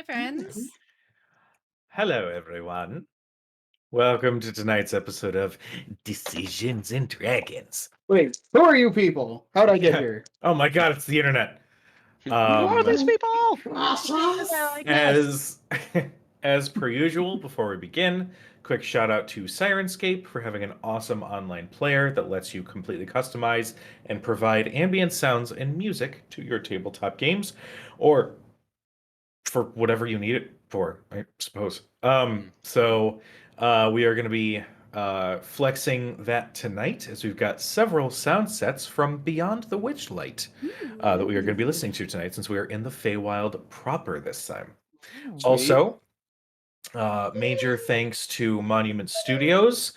friends. Hello, everyone. Welcome to tonight's episode of Decisions and Dragons. Wait, who are you people? How'd I get here? Oh my god, it's the internet. Who are these people? As as per usual, before we begin, quick shout out to Sirenscape for having an awesome online player that lets you completely customize and provide ambient sounds and music to your tabletop games, or for whatever you need it for, I suppose. We are going to be flexing that tonight as we've got several sound sets from Beyond the Witchlight that we are going to be listening to tonight since we are in the Feywild proper this time. Also, major thanks to Monument Studios.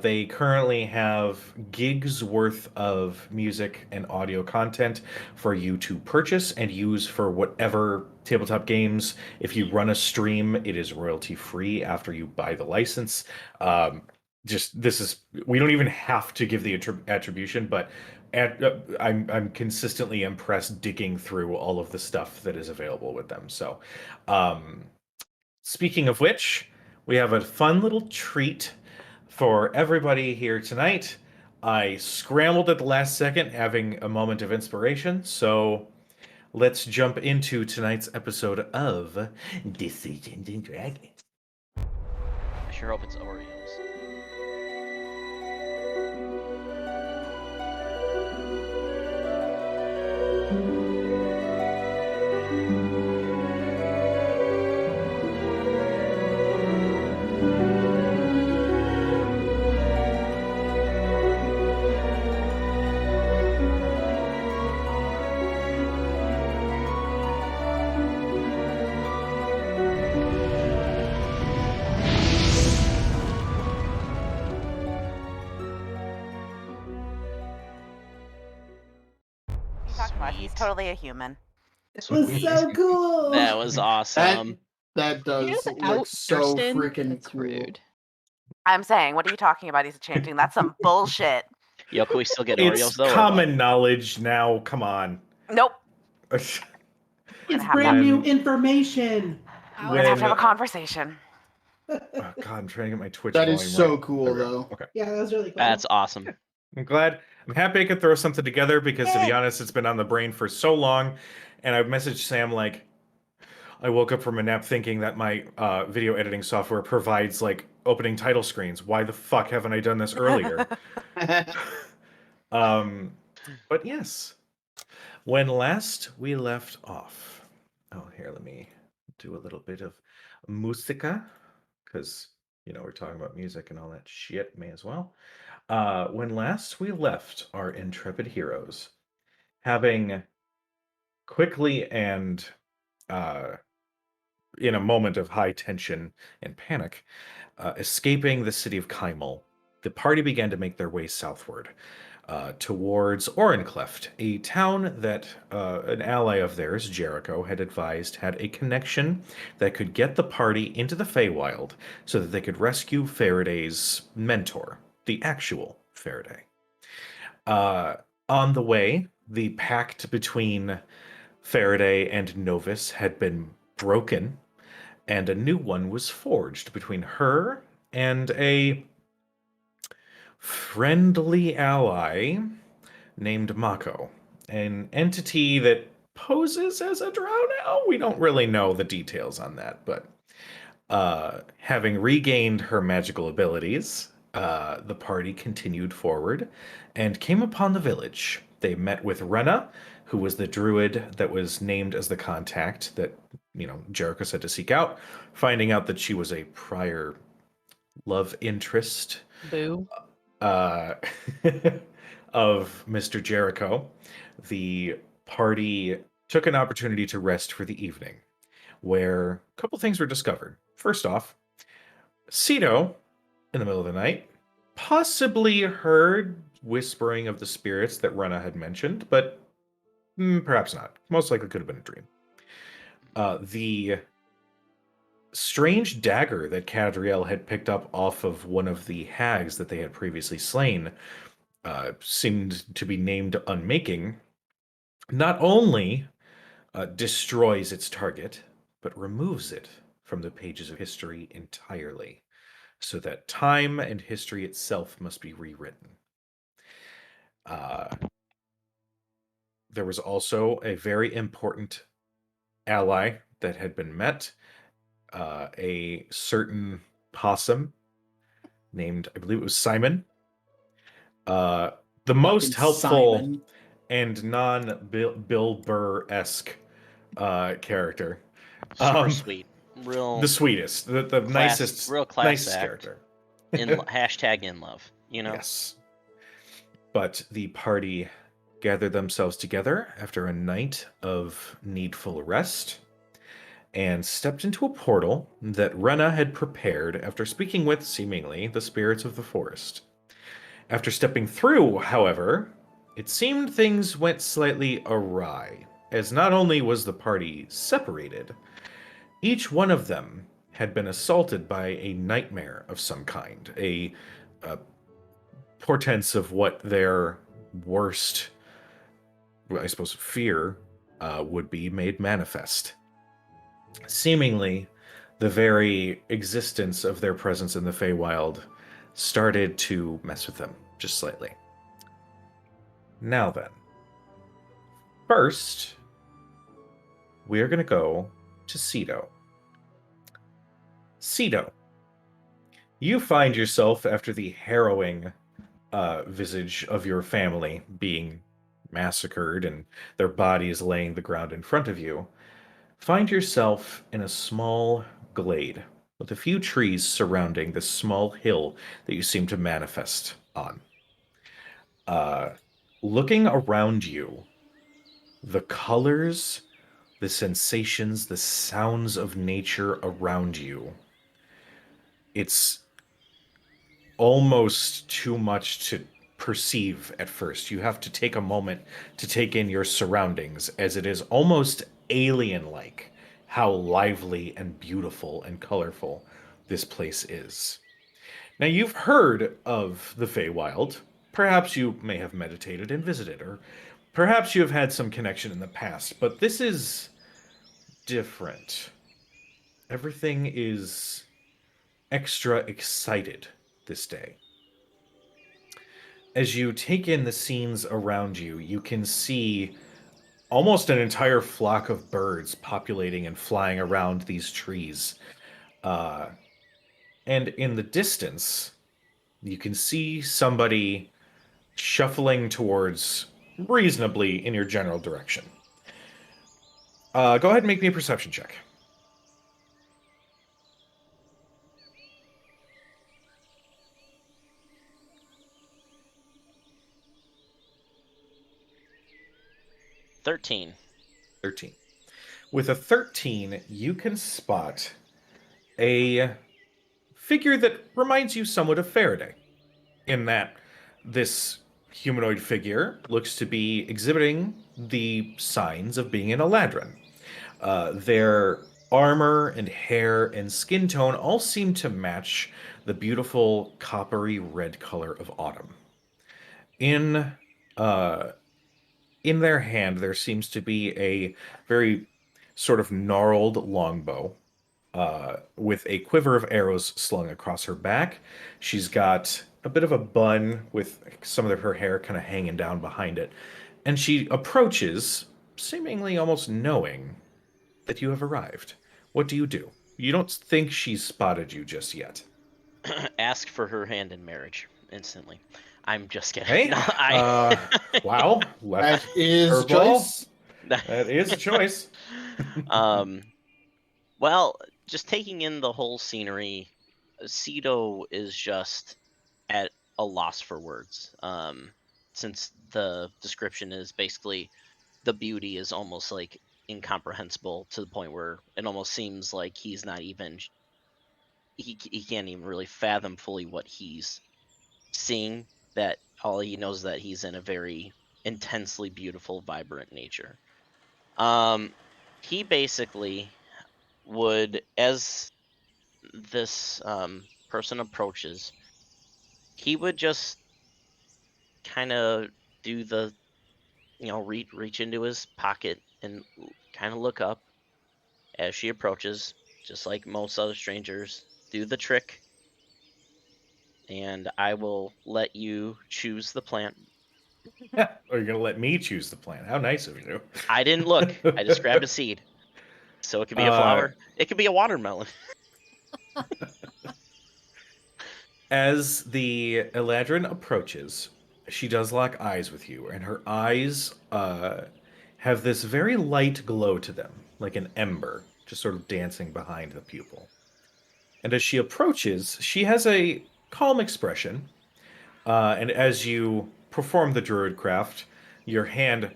They currently have gigs worth of music and audio content for you to purchase and use for whatever tabletop games. If you run a stream, it is royalty free after you buy the license. We don't even have to give the attribution, but I'm consistently impressed digging through all of the stuff that is available with them. So, speaking of which, we have a fun little treat for everybody here tonight. I scrambled at the last second, having a moment of inspiration, so let's jump into tonight's episode of Decisions and Dragons. I sure hope it's Oreos. He's totally a human. This was so cool. That was awesome. That does Here's look so Thurston. freaking That's cool. rude. I'm saying, what are you talking about? He's changing. That's some bullshit. Yo, can we still get Oreos It's though? or what? common knowledge now. Come on. Nope. It's have brand that. new information. We're gonna have to have a conversation. Oh god, I'm trying to get my Twitch. That is volume so right. cool, There we go. though. Okay. Yeah, that was really cool. That's awesome. I'm happy I could throw something together because, to be honest, it's been on the brain for so long. And I've messaged Sam like, I woke up from a nap thinking that my video editing software provides like opening title screens. Why the fuck haven't I done this earlier? But yes, when last we left off. Oh, here, let me do a little bit of musica because we're talking about music and all that shit. May as well. When last we left our intrepid heroes, having quickly and in a moment of high tension and panic, escaping the city of Kymel, the party began to make their way southward towards Orencleft, a town that an ally of theirs, Jericho, had advised had a connection that could get the party into the Feywild so that they could rescue Faraday's mentor, the actual Faraday. On the way, the pact between Faraday and Novus had been broken, and a new one was forged between her and a friendly ally named Mako, an entity that poses as a drow now. We don't really know the details on that, but having regained her magical abilities, the party continued forward and came upon the village. They met with Rena, who was the druid that was named as the contact that, Jericho said to seek out, finding out that she was a prior love interest Boo. of Mr. Jericho. The party took an opportunity to rest for the evening, where a couple things were discovered. First off, Cedo, in the middle of the night, possibly heard whispering of the spirits that Rena had mentioned, but perhaps not. Most likely could have been a dream. The strange dagger that Cadriel had picked up off of one of the hags that they had previously slain seemed to be named Unmaking, not only destroys its target, but removes it from the pages of history entirely, so that time and history itself must be rewritten. Uh, there was also a very important ally that had been met, a certain possum named, I believe it was Simon. The most Fucking helpful Simon. and non-Bill Burr-esque character. Super sweet. Real The sweetest, the nicest, real class nicest act. character. Hashtag in love, you know? Yes. But the party gathered themselves together after a night of needful rest and stepped into a portal that Rena had prepared after speaking with, seemingly, the spirits of the forest. After stepping through, however, it seemed things went slightly awry, as not only was the party separated, each one of them had been assaulted by a nightmare of some kind, a portents of what their worst, I suppose, fear would be made manifest. Seemingly, the very existence of their presence in the Feywild started to mess with them just slightly. Now then, first, we are going to go to Cedo. Cedo, you find yourself, after the harrowing visage of your family being massacred and their bodies laying the ground in front of you, find yourself in a small glade with a few trees surrounding this small hill that you seem to manifest on. Looking around you, the colors, the sensations, the sounds of nature around you, it's almost too much to perceive at first. You have to take a moment to take in your surroundings, as it is almost alien-like how lively and beautiful and colorful this place is. Now, you've heard of the Feywild. Perhaps you may have meditated and visited, or perhaps you have had some connection in the past, but this is different. Everything is extra excited this day. As you take in the scenes around you, you can see almost an entire flock of birds populating and flying around these trees. And in the distance, you can see somebody shuffling towards reasonably in your general direction. Go ahead and make me a perception check. $13. 13. With a 13, you can spot a figure that reminds you somewhat of Faraday, in that this humanoid figure looks to be exhibiting the signs of being an Eladrin. Their armor and hair and skin tone all seem to match the beautiful coppery red color of autumn. In in their hand, there seems to be a very sort of gnarled longbow with a quiver of arrows slung across her back. She's got a bit of a bun with some of her hair kind of hanging down behind it. And she approaches, seemingly almost knowing that you have arrived. What do? You don't think she's spotted you just yet. Ask for her hand in marriage instantly. I'm just kidding. Hey, No, wow. That is Curveball. choice. That is a choice. Well, just taking in the whole scenery, Cedo is just at a loss for words. Since the description is basically the beauty is almost like incomprehensible to the point where it almost seems like he's not even he can't even really fathom fully what he's seeing. That all he knows that he's in a very intensely beautiful, vibrant nature. He basically would, as this person approaches, he would just kind of do the, reach into his pocket and kind of look up as she approaches, just like most other strangers, do the trick, and I will let you choose the plant. Or you're gonna let me choose the plant? How nice of you. I didn't look. I just grabbed a seed. So it could be a Uh, flower. It could be a watermelon. As the Eladrin approaches, she does lock eyes with you, and her eyes have this very light glow to them, like an ember, just sort of dancing behind the pupil. And as she approaches, she has a calm expression. And as you perform the druid craft, your hand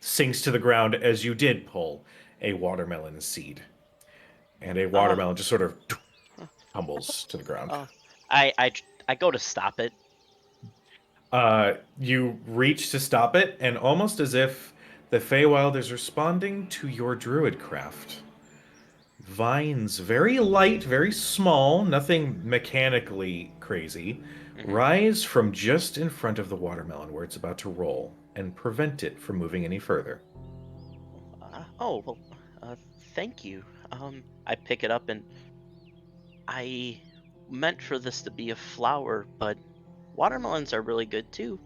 sinks to the ground as you did pull a watermelon seed. And a Oh, watermelon just sort of tumbles to the ground. oh. I go to stop it. You reach to stop it, and almost as if the Feywild is responding to your druid craft, vines, very light, very small, nothing mechanically crazy, Mhm. rise from just in front of the watermelon where it's about to roll and prevent it from moving any further. Oh well, thank you. I pick it up and I meant for this to be a flower, but watermelons are really good too.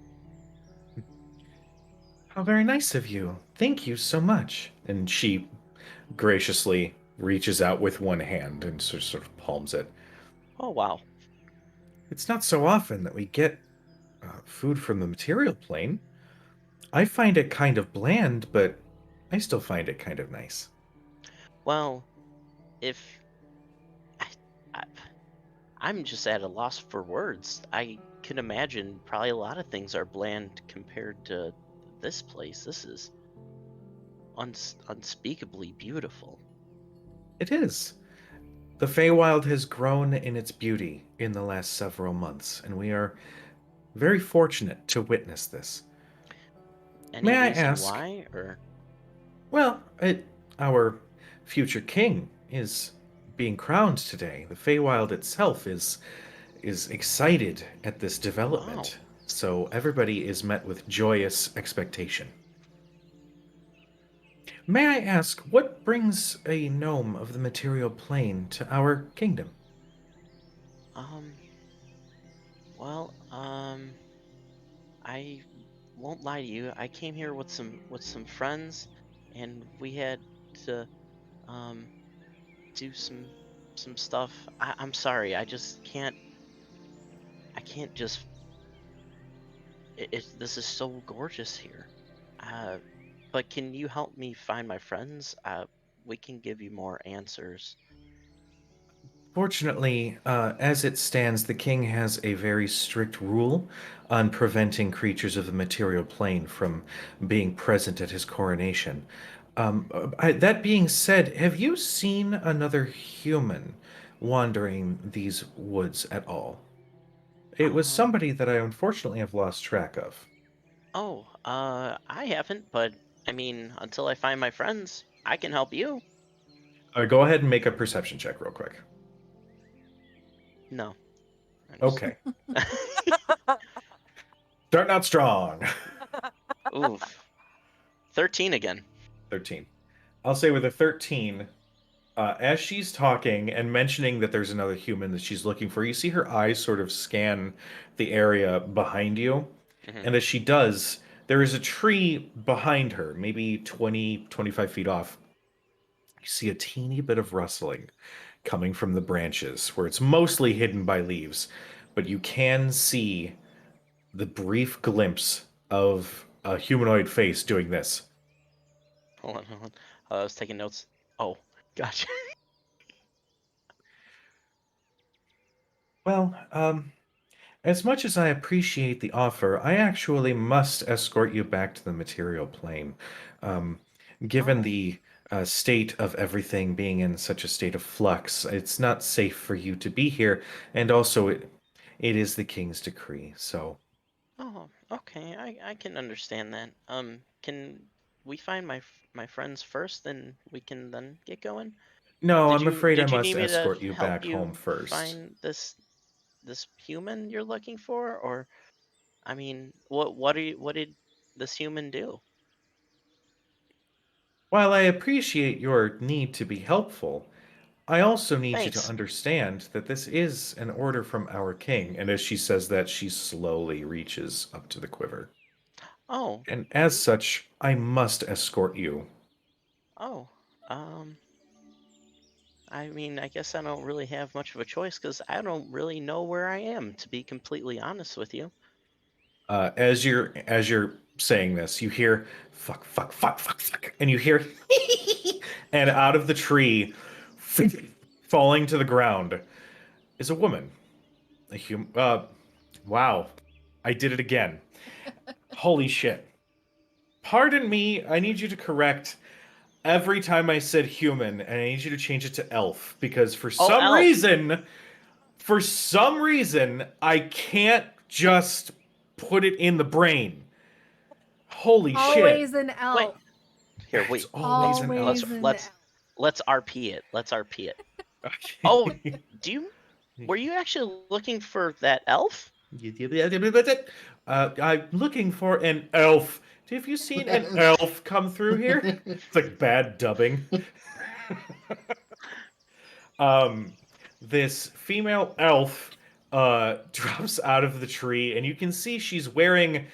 How very nice of you. Thank you so much. And she graciously reaches out with one hand and sort of palms it. Oh wow. It's not so often that we get food from the material plane. I find it kind of bland, but I still find it kind of nice. Well, if I, I, I'm just at a loss for words. I can imagine probably a lot of things are bland compared to this place. This is unspeakably beautiful. It is. The Feywild has grown in its beauty in the last several months, and we are very fortunate to witness this. Any May I reason ask? why, or Well, our future king is being crowned today. The Feywild itself is excited at this wow? development, so everybody is met with joyous expectation. May I ask, what brings a gnome of the material plane to our kingdom? Um, well, I won't lie to you. I came here with some friends, and we had to um do some stuff. I'm sorry. I just can't. I can't just. This is so gorgeous here. Uh, but can you help me find my friends? We can give you more answers. Fortunately, as it stands, the king has a very strict rule on preventing creatures of the material plane from being present at his coronation. That being said, have you seen another human wandering these woods at all? It was Um. somebody that I unfortunately have lost track of. Oh. I haven't, but I mean, until I find my friends, I can help you. Go ahead and make a perception check real quick. No. I'm just. Okay. Starting out strong. Oof. 13 again. 13. I'll say with a 13, as she's talking and mentioning that there's another human that she's looking for, you see her eyes sort of scan the area behind you. Hmm. And as she does, there is a tree behind her, maybe 20, 25 feet off. You see a teeny bit of rustling coming from the branches, where it's mostly hidden by leaves, but you can see the brief glimpse of a humanoid face doing this. Hold on, hold on. I was taking notes. Oh, gotcha. Well, as much as I appreciate the offer, I actually must escort you back to the material plane. Um, Given Oh, the state of everything being in such a state of flux, it's not safe for you to be here, and also it is the king's decree. So, oh, okay. I can understand that. Can we find my friends first, then we can then get going? no, Did I'm you afraid I did you must need me to escort you help back home you first. find this human you're looking for, or I mean, what did this human do? while I appreciate your need to be helpful, I also need you to Thanks. understand that this is an order from our king. And as she says that, she slowly reaches up to the quiver. Oh, And as such, I must escort you. oh. I mean, I guess I don't really have much of a choice because I don't really know where I am, to be completely honest with you. As you're saying this, you hear fuck, fuck, fuck, fuck, fuck, and you hear and out of the tree, falling to the ground, is a woman. Wow, I did it again. Holy shit. Pardon me, I need you to correct every time I said human, and I need you to change it to elf because Oh, elf. for some reason, I can't just put it in the brain. Holy shit. Always an Wait, elf. here, It's wait. always an Always elf. an Let's RP it. Let's RP it. Oh, were you actually looking for that elf? I'm looking for an elf. Have you seen an elf come through here? It's like bad dubbing. This female elf drops out of the tree, and you can see she's wearing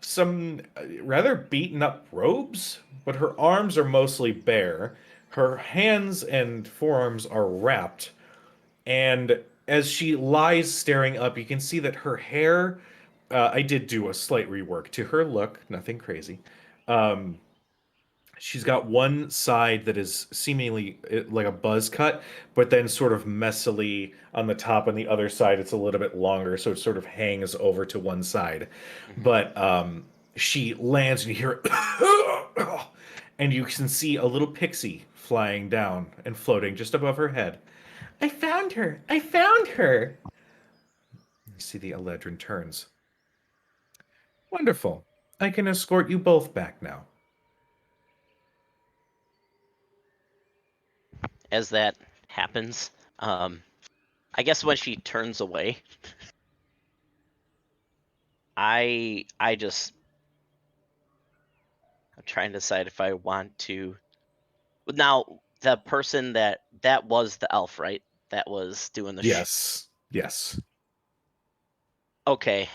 some rather beaten up robes, but her arms are mostly bare. Her hands and forearms are wrapped, and as she lies staring up, you can see that her hair. I did do a slight rework to her look, nothing crazy. Um, she's got one side that is seemingly like a buzz cut, but then sort of messily on the top, and the other side it's a little bit longer, so it sort of hangs over to one side. Mhm. But she lands, and you hear, and you can see a little pixie flying down and floating just above her head. I found her! I found her! You see the Eledrin turns. Wonderful. I can escort you both back now. As that happens, I guess when she turns away, I just I'm trying to decide if I want to. Now, the person that was the elf, right? That was doing the Yes. Yes. Okay,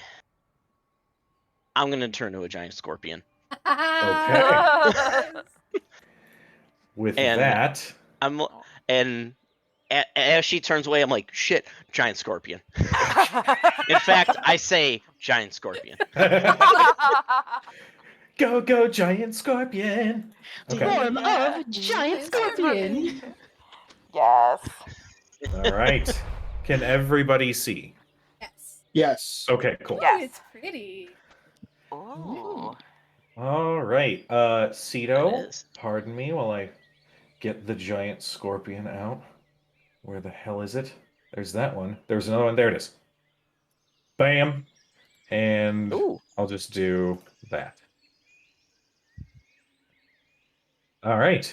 I'm gonna turn to a giant scorpion, Okay. With and that, I'm and as she turns away, I'm like, shit, giant scorpion. In fact, I say giant scorpion. go, go, giant scorpion. Okay. Form Yeah. of giant scorpion. Yes. All right. Can everybody see? Yes. Yes. Okay, cool. Ooh, Yes. it's pretty. Ooh. All right. That Cedo, is. pardon me while I get the giant scorpion out. Where the hell is it? There's that one. There's another one. There it is. Bam. And Ooh. I'll just do that. All right.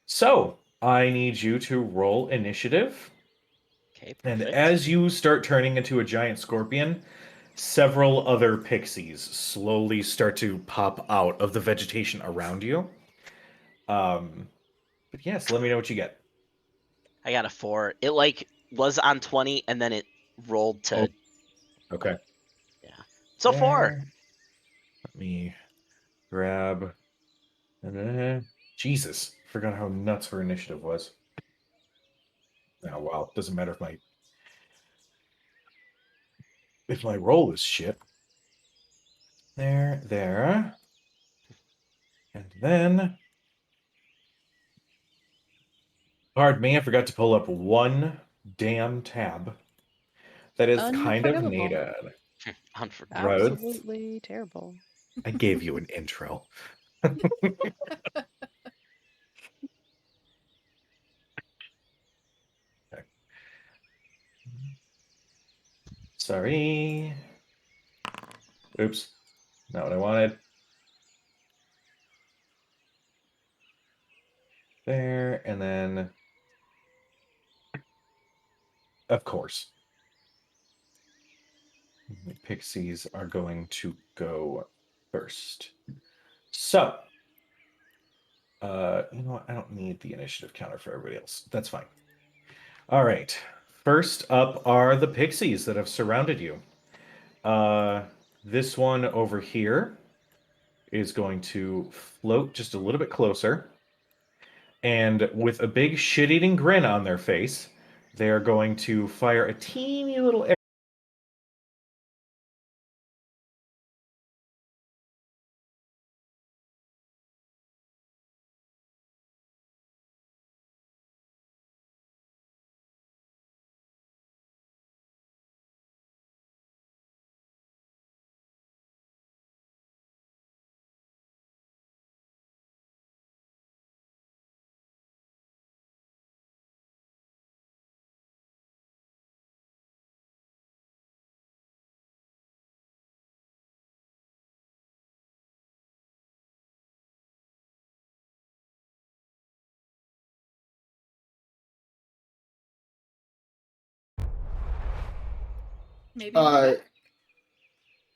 So I need you to roll initiative. Okay, And perfect. as you start turning into a giant scorpion, several other pixies slowly start to pop out of the vegetation around you. But yes, let me know what you get. I got a 4. It was on 20 and then it rolled to Okay. so There. 4. Let me grab. Jesus, forgot how nuts her initiative was. Oh wow, doesn't matter if my roll is shit. There, and then. Pardon me, I forgot to pull up one damn tab. That is kind of Unforgivable. needed. Unforgivable. Right. Absolutely terrible. I gave you an intro. Okay. Sorry. Oops. Not what I wanted. There, and then, of course, the pixies are going to go first. So, You know what? I don't need the initiative counter for everybody else. That's fine. All right. First up are the pixies that have surrounded you. This one over here is going to float just a little bit closer. And with a big shit-eating grin on their face, they are going to fire a teeny little arrow. Maybe.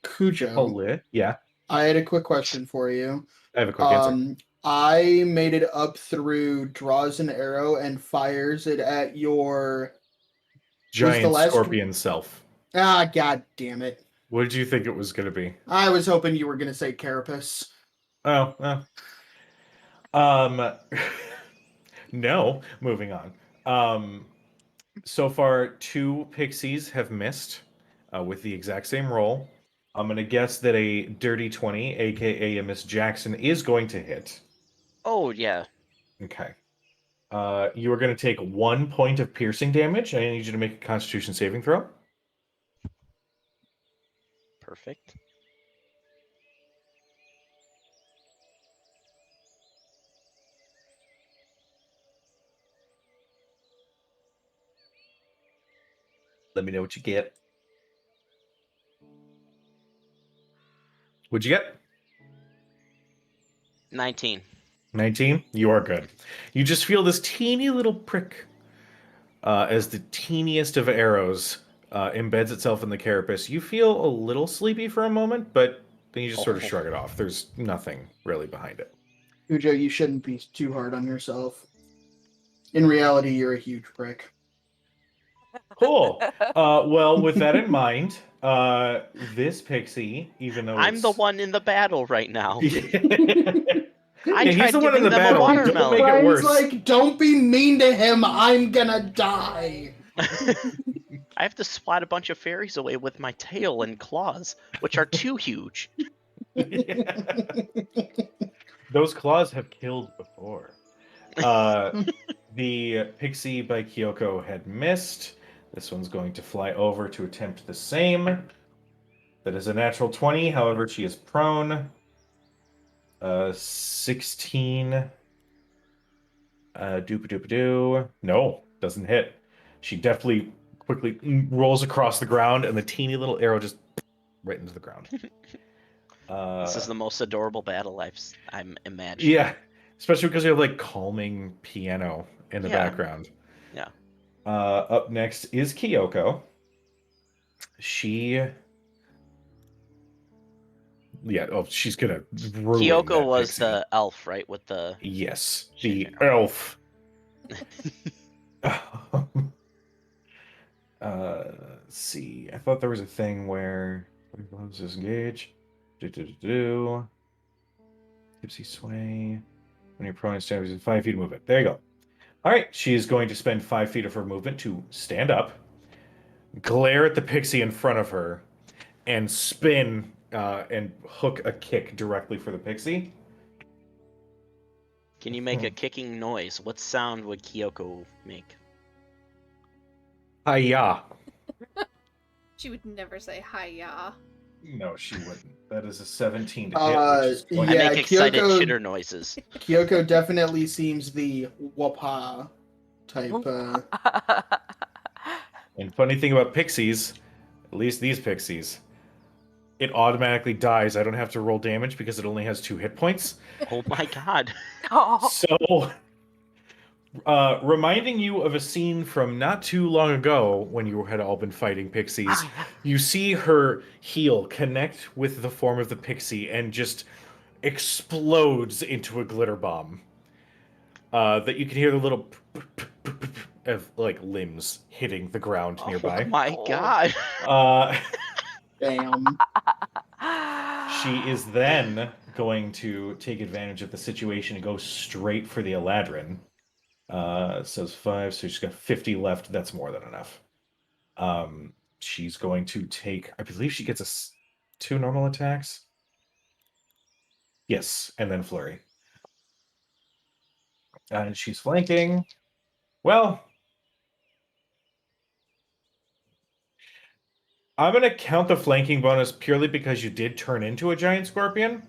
Cujo, Yeah, I had a quick question for you. I have a quick answer. I made it up through, draws an arrow and fires it at your Giant last- scorpion self. Ah, god damn it. What did you think it was going to be? I was hoping you were gonna say carapace. Oh, well. Um, no. Moving on. So far, 2 pixies have missed with the exact same roll. I'm going to guess that a dirty 20, aka a Miss Jackson, is going to hit. Oh yeah. Okay. You are going to take 1 point of piercing damage. I need you to make a Constitution saving throw. Perfect. Let me know what you get. What'd you get? 19. 19? You are good. You just feel this teeny little prick as the teeniest of arrows embeds itself in the carapace. You feel a little sleepy for a moment, but then you just sort of shrug it off. There's nothing really behind it. Cujo, you shouldn't be too hard on yourself. In reality, you're a huge prick. Cool. Well, with that in mind, this pixie, even though I'm the it's... one in the battle right now. I Yeah, he's tried the one in giving the them a battle. Don't watermelon. make it Brian's worse. like, don't be mean to him, I'm gonna die. I have to swat a bunch of fairies away with my tail and claws, which are too huge. Those claws have killed before. The pixie by Kyoko had missed. This one's going to fly over to attempt the same. That is a natural 20. However, she is prone. 16. Doop-a-doop-a-doo. No, doesn't hit. She definitely quickly rolls across the ground, and the teeny little arrow just right into the ground. This is the most adorable battle I'm imagining. Yeah, especially because you have like calming piano in the background. Yeah. Up next is Kyoko. She's gonna ruin Kyoko that was pixie. the elf, right? With the Yes, Shit, the elf. Let's see. I thought there was a thing where blows disengage. Tipsy sway. When your opponent stands within 5 feet of movement. There you go. All right, she is going to spend 5 feet of her movement to stand up, glare at the pixie in front of her, and spin and hook a kick directly for the pixie. Can you make a kicking noise? What sound would Kyoko make? Hiya. She would never say hi-ya. No, she wouldn't. That is a 17 to hit, which is Yeah, I make excited Kyoko- chitter noises. Kyoko definitely seems the wapa type. And funny thing about pixies, at least these pixies, it automatically dies. I don't have to roll damage because it only has 2 hit points. Oh my god. Oh, So, reminding you of a scene from not too long ago when you had all been fighting pixies, you see her heel connect with the form of the pixie and just explodes into a glitter bomb. that you can hear the little of like limbs hitting the ground Oh nearby. my Oh. god. Damn. She is then going to take advantage of the situation and go straight for the Eladrin. It says 5, so she's got 50 left. That's more than enough. She's going to take, I believe she gets 2 normal attacks. Yes, and then flurry. And she's flanking. Well, I'm going to count the flanking bonus purely because you did turn into a giant scorpion.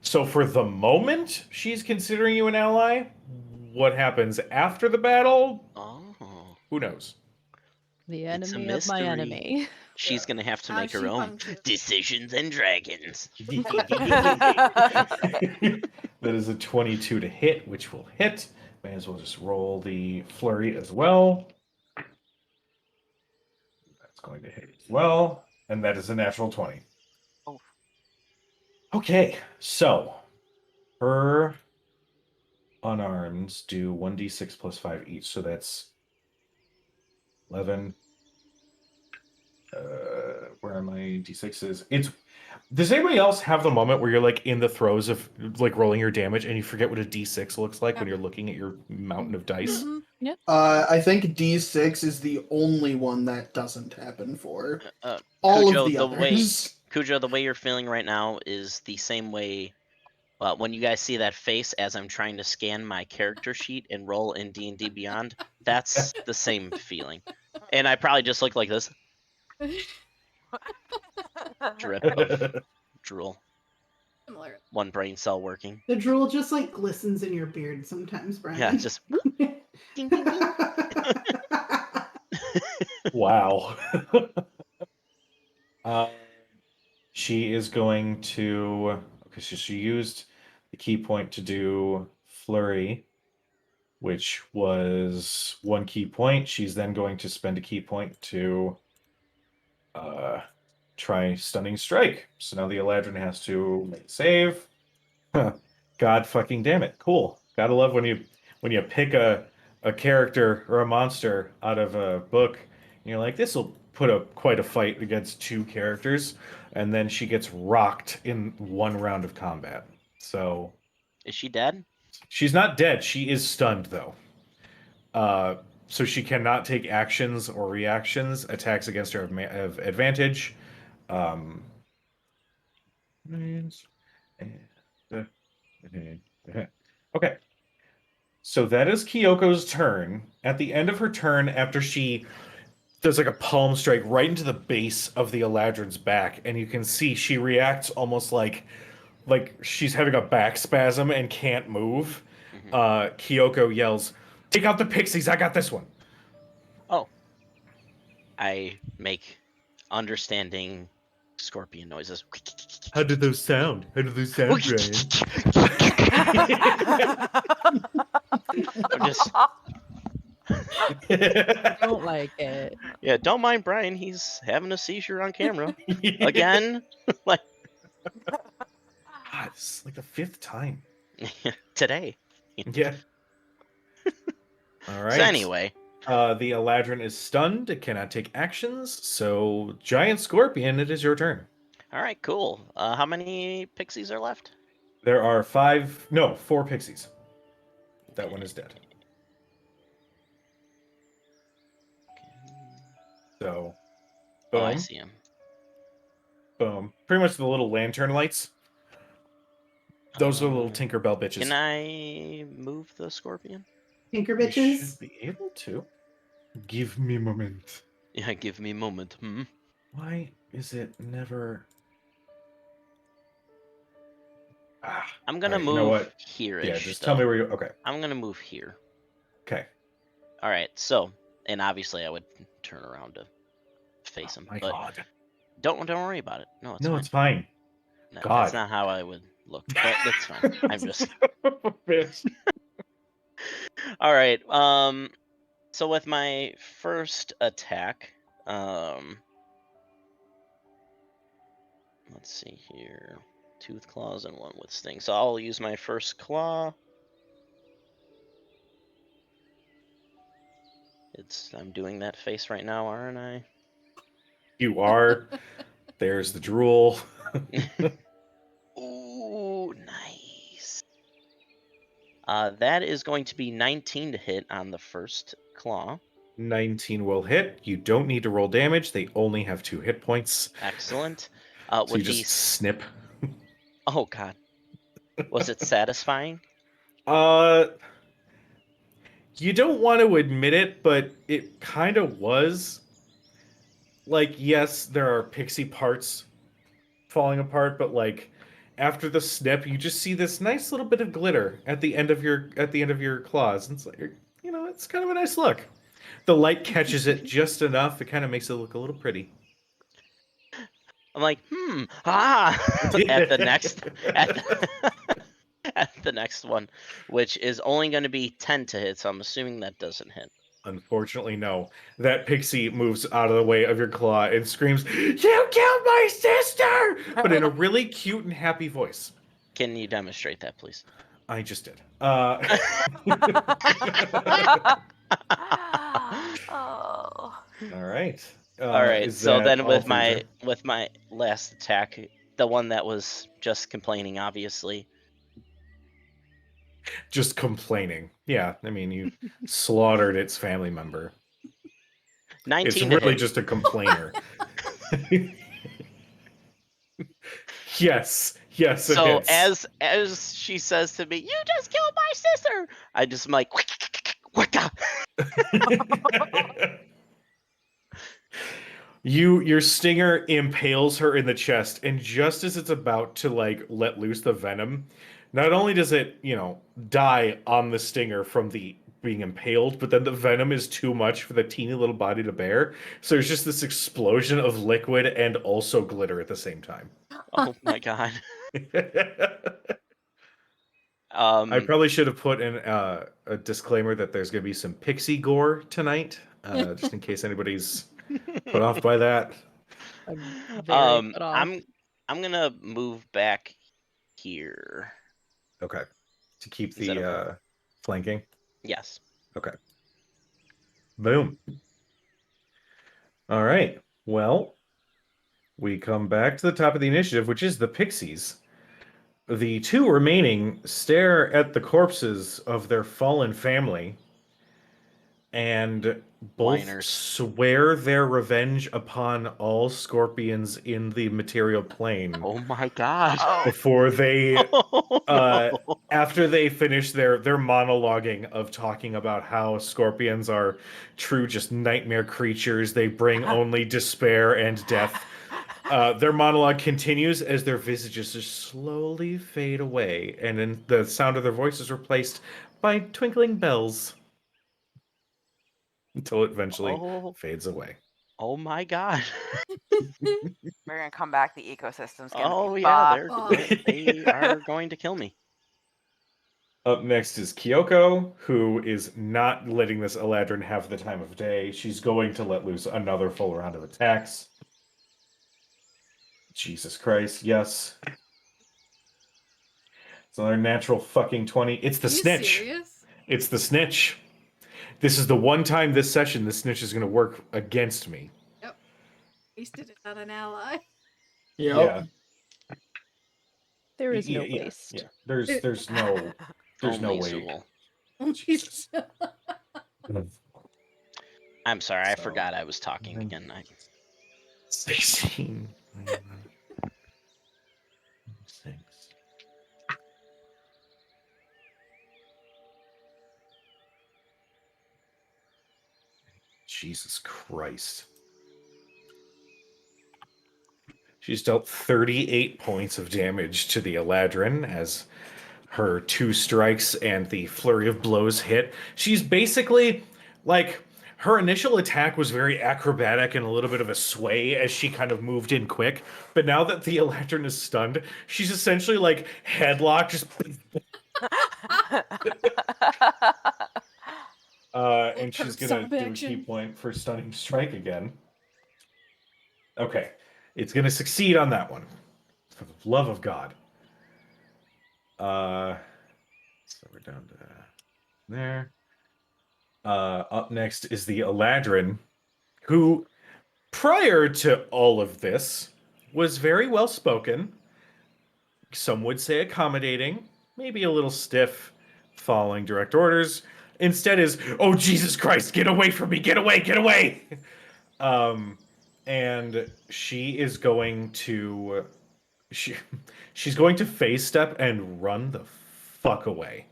So for the moment, she's considering you an ally. What happens after the battle? Oh. Who knows? The It's a enemy of my mystery. enemy. She's gonna have to How make her she own functions. decisions and dragons. That is a 22 to hit, which will hit. May as well just roll the flurry as well. That's going to hit as well. And that is a natural 20. Oh. Okay, so her unarmed do 1d6 plus 5 each, so that's 11. Where are my d6s? Does anybody else have the moment where you're like in the throes of like rolling your damage and you forget what a d6 looks like when you're looking at your mountain of dice? Mhm. Yep. I think D6 is the only one that doesn't happen for. Uh, All Cujo, of the others. Cujo, the way you're feeling right now is the same way. When you guys see that face as I'm trying to scan my character sheet and roll in D&D Beyond, that's the same feeling. And I probably just look like this, drip of drool, Similar. one brain cell working. The drool just like glistens in your beard sometimes, Brian. Yeah, just ding, ding, ding. Wow. She is going to. Okay, so she used the key point to do flurry, which was 1 key point. She's then going to spend a key point to try stunning strike. So now the Eladrin has to make a save. God fucking damn it! Cool. Gotta love when you pick a character or a monster out of a book, and you're like, this will put up quite a fight against 2 characters, and then she gets rocked in 1 round of combat. So Is she dead? she's not dead. She is stunned though. So she cannot take actions or reactions. Attacks against her have advantage. Okay. So that is Kyoko's turn. At the end of her turn, after she does like a palm strike right into the base of the Eladrin's back, and you can see she reacts almost like she's having a back spasm and can't move. Kyoko yells, "Take out the pixies! I got this one." Oh. I make understanding scorpion noises. How did those sound? How did those sound, Brian? I'm just Don't like it. yeah. Don't mind Brian. He's having a seizure on camera again. Like God, this is like the 5th time. today. Yeah. All right. So anyway, the Eladrin is stunned. It cannot take actions. So, Giant Scorpion, it is your turn. all right, cool. How many pixies are left? There are 4 pixies. That one is dead. So, boom, Oh, I see him. boom. Pretty much the little lantern lights. Those are the little Tinkerbell bitches. Can I move the scorpion? Tinker You bitches. should be able to. Give me a moment. Yeah, give me a moment. Why is it never... I'm gonna Alright, you move know what? here-ish. Yeah, just tell me where you... Okay. I'm gonna move here. Okay. All right. So, and obviously I would turn around to face him, My but God. don't worry about it. No, it's No, fine. it's fine. No, God. That's not how I would look, but that's fine. I'm just Bitch. all right. So with my first attack, let's see here, tooth claws and 1 with sting. So I'll use my first claw. I'm doing that face right now, aren't I? You are. There's the drool. Ooh, nice. That is going to be 19 to hit on the first claw. 19 will hit. You don't need to roll damage. They only have 2 hit points. Excellent. So With you just these, snip. oh god, was it satisfying? You don't want to admit it, but it kind of was. Like, yes, there are pixie parts falling apart, but like after the snip, you just see this nice little bit of glitter at the end of your claws. And it's like, you know, it's kind of a nice look. The light catches it just enough; it kind of makes it look a little pretty. I'm like, at the next at the next one, which is only going to be 10 to hit. So I'm assuming that doesn't hit. Unfortunately, no. That pixie moves out of the way of your claw and screams, "You killed my sister!" But in a really cute and happy voice. Can you demonstrate that, please? I just did. Oh. All right. All right. Is So that then all with for your my turn? with my last attack, the one that was just complaining, obviously. Just complaining. Yeah, I mean, you slaughtered its family member. 19 It's to really hit. just a complainer. Yes, yes, it So hits. as she says to me, "You just killed my sister," I just am like, "Wicca." Your stinger impales her in the chest, and just as it's about to like let loose the venom, not only does it, die on the stinger from the being impaled, but then the venom is too much for the teeny little body to bear. So there's just this explosion of liquid and also glitter at the same time. Oh my god. I probably should have put in a disclaimer that there's going to be some pixie gore tonight, just in case anybody's put off by that. I'm very put off. I'm gonna move back here. Okay. To keep Is that the okay? flanking. Yes. Okay. Boom. All right. Well, we come back to the top of the initiative, which is the pixies. The 2 remaining stare at the corpses of their fallen family and both Whiners. swear their revenge upon all scorpions in the material plane Oh my god. Oh. before they Oh, no. after they finish their monologuing of talking about how scorpions are true just nightmare creatures, they bring only despair and death. Their monologue continues as their visages just slowly fade away, and then the sound of their voices replaced by twinkling bells until it eventually Oh, fades away. oh my god. We're gonna come back. The ecosystem's gonna Oh be yeah, fucked. they are going to kill me. Up next is Kyoko, who is not letting this Eladrin have the time of day. She's going to let loose another full round of attacks. Jesus Christ, yes. It's another natural fucking 20. It's the Are you snitch. serious? It's the snitch. This is the one time this session the snitch is going to work against me. Wasted it on an ally. Yep. Yeah. There is no Yeah, waste. yeah. There's no Only way. Zool. Jesus. I'm sorry, I So, forgot I was talking again. 16. 6. Jesus Christ. She's dealt 38 points of damage to the Eladrin as her 2 strikes and the flurry of blows hit. She's basically like her initial attack was very acrobatic and a little bit of a sway as she kind of moved in quick. But now that the Eladrin is stunned, she's essentially like headlocked, just and she's gonna Stop do a action. key point for stunning strike again. Okay, it's gonna succeed on that one. For the love of God. So we're down to there. Up next is the Eladrin, who, prior to all of this, was very well spoken. Some would say accommodating, maybe a little stiff, following direct orders. Instead is, oh Jesus Christ, get away from me, get away, get away! And she is going to she's going to phase step and run the fuck away.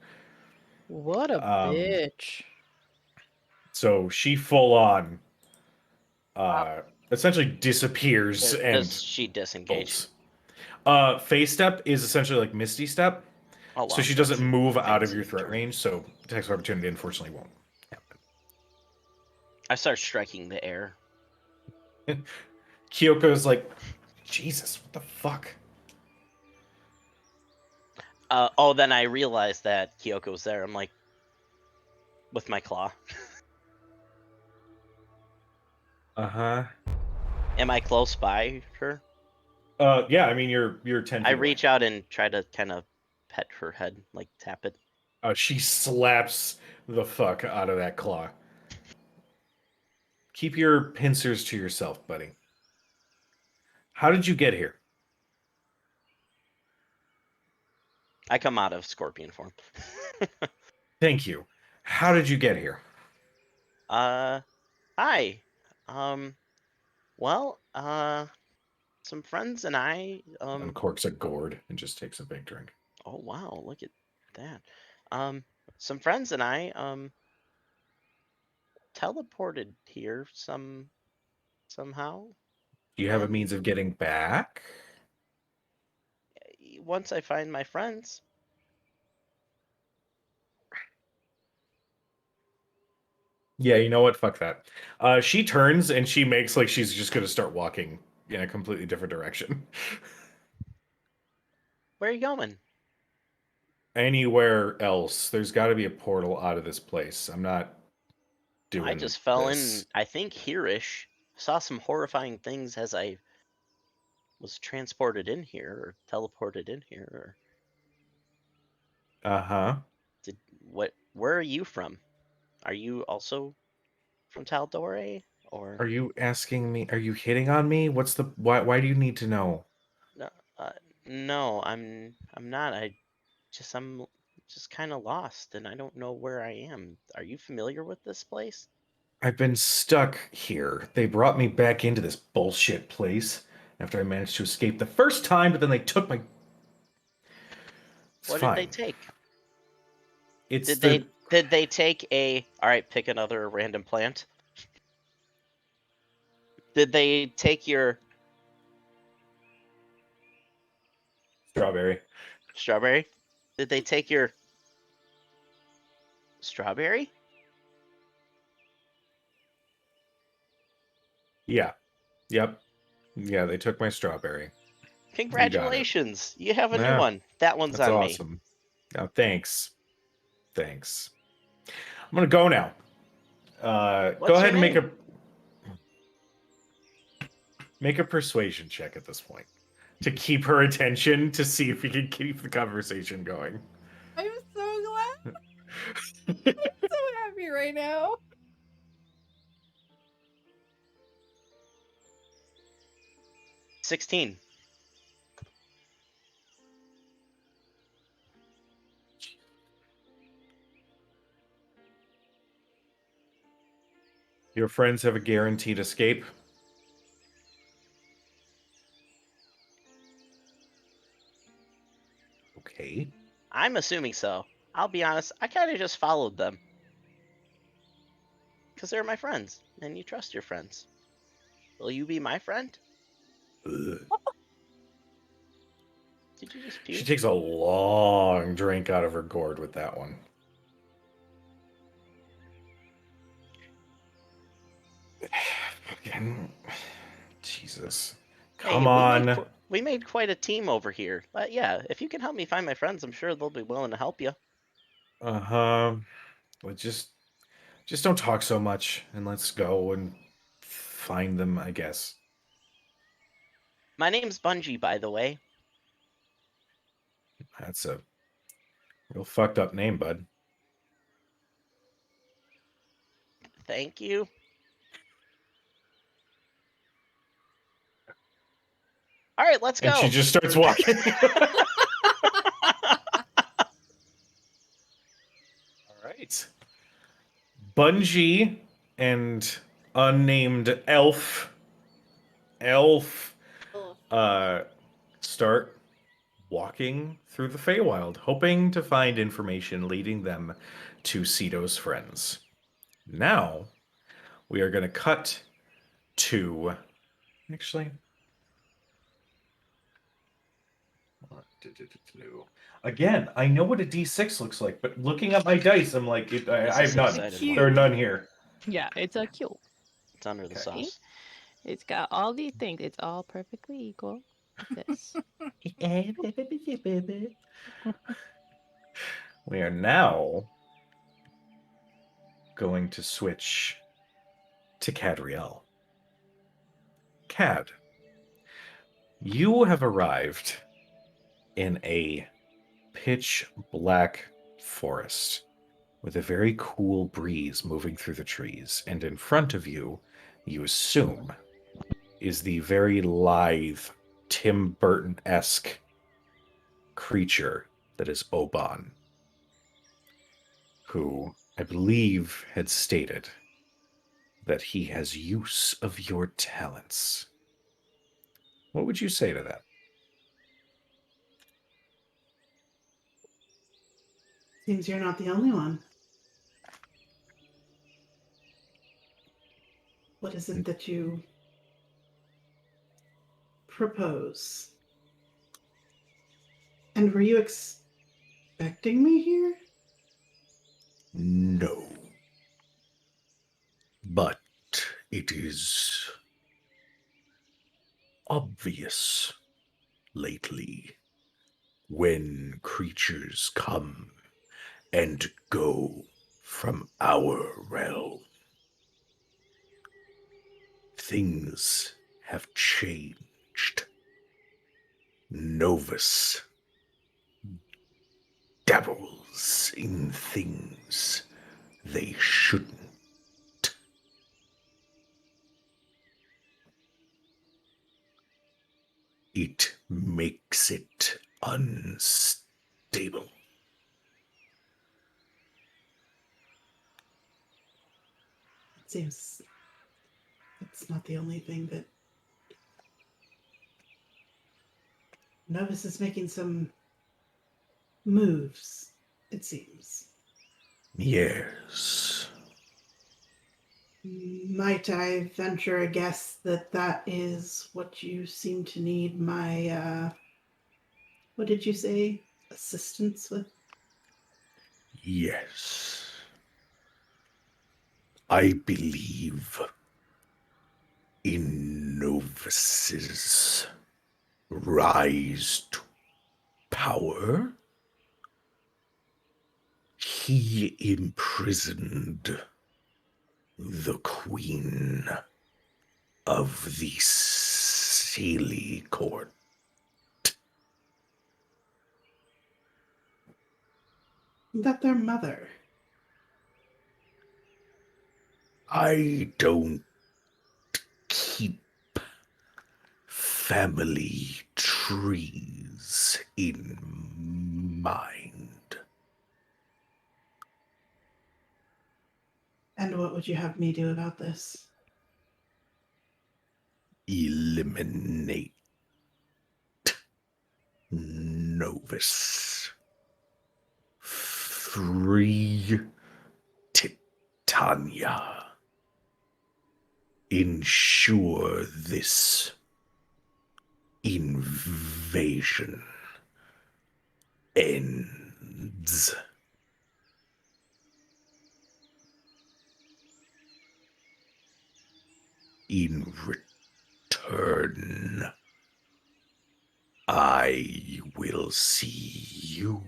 What a bitch. So she full on essentially disappears and Does she disengage? bolts. Phase step is essentially like Misty Step. Oh, So wow, she doesn't that's move out of fancy your threat term. range, so attacks of opportunity unfortunately won't happen. I start striking the air. Kyoko's like, Jesus, what the fuck? Then I realized that Kyoko's there. I'm like, with my claw. Uh-huh. Am I close by her? Yeah, I mean you're 10 feet I away. reach out and try to kind of pet her head, like tap it. She slaps the fuck out of that claw. Keep your pincers to yourself, buddy. How did you get here? I come out of scorpion form. Thank you. How did you get here? Hi. Well, some friends and I, Uncorks a gourd and just takes a big drink. oh wow, look at that. Some friends and I, teleported here somehow. Do you have a And means of getting back? once I find my friends, Yeah, you know what? Fuck that. She turns and she makes like she's just gonna start walking in a completely different direction. where are you going? Anywhere else, there's got to be a portal out of this place. I'm not doing I just fell this. in, I think here-ish. Saw some horrifying things as I was transported in here or teleported in here. Or Uh-huh. where are you from? Are you also from Taldore? Or Are you asking me? Are you hitting on me? What's the why do you need to know? no, no, I'm not. I'm just kind of lost and I don't know where I am. Are you familiar with this place? I've been stuck here. They brought me back into this bullshit place after I managed to escape the first time, but then they took my. It's What fine. did they take? It's Did they take a, all right, pick another random plant? Did they take your strawberry. strawberry? Did they take your strawberry? Yeah. Yep. Yeah, they took my strawberry. Congratulations. You have a new Yeah, one. That one's That's on me. awesome. Oh, thanks. Thanks. I'm gonna go now. Go What's ahead your and name? make a persuasion check at this point to keep her attention to see if we can keep the conversation going. I'm so glad. I'm so happy right now. 16. Your friends have a guaranteed escape. Okay. I'm assuming so. I'll be honest, I kind of just followed them. Because they're my friends, and you trust your friends. Will you be my friend? Ugh. Did you just She puke? takes a long drink out of her gourd with that one. Fucking Jesus. Come Hey, on. we made quite a team over here. But yeah, if you can help me find my friends, I'm sure they'll be willing to help you. Uh-huh. But just don't talk so much and let's go and find them, I guess. My name's Bungie, by the way. That's a real fucked up name, bud. Thank you. All right, let's go. And she just starts walking. All right. Bungie and unnamed elf start walking through the Feywild, hoping to find information leading them to Ceto's friends. Now, we are going to cut to... Actually... Again, I know what a D6 looks like, but looking at my dice, I'm like, I have none. Six-sided There are one. none here. Yeah, it's a cute. It's under the Okay. sauce. It's got all these things. It's all perfectly equal. This. We are now going to switch to Cadriel. Cad, you have arrived in a pitch black forest with a very cool breeze moving through the trees, and in front of you, you assume, is the very lithe, Tim Burton-esque creature that is Oban, who I believe had stated that he has use of your talents. What would you say to that? Seems you're not the only one. What is it that you propose? And were you expecting me here? No. But it is obvious lately when creatures come and go from our realm. Things have changed. Novus dabbles in things they shouldn't. It makes it unstable. It seems it's not the only thing that Novus is making some moves, it seems. Yes. Might I venture a guess that that is what you seem to need my, what did you say? Assistance with? Yes. I believe in Novus's rise to power. He imprisoned the queen of the Sealy Court. That their mother. I don't keep family trees in mind. And what would you have me do about this? Eliminate Novus. Free Titania. Ensure this invasion ends. In return, I will see you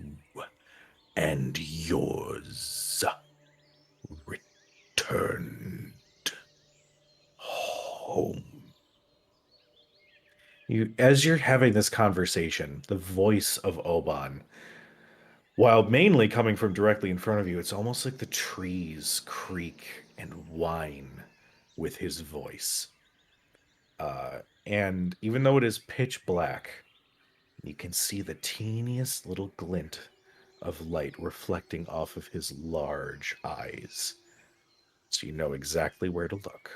and yours returned home. As you're having this conversation, the voice of Oban While mainly coming from directly in front of you, it's almost like the trees creak and whine with his voice. And even though it is pitch black, you can see the teeniest little glint of light reflecting off of his large eyes. So you know exactly where to look.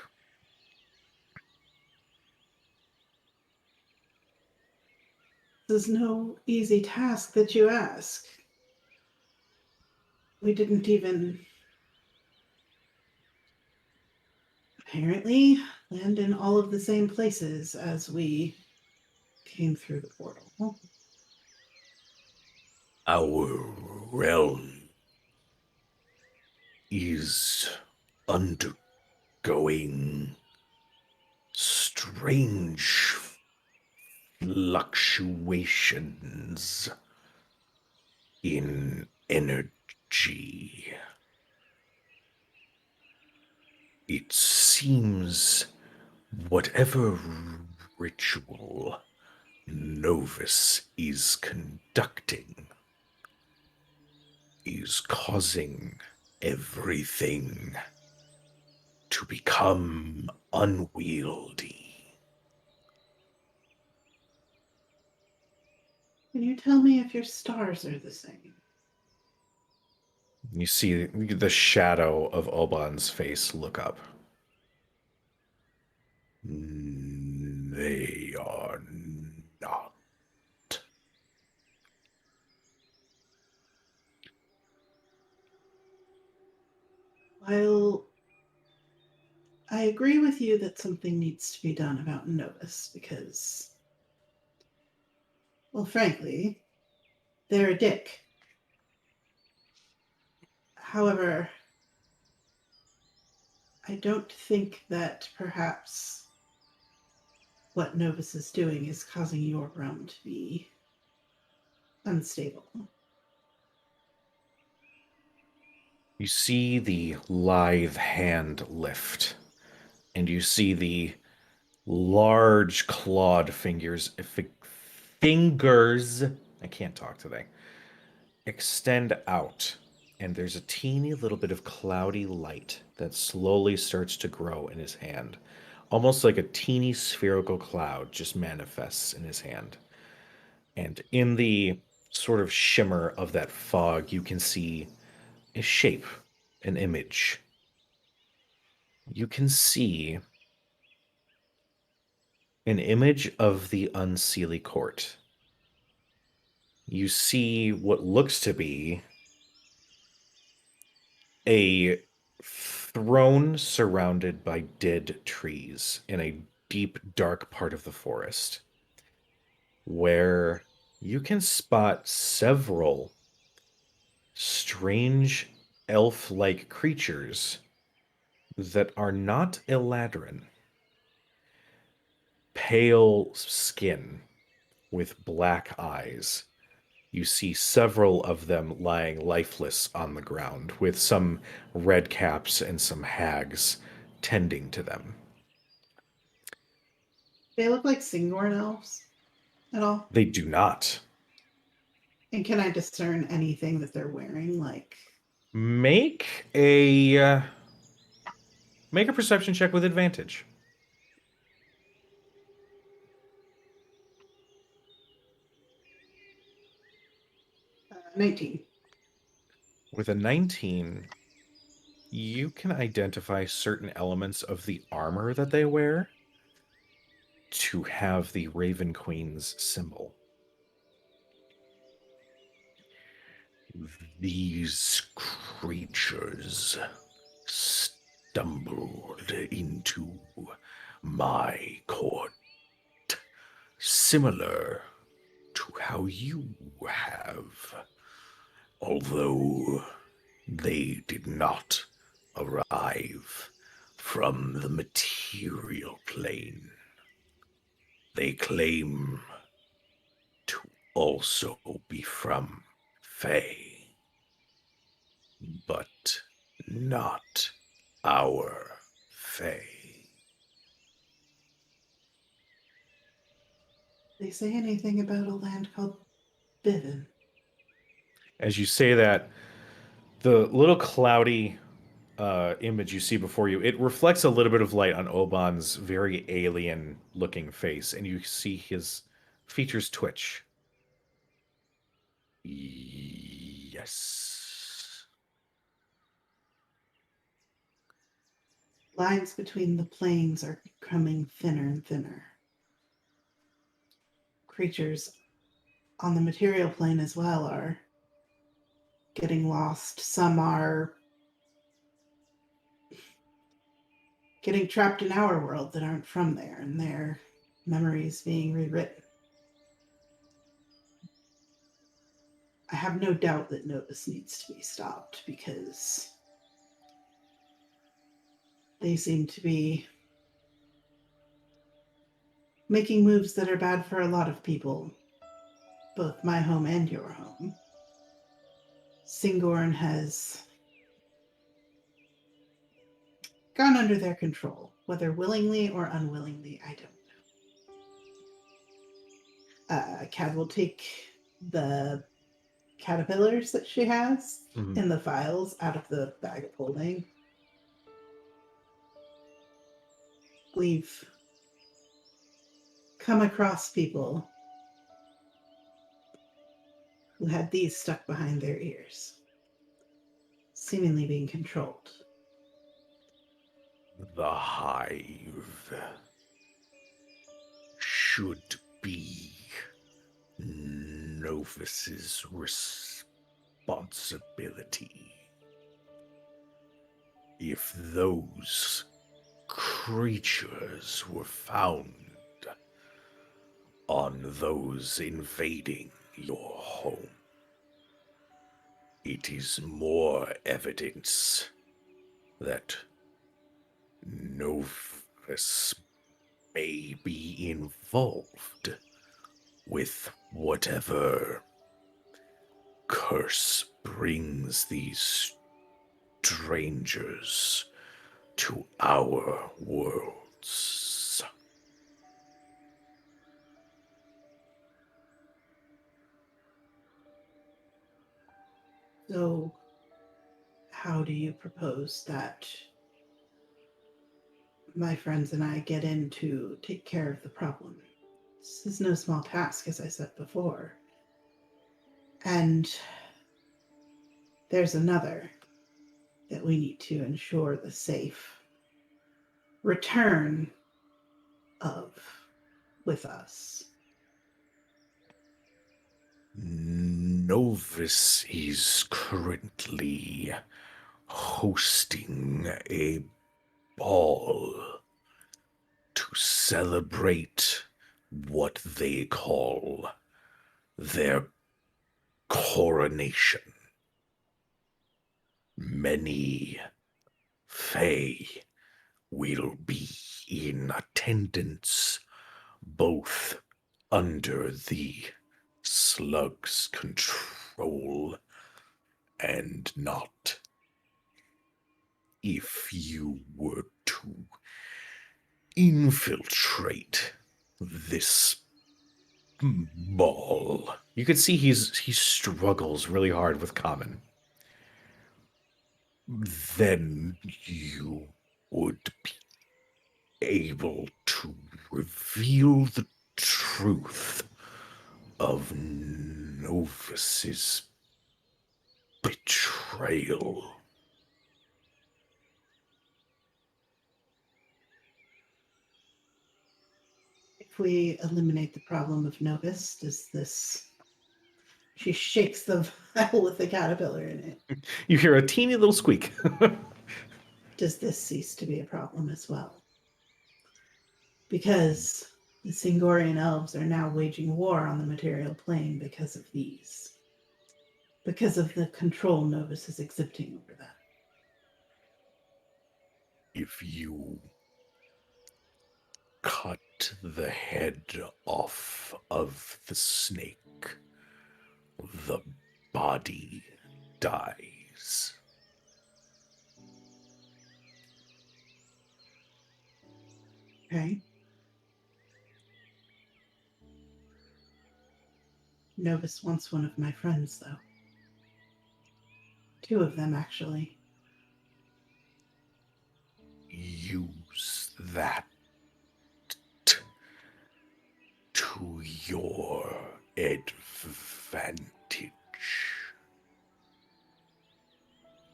This is no easy task that you ask. We didn't even apparently land in all of the same places as we came through the portal. Our realm is undergoing strange fluctuations in energy. It seems whatever ritual Novus is conducting is causing everything to become unwieldy. Can you tell me if your stars are the same? You see the shadow of Oban's face look up. They are not. While I agree with you that something needs to be done about Novus because, well, frankly, they're a dick. However, I don't think that perhaps what Novus is doing is causing your realm to be unstable. You see the lithe hand lift, and you see the large clawed fingers, I can't talk today, extend out, and there's a teeny little bit of cloudy light that slowly starts to grow in his hand. Almost like a teeny spherical cloud just manifests in his hand. And in the sort of shimmer of that fog, you can see a shape, an image. You can see an image of the Unseelie Court. You see what looks to be a throne surrounded by dead trees in a deep, dark part of the forest, where you can spot several strange elf-like creatures that are not Eladrin. Pale skin with black eyes. You see several of them lying lifeless on the ground, with some red caps and some hags tending to them. They look like Singorn elves at all. They do not. And can I discern anything that they're wearing? Like, Make a perception check with advantage. 19. With a 19, you can identify certain elements of the armor that they wear to have the Raven Queen's symbol. These creatures stumbled into my court, similar to how you have, although they did not arrive from the material plane. They claim to also be from Fae, but not our Fae. They say anything about a land called Bivin? As you say that, the little cloudy image you see before you, it reflects a little bit of light on Oban's very alien-looking face, and you see his features twitch. Yes. Lines between the planes are becoming thinner and thinner. Creatures on the material plane as well are getting lost. Some are getting trapped in our world that aren't from there, and their memories being rewritten. I have no doubt that Novus needs to be stopped because they seem to be making moves that are bad for a lot of people, both my home and your home. Singorn has gone under their control, whether willingly or unwillingly, I don't know. Cad will take the caterpillars that she has Mhm. in the files out of the bag of holding. We've come across people who had these stuck behind their ears, seemingly being controlled. The hive should be Novus's responsibility. If those creatures were found on those invading your home, it is more evidence that Novus may be involved with whatever curse brings these strangers to our worlds. So, how do you propose that my friends and I get in to take care of the problem? This is no small task, as I said before. And there's another that we need to ensure the safe return of with us. Novus is currently hosting a ball to celebrate what they call their coronation. Many Fae will be in attendance, both under the slug's control and not. If you were to infiltrate this ball, You can see he struggles really hard with common. then you would be able to reveal the truth of Novus's betrayal. If we eliminate the problem of Novus, does this... She shakes the vial with the caterpillar in it. You hear a teeny little squeak. Does this cease to be a problem as well? Because the Singorian elves are now waging war on the material plane because of these. Because of the control Novus is exhibiting over them. If you cut the head off of the snake, the body dies. Okay? Novus wants one of my friends, though. 2 of them, actually. Use that to your advantage.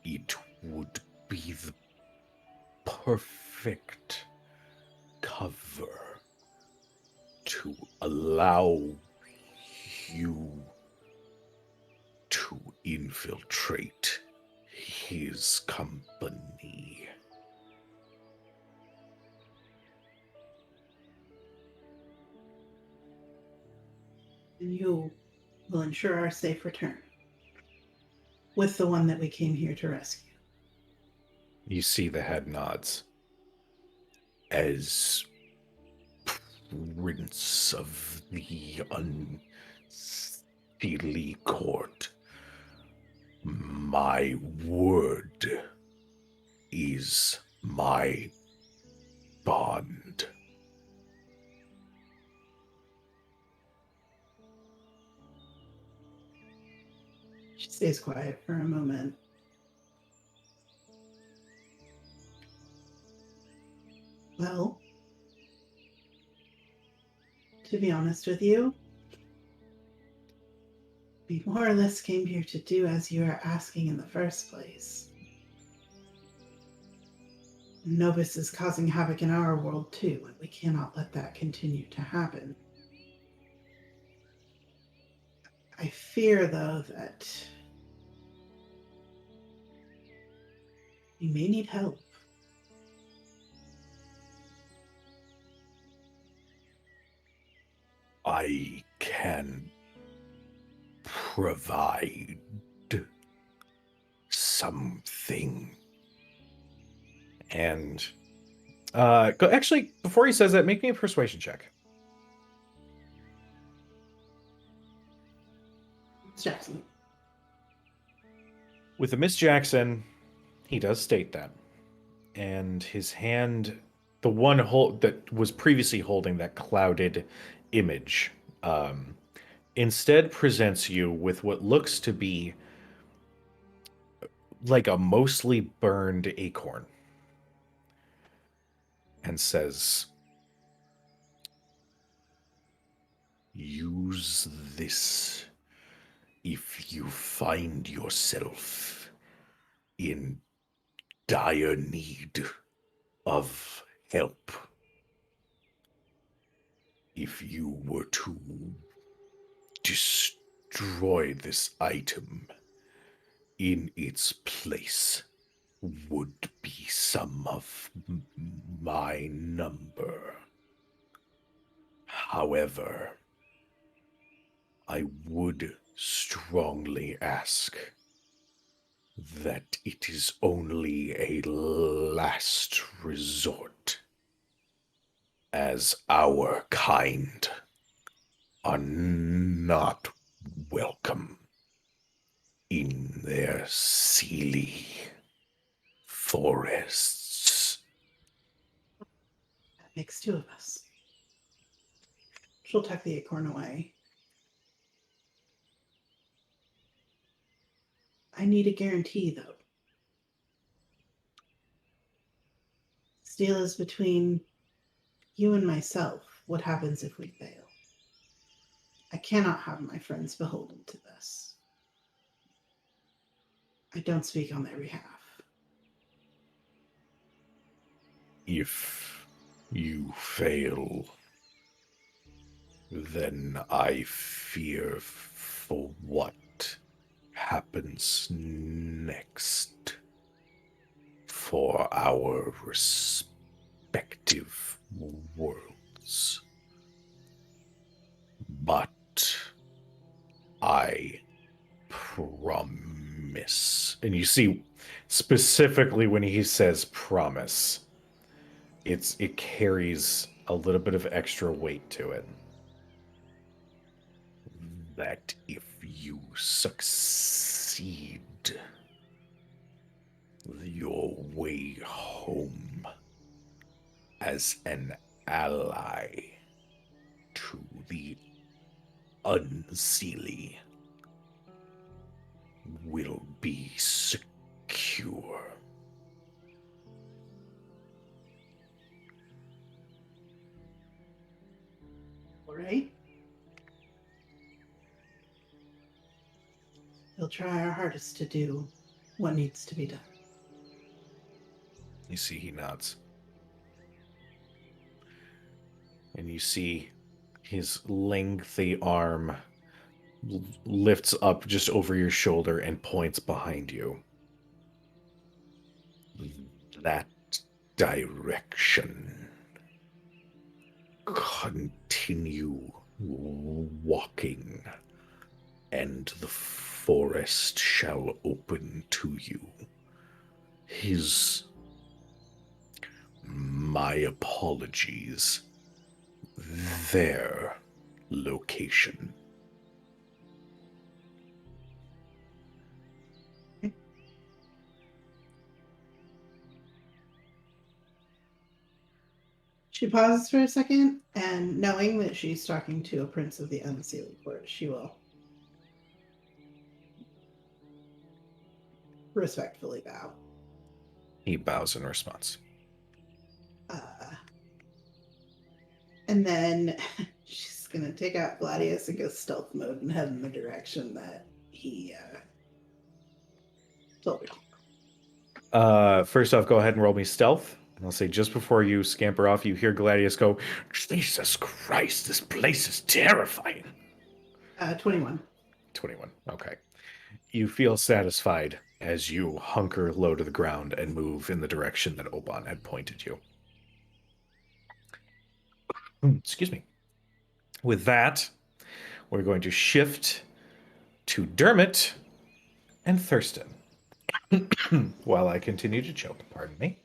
It would be the perfect cover to allow you to infiltrate his company. And you will ensure our safe return with the one that we came here to rescue. You see the head nods. As Prince of the Unsteely Court, my word is my bond. She stays quiet for a moment. Well, to be honest with you, we more or less came here to do as you are asking in the first place. Novus is causing havoc in our world too, and we cannot let that continue to happen. I fear, though, that you may need help. I can provide something. And actually, before he says that, make me a persuasion check. Jackson. With the Miss Jackson, he does state that. And his hand, the one that was previously holding that clouded image, instead presents you with what looks to be like a mostly burned acorn. And says, use this if you find yourself in dire need of help. If you were to destroy this item, in its place would be some of my number. However, I would strongly ask that it is only a last resort, as our kind are not welcome in their Seelie forests. That makes 2 of us. She'll tuck the acorn away. I need a guarantee, though. This deal is between you and myself. What happens if we fail? I cannot have my friends beholden to this. I don't speak on their behalf. If you fail, then I fear for what happens next for our respective worlds. But I promise. and you see specifically when he says promise, it carries a little bit of extra weight to it. That if you succeed, your way home as an ally to the Unseelie will be secure. All right. We'll try our hardest to do what needs to be done. You see, he nods. And you see his lengthy arm lifts up just over your shoulder and points behind you. That direction. Continue walking, and the forest shall open to you. My apologies. Their location. She pauses for a second, and knowing that she's talking to a prince of the Unsealed Court, she will respectfully bow. He bows in response. And then she's going to take out Gladius and go stealth mode and head in the direction that he told her to. First off, go ahead and roll me stealth. And I'll say just before you scamper off, you hear Gladius go, Jesus Christ, this place is terrifying. 21. 21. Okay. You feel satisfied as you hunker low to the ground and move in the direction that Oban had pointed you. Excuse me. With that, we're going to shift to Dermot and Thurston. While I continue to choke, pardon me.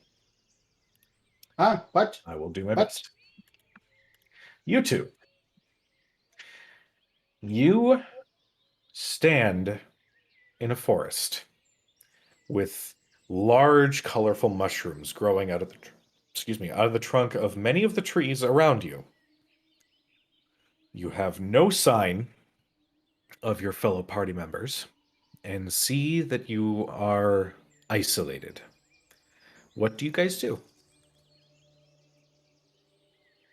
What? I will do my What? best. You two. You stand in a forest with large, colorful mushrooms growing out of the trunk of many of the trees around you. You have no sign of your fellow party members and see that you are isolated. What do you guys do?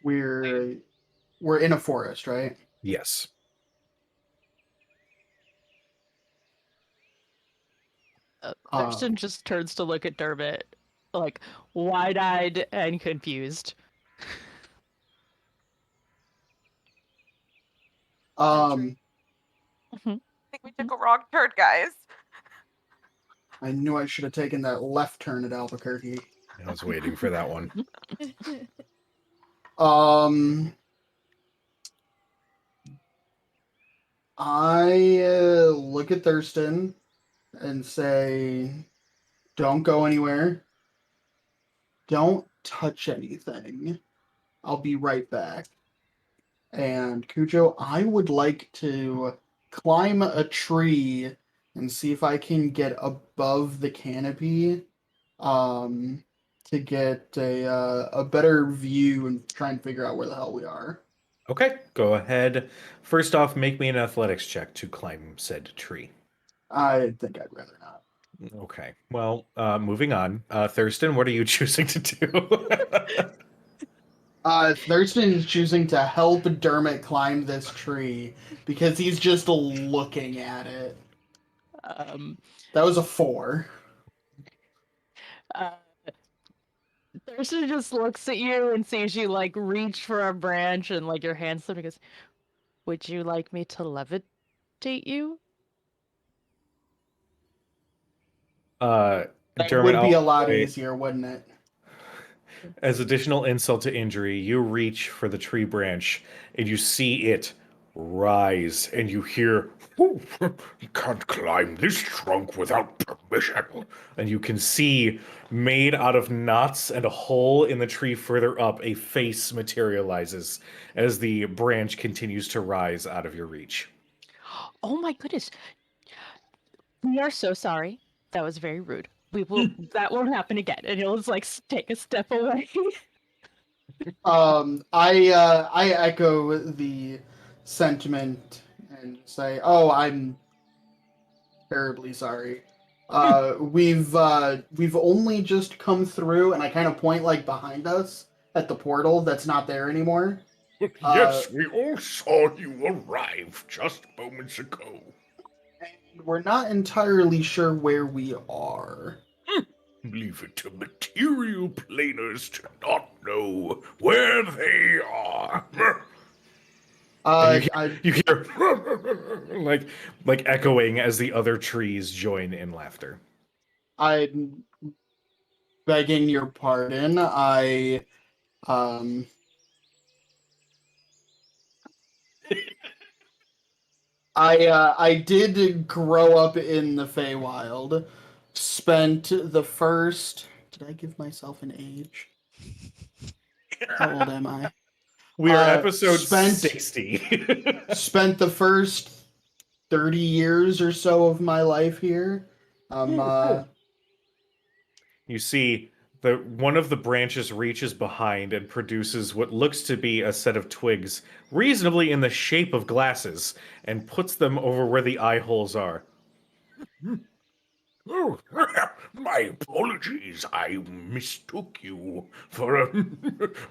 We're in a forest, right? Yes. Thurston just turns to look at Dermot, like wide-eyed and confused. Um, I think we took a wrong turn, guys. I knew I should have taken that left turn at Albuquerque. I was waiting for that one. I look at Thurston and say, don't go anywhere. Don't touch anything. I'll be right back. And Cujo, I would like to climb a tree and see if I can get above the canopy to get a better view and try and figure out where the hell we are. Okay, go ahead. First off, make me an athletics check to climb said tree. I think I'd rather not. Okay, well, moving on. Thurston, what are you choosing to do? Thurston is choosing to help Dermot climb this tree because he's just looking at it. That was a 4. Thurston just looks at you and sees you like reach for a branch and like your hand slip and goes, "Would you like me to levitate you?" That Dermot, would be a I'll lot say, easier, wouldn't it? as additional insult to injury, you reach for the tree branch and you see it rise and you hear, You can't climb this trunk without permission. and you can see, made out of knots and a hole in the tree further up, a face materializes as the branch continues to rise out of your reach. Oh my goodness. We are so sorry. That was very rude. We will that won't happen again. And he'll just like take a step away. I echo the sentiment and say, "Oh, I'm terribly sorry. We've only just come through, and I kind of point like behind us at the portal that's not there anymore. Yes, we all saw you arrive just moments ago. And we're not entirely sure where we are. Leave it to material planers to not know where they are. And I you hear like echoing as the other trees join in laughter. I'm begging your pardon. Um I did grow up in the Feywild. Spent the first. Did I give myself an age? How old am I? We are episode spent 60. spent the first 30 years or so of my life here. You see one of the branches reaches behind and produces what looks to be a set of twigs, reasonably in the shape of glasses, and puts them over where the eye holes are. Oh, my apologies. I mistook you for a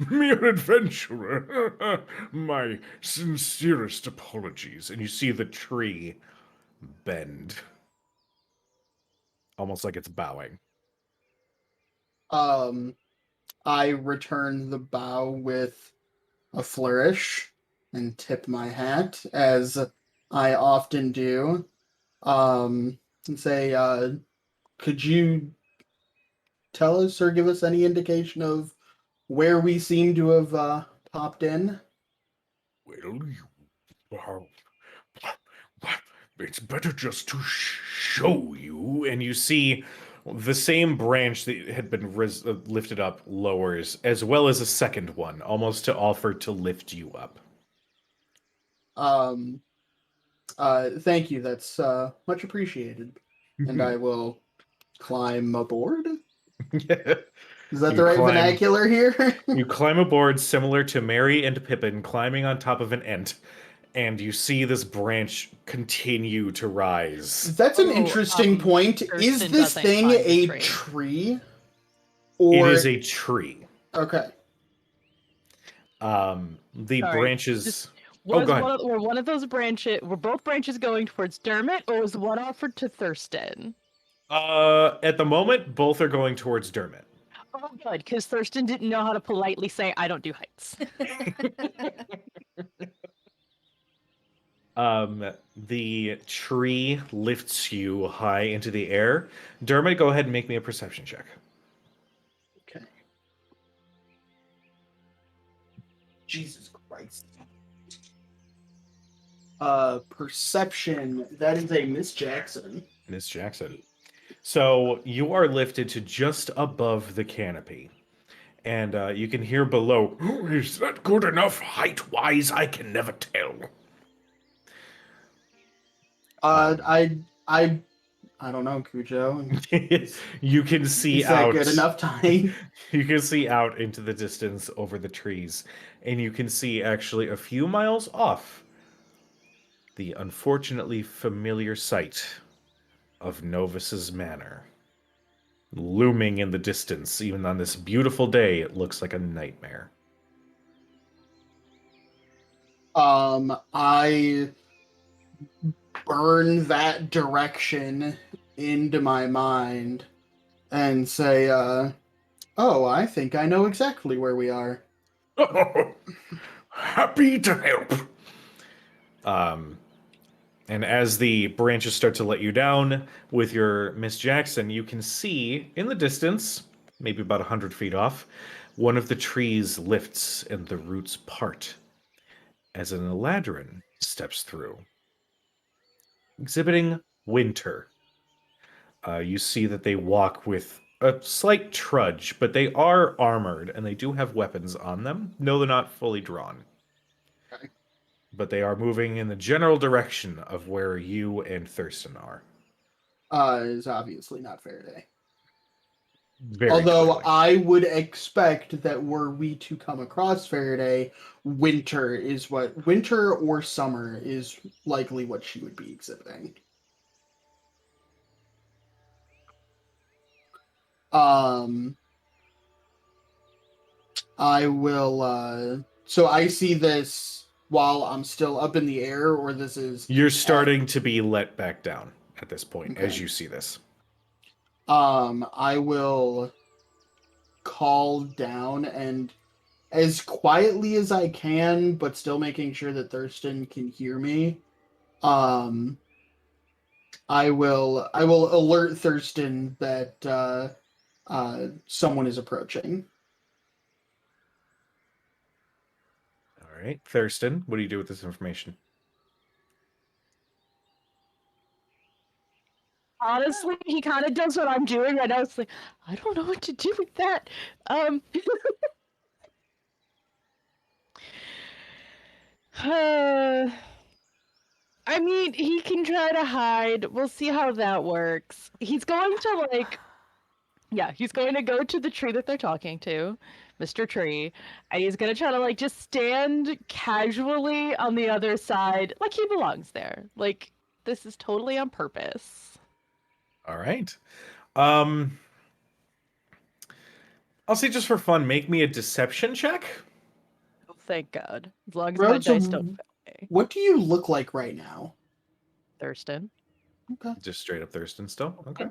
mere adventurer. My sincerest apologies. And you see the tree bend, almost like it's bowing. I return the bow with a flourish and tip my hat, as I often do. And say, could you tell us or give us any indication of where we seem to have popped in? Well, it's better just to show you. And you see the same branch that had been lifted up lowers, as well as a second one, almost to offer to lift you up. Thank you. That's much appreciated. And I will climb aboard. Is that the right vernacular here? You climb aboard, similar to Merry and Pippin climbing on top of an ent, and you see this branch continue to rise. That's an interesting point. Is Thurston this doesn't thing climb the a tree. tree? It Or is a tree. okay. The Sorry, branches. just- Oh, go ahead. Were one of those branches? Were both branches going towards Dermot, or was one offered to Thurston? At the moment, both are going towards Dermot. Oh, good, because Thurston didn't know how to politely say, "I don't do heights." The tree lifts you high into the air. Dermot, go ahead and make me a perception check. Okay. Jesus Christ. Perception. That is a Miss Jackson. Miss Jackson. So you are lifted to just above the canopy. And you can hear below. Oh, is that good enough height-wise? I can never tell. I don't know, Cujo. You can see Is that out. good enough time? You can see out into the distance over the trees, and you can see actually a few miles off the unfortunately familiar sight of Novus's Manor. Looming in the distance, even on this beautiful day, it looks like a nightmare. I burn that direction into my mind and say, oh, I think I know exactly where we are. Happy to help. And as the branches start to let you down with your Miss Jackson, you can see in the distance, maybe about 100 feet off, one of the trees lifts and the roots part as an Eladrin steps through, exhibiting winter. You see that they walk with a slight trudge, but they are armored and they do have weapons on them. No, they're not fully drawn. Okay. But they are moving in the general direction of where you and Thurston are. Is obviously not Faraday. Very Although clearly. I would expect that were we to come across Faraday, winter or summer is likely what she would be exhibiting. I will. So I see this while I'm still up in the air, or this is. You're starting to be let back down at this point as Okay. you see this. I will call down and as quietly as I can, but still making sure that Thurston can hear me. I will alert Thurston that someone is approaching. All right, Thurston, what do you do with this information? Honestly, he kind of does what I'm doing right now. It's like, I don't know what to do with that. I mean, he can try to hide. We'll see how that works. He's going to he's going to go to the tree that they're talking to, Mr. Tree, and he's going to try to just stand casually on the other side, like he belongs there. Like this is totally on purpose. All right. I'll say just for fun, make me a deception check. Oh, thank God. As long as Bro, my dice don't fail me. What do you look like right now? Thurston. Okay. Just straight up Thurston still. Okay.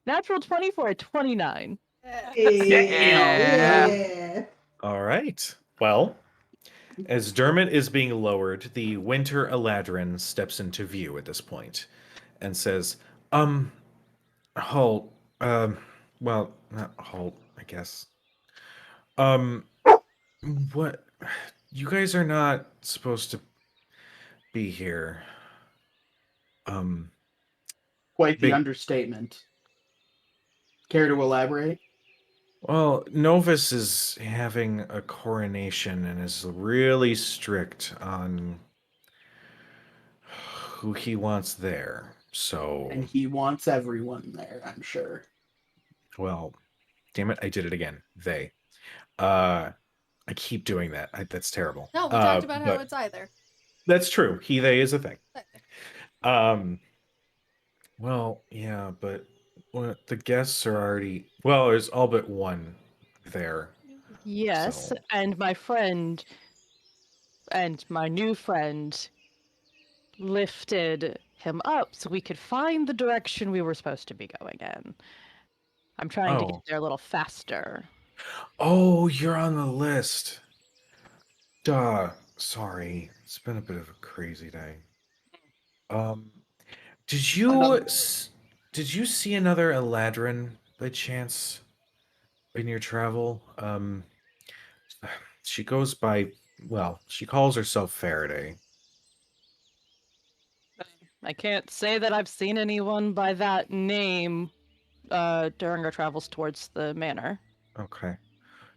Natural 20 for a 29. Yeah. All right. Well, as Dermot is being lowered, the Winter Eladrin steps into view at this point and says, Halt. Well, not halt, I guess. What? You guys are not supposed to be here. Quite the Big- understatement. Care to elaborate? Well, Novus is having a coronation and is really strict on who he wants there. So, And he wants everyone there, I'm sure. well, damn it, I did it again. They. I keep doing that. That's terrible. No, we talked about how but it's either. that's true. He, they is a thing. Well, yeah, but the guests are already. Well, there's all but one there. Yes, So- and my friend and my new friend lifted him up so we could find the direction we were supposed to be going in. I'm trying to Oh. get there a little faster. Oh, you're on the list. Duh. Sorry. It's been a bit of a crazy day. Did you Another- did you see another Eladrin by chance in your travel? She goes by, well, she calls herself Faraday. I can't say that I've seen anyone by that name during our travels towards the manor. Okay.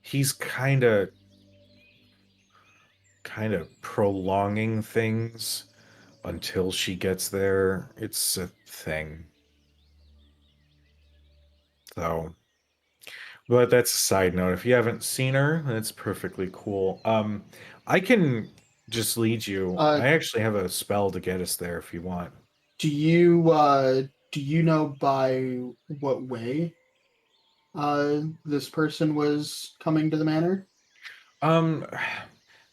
He's kind of prolonging things until she gets there. It's a thing. So, but that's a side note. If you haven't seen her, that's perfectly cool. I can just lead you. I actually have a spell to get us there if you want. Do you know by what way this person was coming to the manor? The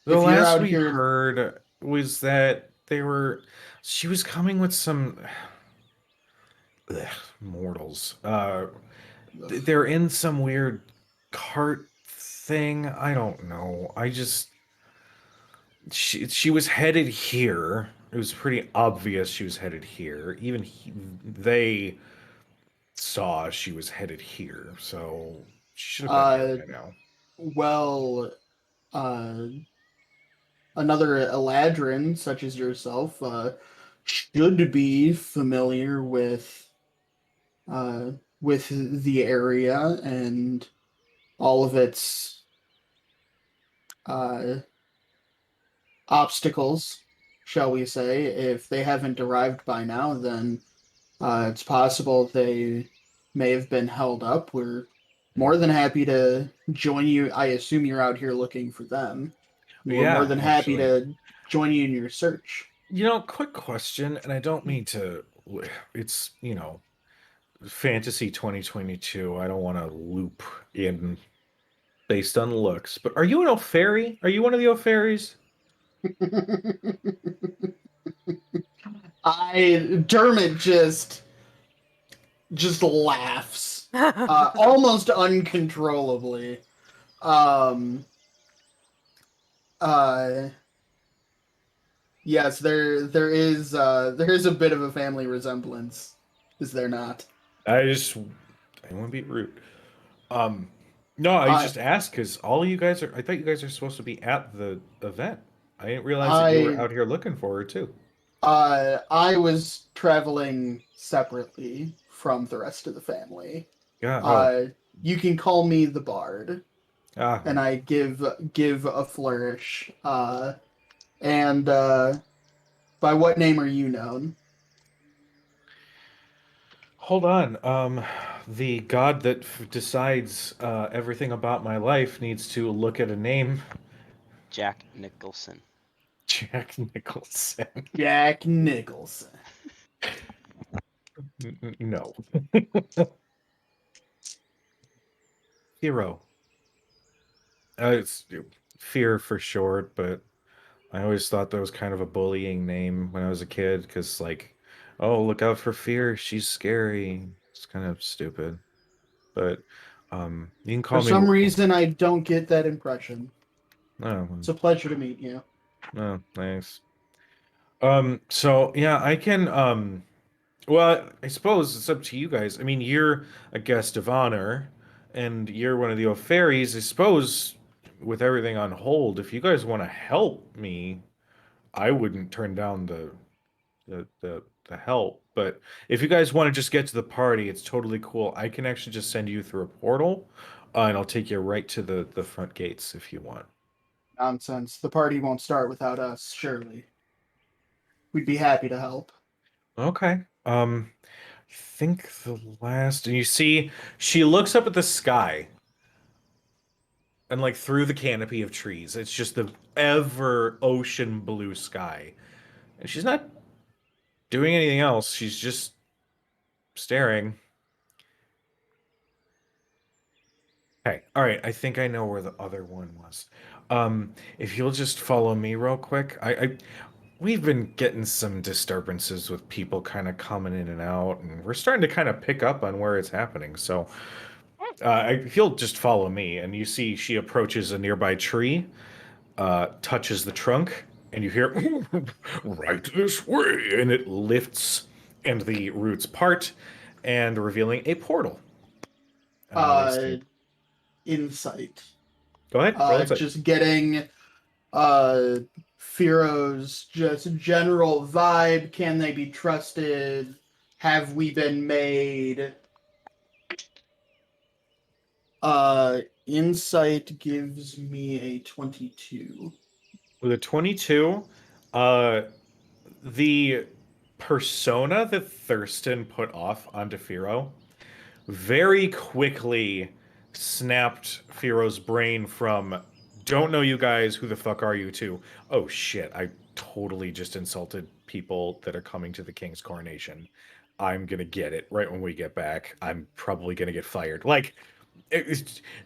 If you're last out we here- heard was that she was coming with some mortals. They're in some weird cart thing. I don't know. She was headed here. It was pretty obvious she was headed here. Even they saw she was headed here, so she should have been here by now. Well, another Eladrin, such as yourself, should be familiar with the area and all of its obstacles, shall we say. If they haven't arrived by now, then it's possible they may have been held up. We're more than happy to join you. I assume you're out here looking for them. We're Yeah, more than happy actually. to join you in your search. Quick question, and I don't mean to. It's fantasy 2022. I don't want to loop in based on looks, but are you an O'Fairy? Are you one of the O'Fairies? Dermot just laughs, almost uncontrollably. Yes, there is a bit of a family resemblance, is there not? I want to be rude. No, I just asked because all of you guys are. I thought you guys are supposed to be at the event. I didn't realize that you were out here looking for her too. I was traveling separately from the rest of the family. Yeah. You can call me the Bard, Ah, and I give a flourish. And by what name are you known? hold on. The god that decides everything about my life needs to look at a name. Jack Nicholson. Jack Nicholson. Jack Nicholson. No. Hero. It's Fear for short, but I always thought that was kind of a bullying name when I was a kid because, like, oh, look out for Fear. She's scary. It's kind of stupid. But you can For call me. some reason, I don't get that impression. Oh, It's a pleasure to meet you. oh, thanks. So yeah, I can. Well, I suppose it's up to you guys. I mean, you're a guest of honor, and you're one of the O'Fairies. I suppose, with everything on hold, if you guys want to help me, I wouldn't turn down the help. But if you guys want to just get to the party, it's totally cool. I can actually just send you through a portal, and I'll take you right to the front gates if you want. Nonsense. The party won't start without us, surely. We'd be happy to help. Okay. I think the last, and you see, she looks up at the sky and like through the canopy of trees. It's just the ever ocean blue sky. And she's not doing anything else. She's just staring. Okay. All right. I think I know where the other one was. If you'll just follow me real quick. We've been getting some disturbances with people kind of coming in and out, and we're starting to kind of pick up on where it's happening. So, if you'll just follow me, and you see she approaches a nearby tree, touches the trunk, and you hear right this way, and it lifts, and the roots part, and revealing a portal. Insight. Go ahead. Roll insight. Just getting Firo's just general vibe. Can they be trusted? Have we been made? Insight gives me a 22. With a 22, the persona that Thurston put off onto Firo very quickly snapped Firo's brain from don't know you guys, who the fuck are you, to oh shit, I totally just insulted people that are coming to the king's coronation. I'm gonna get it right when we get back. I'm probably gonna get fired. Like,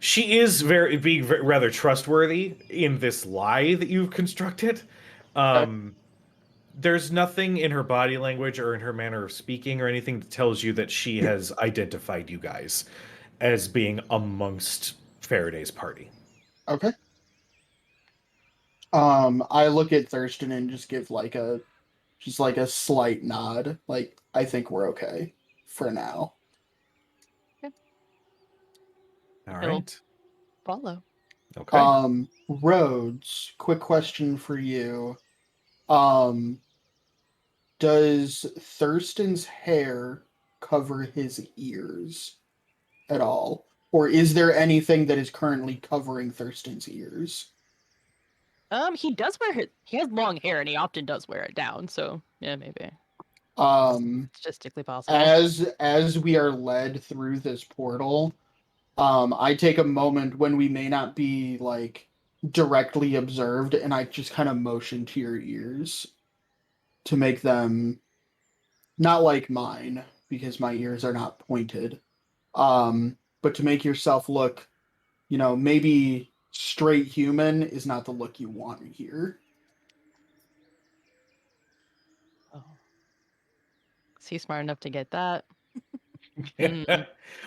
she is being rather trustworthy in this lie that you've constructed. There's nothing in her body language or in her manner of speaking or anything that tells you that she has identified you guys as being amongst Faraday's party. Okay. I look at Thurston and just give like a slight nod. Like, I think we're okay for now. All It'll right. follow. Okay. Rhodes, quick question for you. Does Thurston's hair cover his ears at all? Or is there anything that is currently covering Thurston's ears? He does he has long hair and he often does wear it down, so yeah, maybe. Statistically possible. As we are led through this portal, I take a moment when we may not be like directly observed, and I just kind of motion to your ears to make them not like mine, because my ears are not pointed. But to make yourself look, maybe straight human is not the look you want here. Oh. Is he smart enough to get that?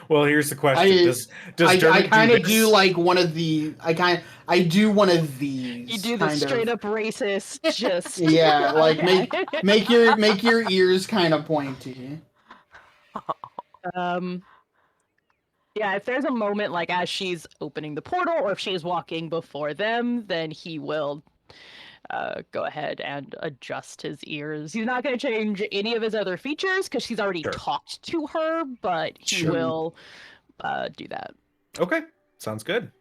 Well, here's the question: Does I Dermot kind of do this? like one of the I do one of these. You do the kind straight of, up racist, just Yeah, like Okay. make your ears kind of pointy. Yeah, if there's a moment like as she's opening the portal or if she's walking before them, then he will go ahead and adjust his ears. He's not going to change any of his other features because she's already Sure. talked to her, but he Sure. will do that. Okay, sounds good.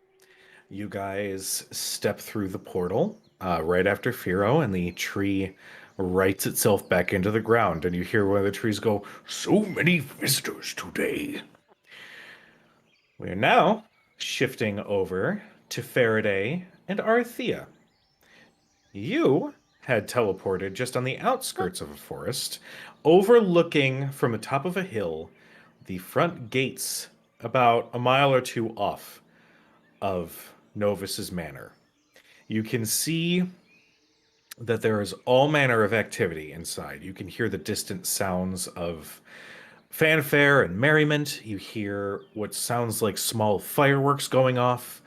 You guys step through the portal right after Firo, and the tree writes itself back into the ground, and you hear one of the trees go, So many visitors today. We are now shifting over to Faraday and Arthea. You had teleported just on the outskirts of a forest, overlooking from the top of a hill the front gates about a mile or two off of Novus's manor. You can see that there is all manner of activity inside. You can hear the distant sounds of fanfare and merriment. You hear what sounds like small fireworks going off.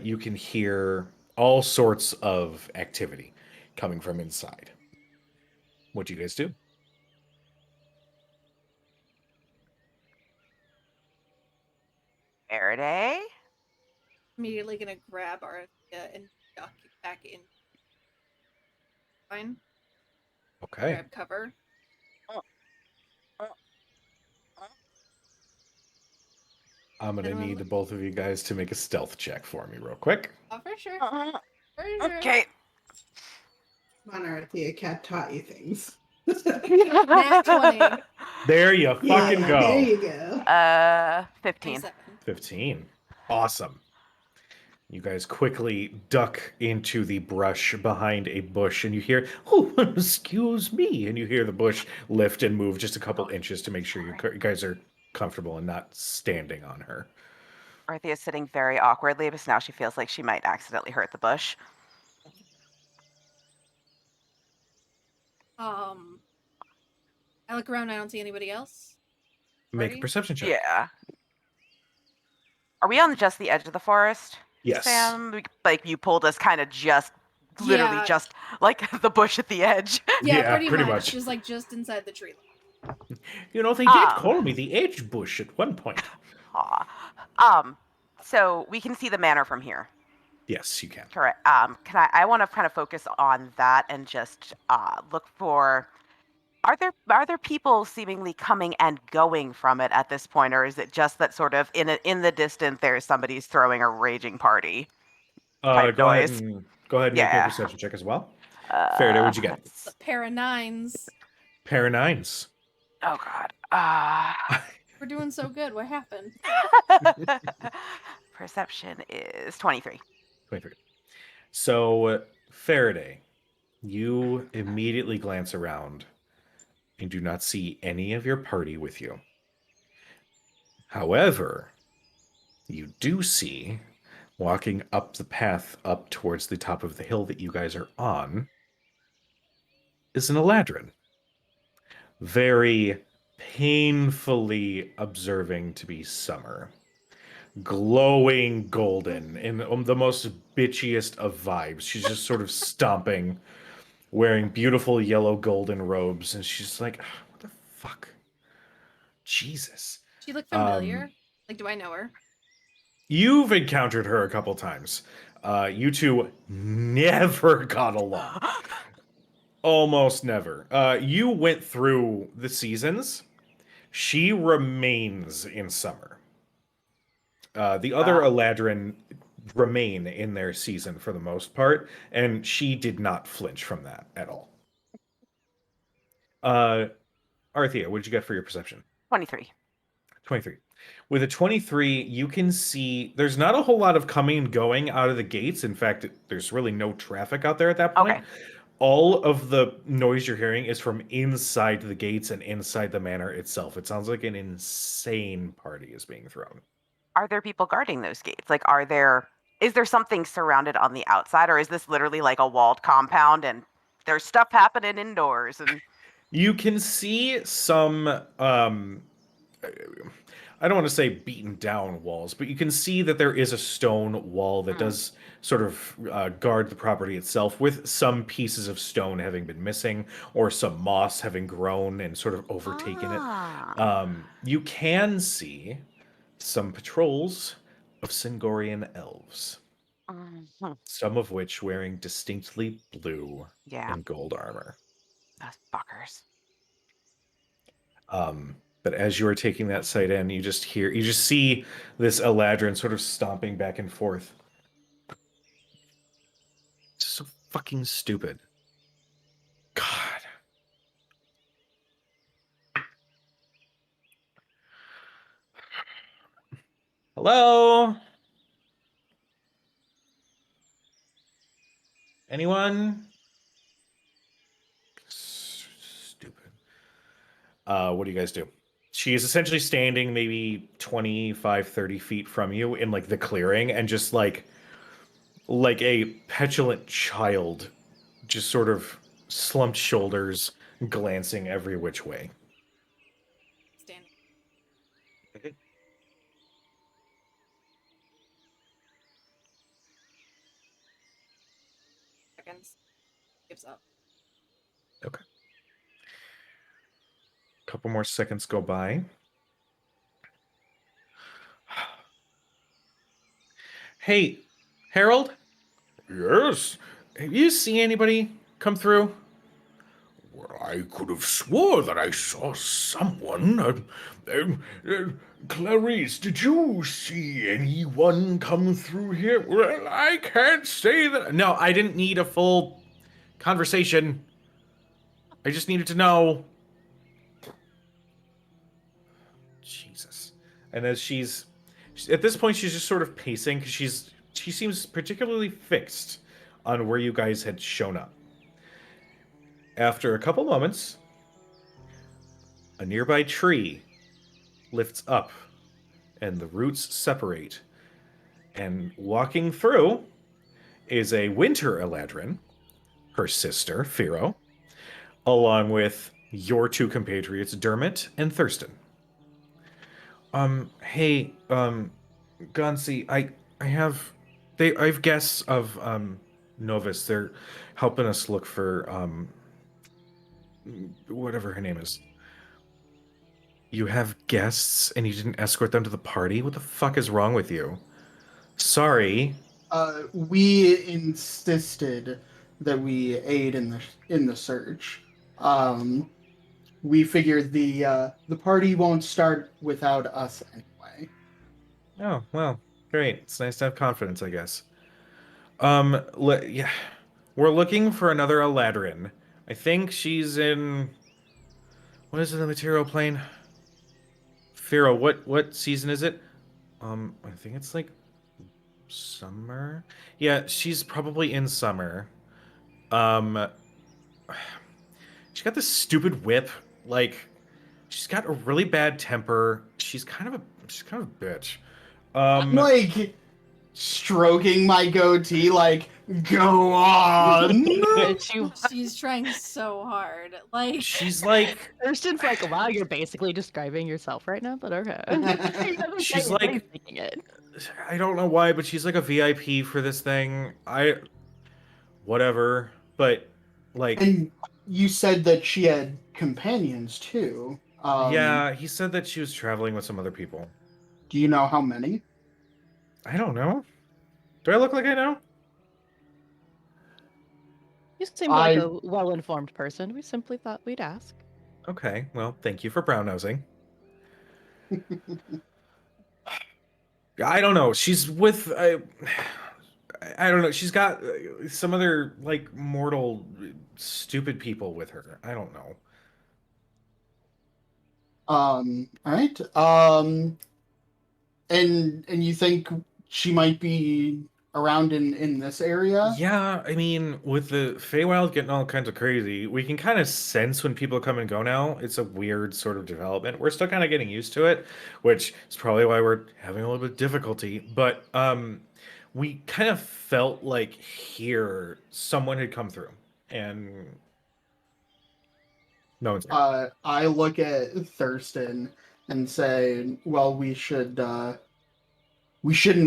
You can hear all sorts of activity coming from inside. What do you guys do? Faraday? Immediately gonna grab Arthea and duck back in. Fine. Okay. Grab cover. I'm going to Anyone need look- both of you guys to make a stealth check for me real quick. Oh, for sure. Uh-huh. For sure. Okay. Come on, Arthea, cat taught you things. Nat 20. There you Yeah, fucking go. There you go. 15. 27. 15. Awesome. You guys quickly duck into the brush behind a bush, and you hear, "Oh, excuse me," and you hear the bush lift and move just a couple inches to make sure you guys are comfortable and not standing on her. Arthea's sitting very awkwardly because now she feels like she might accidentally hurt the bush. I look around. I don't see anybody else. Make a Party? perception check. Yeah. Are we on just the edge of the forest? Yes. Sam, like you pulled us kind of just, literally Yeah. just like the bush at the edge. Yeah, pretty, much. much. Just like just inside the tree line. You know, they did Ah. call me the Edge Bush at one point. Aw. So we can see the manor from here. Yes, you can. Correct. I want to kind of focus on that and just look for. Are there people seemingly coming and going from it at this point, or is it just that sort of in the distance there's somebody's throwing a raging party? Type Go ahead noise. and make me a Yeah. perception check as well. Faraday, what'd you get? It's a pair of 9s. Pair of 9s. Oh God. We're doing so good. What happened? Perception is 23. 23. So, Faraday, you immediately glance around and do not see any of your party with you. However, you do see, walking up the path up towards the top of the hill that you guys are on, is an Eladrin. Very painfully observing to be summer. Glowing golden in the most bitchiest of vibes. She's just sort of stomping, wearing beautiful yellow golden robes, and she's like, what the fuck? Jesus. She look familiar. Like, do I know her? You've encountered her a couple times. You two never got along. Almost never. You went through the seasons. She remains in summer. The other Eladrin remain in their season for the most part, and she did not flinch from that at all. Arthea, what did you get for your perception? 23. 23. With a 23, you can see there's not a whole lot of coming and going out of the gates. In fact, there's really no traffic out there at that point. Okay. all of the noise you're hearing is from inside the gates and inside the manor itself. It sounds like an insane party is being thrown. Are there people guarding those gates? Like, is there something surrounded on the outside, or is this literally like a walled compound and there's stuff happening indoors? And You can see some I don't want to say beaten down walls, but you can see that there is a stone wall that does sort of guard the property itself, with some pieces of stone having been missing or some moss having grown and sort of overtaken Ah. it. You can see some patrols of Singorian elves, Mhm. some of which wearing distinctly blue Yeah, and gold armor. those fuckers. But as you are taking that sight in, you just see this Eladrin sort of stomping back and forth. It's so fucking stupid. God. Hello? Anyone? Stupid. What do you guys do? She is essentially standing maybe 25, 30 feet from you in like the clearing, and just like a petulant child, just sort of slumped shoulders, glancing every which way. Standing. Seconds. Gives up. Okay. A couple more seconds go by. Hey, Harold, Yes? have you seen anybody come through? Well, I could have swore that I saw someone. Clarice, did you see anyone come through here? Well, I can't say that. No, I didn't need a full conversation. I just needed to know. Jesus. And as at this point, she's just sort of pacing because she seems particularly fixed on where you guys had shown up. After a couple moments, a nearby tree lifts up and the roots separate. And walking through is a winter Eladrin, her sister, Firo, along with your two compatriots, Dermot and Thurston. Hey, Gonsi, I have I've guests of Novus. They're helping us look for whatever her name is. You have guests and you didn't escort them to the party? What the fuck is wrong with you? Sorry. We insisted that we aid in the search. We figured the party won't start without us anyway. Oh, well, great. It's nice to have confidence, I guess. Yeah. We're looking for another Eladrin. I think she's in... What is it, the material plane? Firo, what season is it? I think it's like summer. Yeah, she's probably in summer. Um, she got this stupid whip. Like, she's got a really bad temper. She's kind of a bitch. I'm like stroking my goatee, like, go on. She's trying so hard. Like she's like, Thurston's like, wow, you're basically describing yourself right now, but okay. she's You're like, thinking it. I don't know why, but she's like a VIP for this thing. Whatever. But like, And you said that she had companions too. yeah, he said that she was traveling with some other people. Do you know how many? I don't know. Do I look like I know? You seem like a well-informed person. We simply thought we'd ask. Okay, well, thank you for brown nosing. I don't know. She's with I don't know. She's got some other like mortal stupid people with her. I don't know. All right. And you think she might be around in this area? Yeah, I mean, with the Feywild getting all kinds of crazy, we can kind of sense when people come and go now. It's a weird sort of development. We're still kind of getting used to it, which is probably why we're having a little bit of difficulty. But we kind of felt like here someone had come through, and no one's there. I look at Thurston and say, "Well, we shouldn't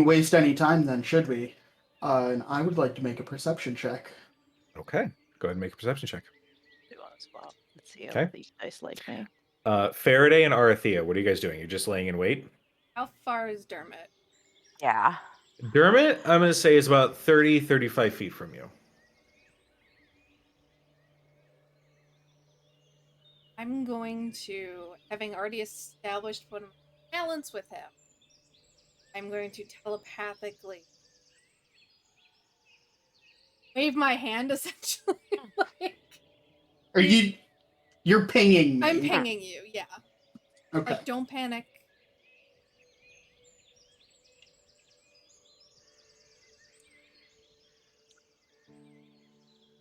waste any time then, should we?" And I would like to make a perception check. Okay, go ahead and make a perception check. Do one as well. Let's see Okay. how these dice like me. Faraday and Arathea, what are you guys doing? You're just laying in wait? How far is Dermot? Yeah. Dermot, I'm going to say, is about 30, 35 feet from you. I'm going to, having already established one of my talents with him, I'm going to telepathically wave my hand, essentially. Are you're pinging me? I'm pinging you, yeah. Okay. Like, don't panic.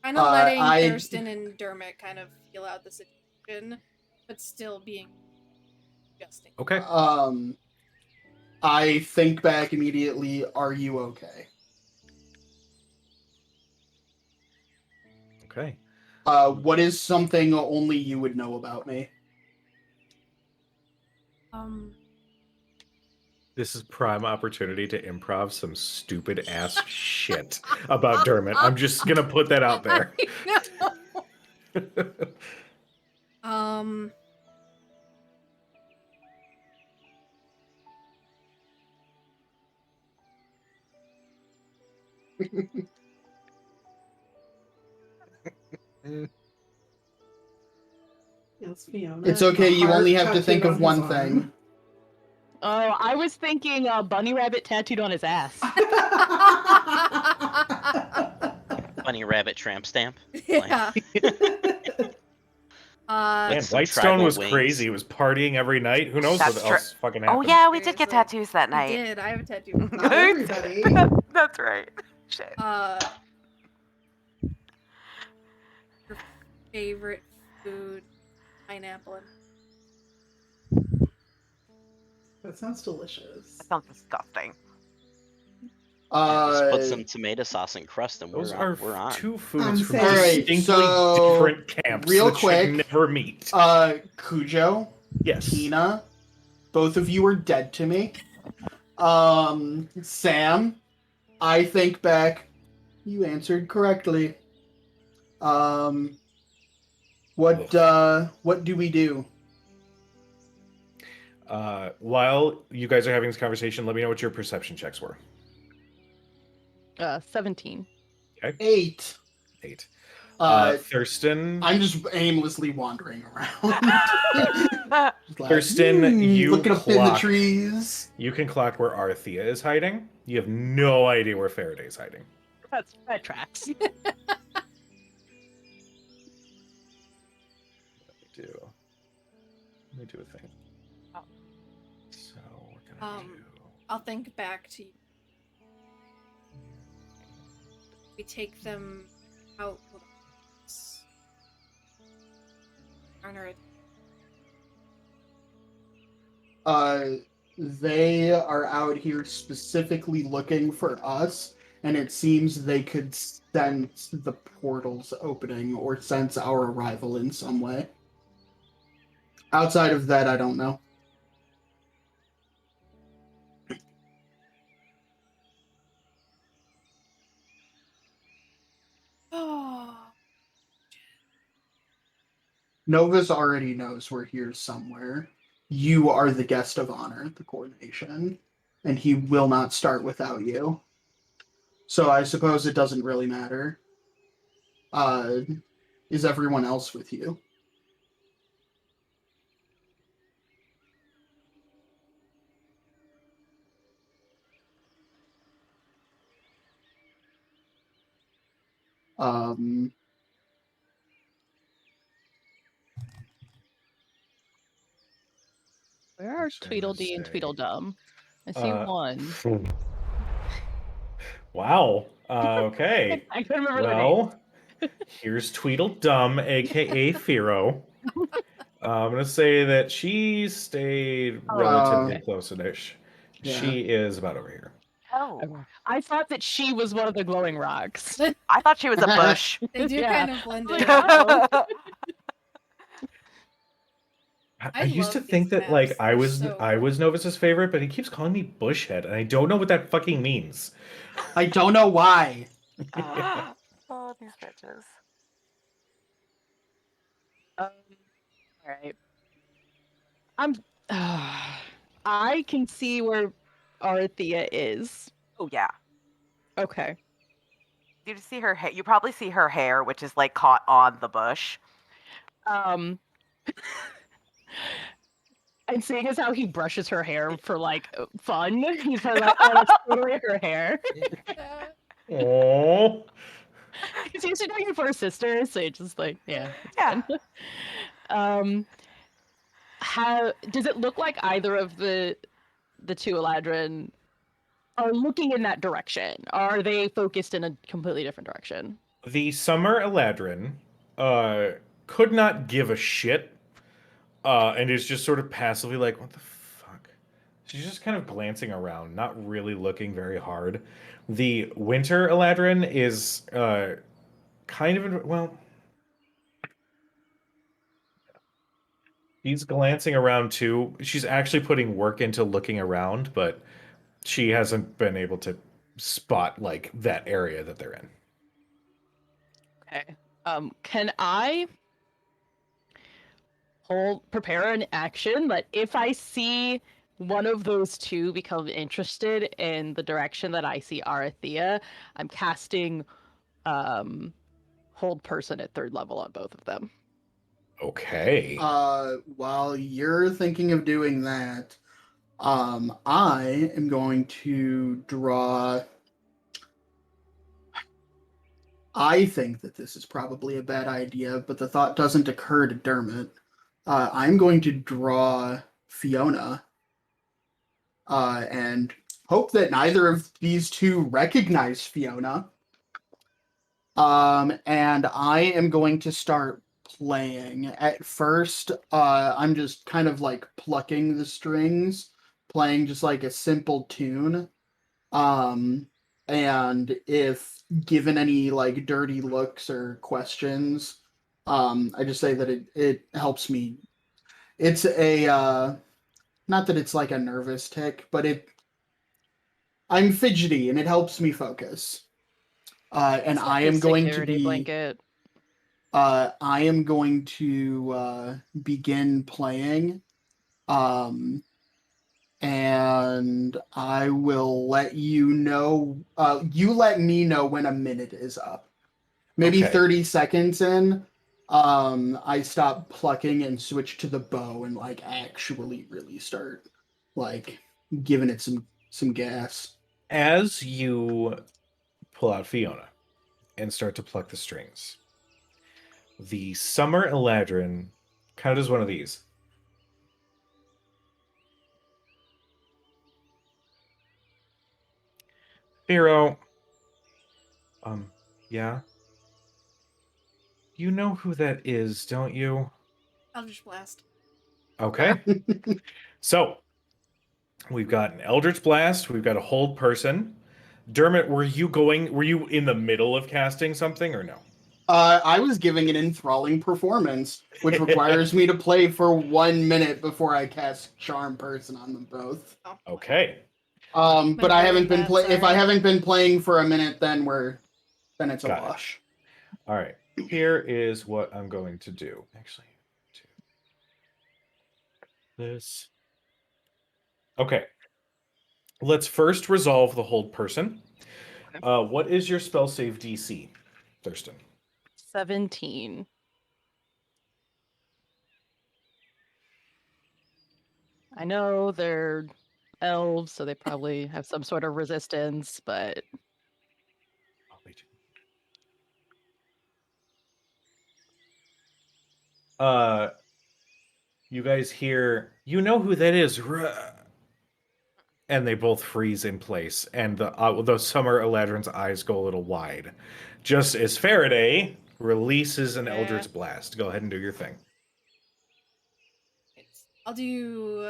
Kind of letting Thurston and Dermot kind of feel out the situation, but still being adjusting. Okay. I think back immediately. Are you okay? Okay. What is something only you would know about me? This is prime opportunity to improv some stupid ass shit about Dermot. I'm just gonna put that out there. Yes, Fiona. It's okay. The You heart only have to tattooed think on of his one arm. thing. Oh, I was thinking bunny rabbit tattooed on his ass. Bunny rabbit tramp stamp. Yeah. Man, some Whitestone tribal was wings. crazy. It was partying every night. Who knows That's what true. else fucking happened? Oh yeah, we did get Seriously. tattoos that I night. did. I have a tattoo. Not everybody. That's right. Shit. Your favorite food, pineapple. That sounds delicious. That sounds disgusting. Just put some tomato sauce and crust, and Those we're on. two I'm foods from saying- Alright, distinctly so, different camps real that quick, should never meet. Cujo, Yes. Tina, both of you are dead to me. Sam, I think back. You answered correctly. What do we do? While you guys are having this conversation, let me know what your perception checks were. 17. 8. 8. Uh, Thurston. I'm just aimlessly wandering around. Just like, Thurston, you looking up in the clock- trees. You can clock where Arthea is hiding. You have no idea where Faraday's hiding. That tracks. Let me do a thing. Oh. So we're gonna do. I'll think back to you. We take them out. Garner it. They are out here specifically looking for us, and it seems they could sense the portals opening or sense our arrival in some way. Outside of that, I don't know. Oh. Novus already knows we're here somewhere. You are the guest of honor at the coronation, and he will not start without you. So I suppose it doesn't really matter. Is everyone else with you? Where are So I'm gonna Tweedledee and say, Tweedledum? I see one. Wow. Okay. I couldn't remember the name. Well, here's Tweedledum, aka Firo. I'm gonna say that she stayed relatively okay. close-ish. Yeah. She is about over here. Oh, Okay. I thought that she was one of the glowing rocks. I thought she was a bush. They do Yeah. kind of blend in. Wow. I used to love think these that like maps. I They're was so I was Novus's favorite, but he keeps calling me Bushhead, and I don't know what that fucking means. I don't know why. Oh, these bitches. All right. I'm. I can see where Arthea is. Oh yeah. Okay. You see her hair. You probably see her hair, which is like caught on the bush. Um. And seeing as how he brushes her hair for like fun, he's probably like, "Oh, that's totally her hair." Oh, He's used to doing it for her sister, so it's just like, yeah, it's Yeah. fun. How does it look like either of the two Eladrin are looking in that direction? Are they focused in a completely different direction? the Summer Eladrin could not give a shit, and is just sort of passively like, "What the fuck?" She's just kind of glancing around, not really looking very hard. The Winter Eladrin is kind of well. She's glancing around too. She's actually putting work into looking around, but she hasn't been able to spot like that area that they're in. Okay. Can I prepare an action that if I see one of those two become interested in the direction that I see Arathea, I'm casting hold person at 3rd level on both of them. Okay. While you're thinking of doing that, I am going to draw. I think that this is probably a bad idea, but the thought doesn't occur to Dermot. I'm going to draw Fiona, and hope that neither of these two recognize Fiona. And I am going to start playing. At first, I'm just kind of like plucking the strings, playing just like a simple tune. And if given any like dirty looks or questions, I just say that it helps me. It's a not that it's like a nervous tick, but I'm fidgety and it helps me focus. And It's I like a am going to security be blanket. I am going to begin playing. And I will let you know. You let me know when a minute is up. Maybe Okay. 30 seconds in, I stop plucking and switch to the bow and like actually really start like giving it some gas. As you pull out Fiona and start to pluck the strings, the Summer Eladrin kind of does one of these. Firo, yeah? You know who that is, don't you? Eldritch Blast. Okay. So, we've got an Eldritch Blast, we've got a hold person. Dermot, were you in the middle of casting something or no? I was giving an enthralling performance, which requires me to play for 1 minute before I cast Charm Person on them both. Okay. But I haven't been Sorry. if I haven't been playing for a minute, then it's a Got it. wash. All right. Here is what I'm going to do. Actually, this. Okay. Let's first resolve the hold person. What is your spell save DC, Thurston? 17. I know they're elves, so they probably have some sort of resistance, but Oh, wait. You guys hear, you know who that is. and they both freeze in place, and the Summer Eladrin's eyes go a little wide. Just as Faraday releases an Yeah. Eldritch Blast. Go ahead and do your thing. I'll do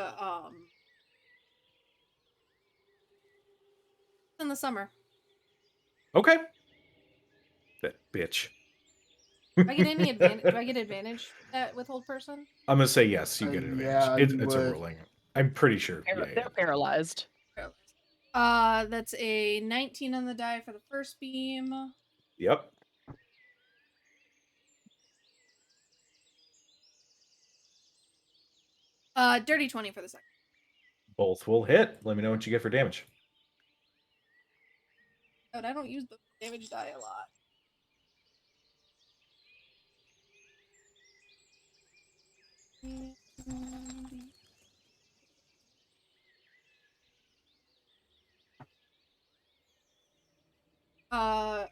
in the summer. Okay. That bitch. Do I get any advantage? Do I get advantage at withhold person? I'm gonna say yes. You get an Yeah, advantage. you It's a would. ruling. I'm pretty sure. They're paralyzed. That's a 19 on the die for the first beam. Yep. Dirty 20 for the second. Both will hit. Let me know what you get for damage. But I don't use the damage die a lot.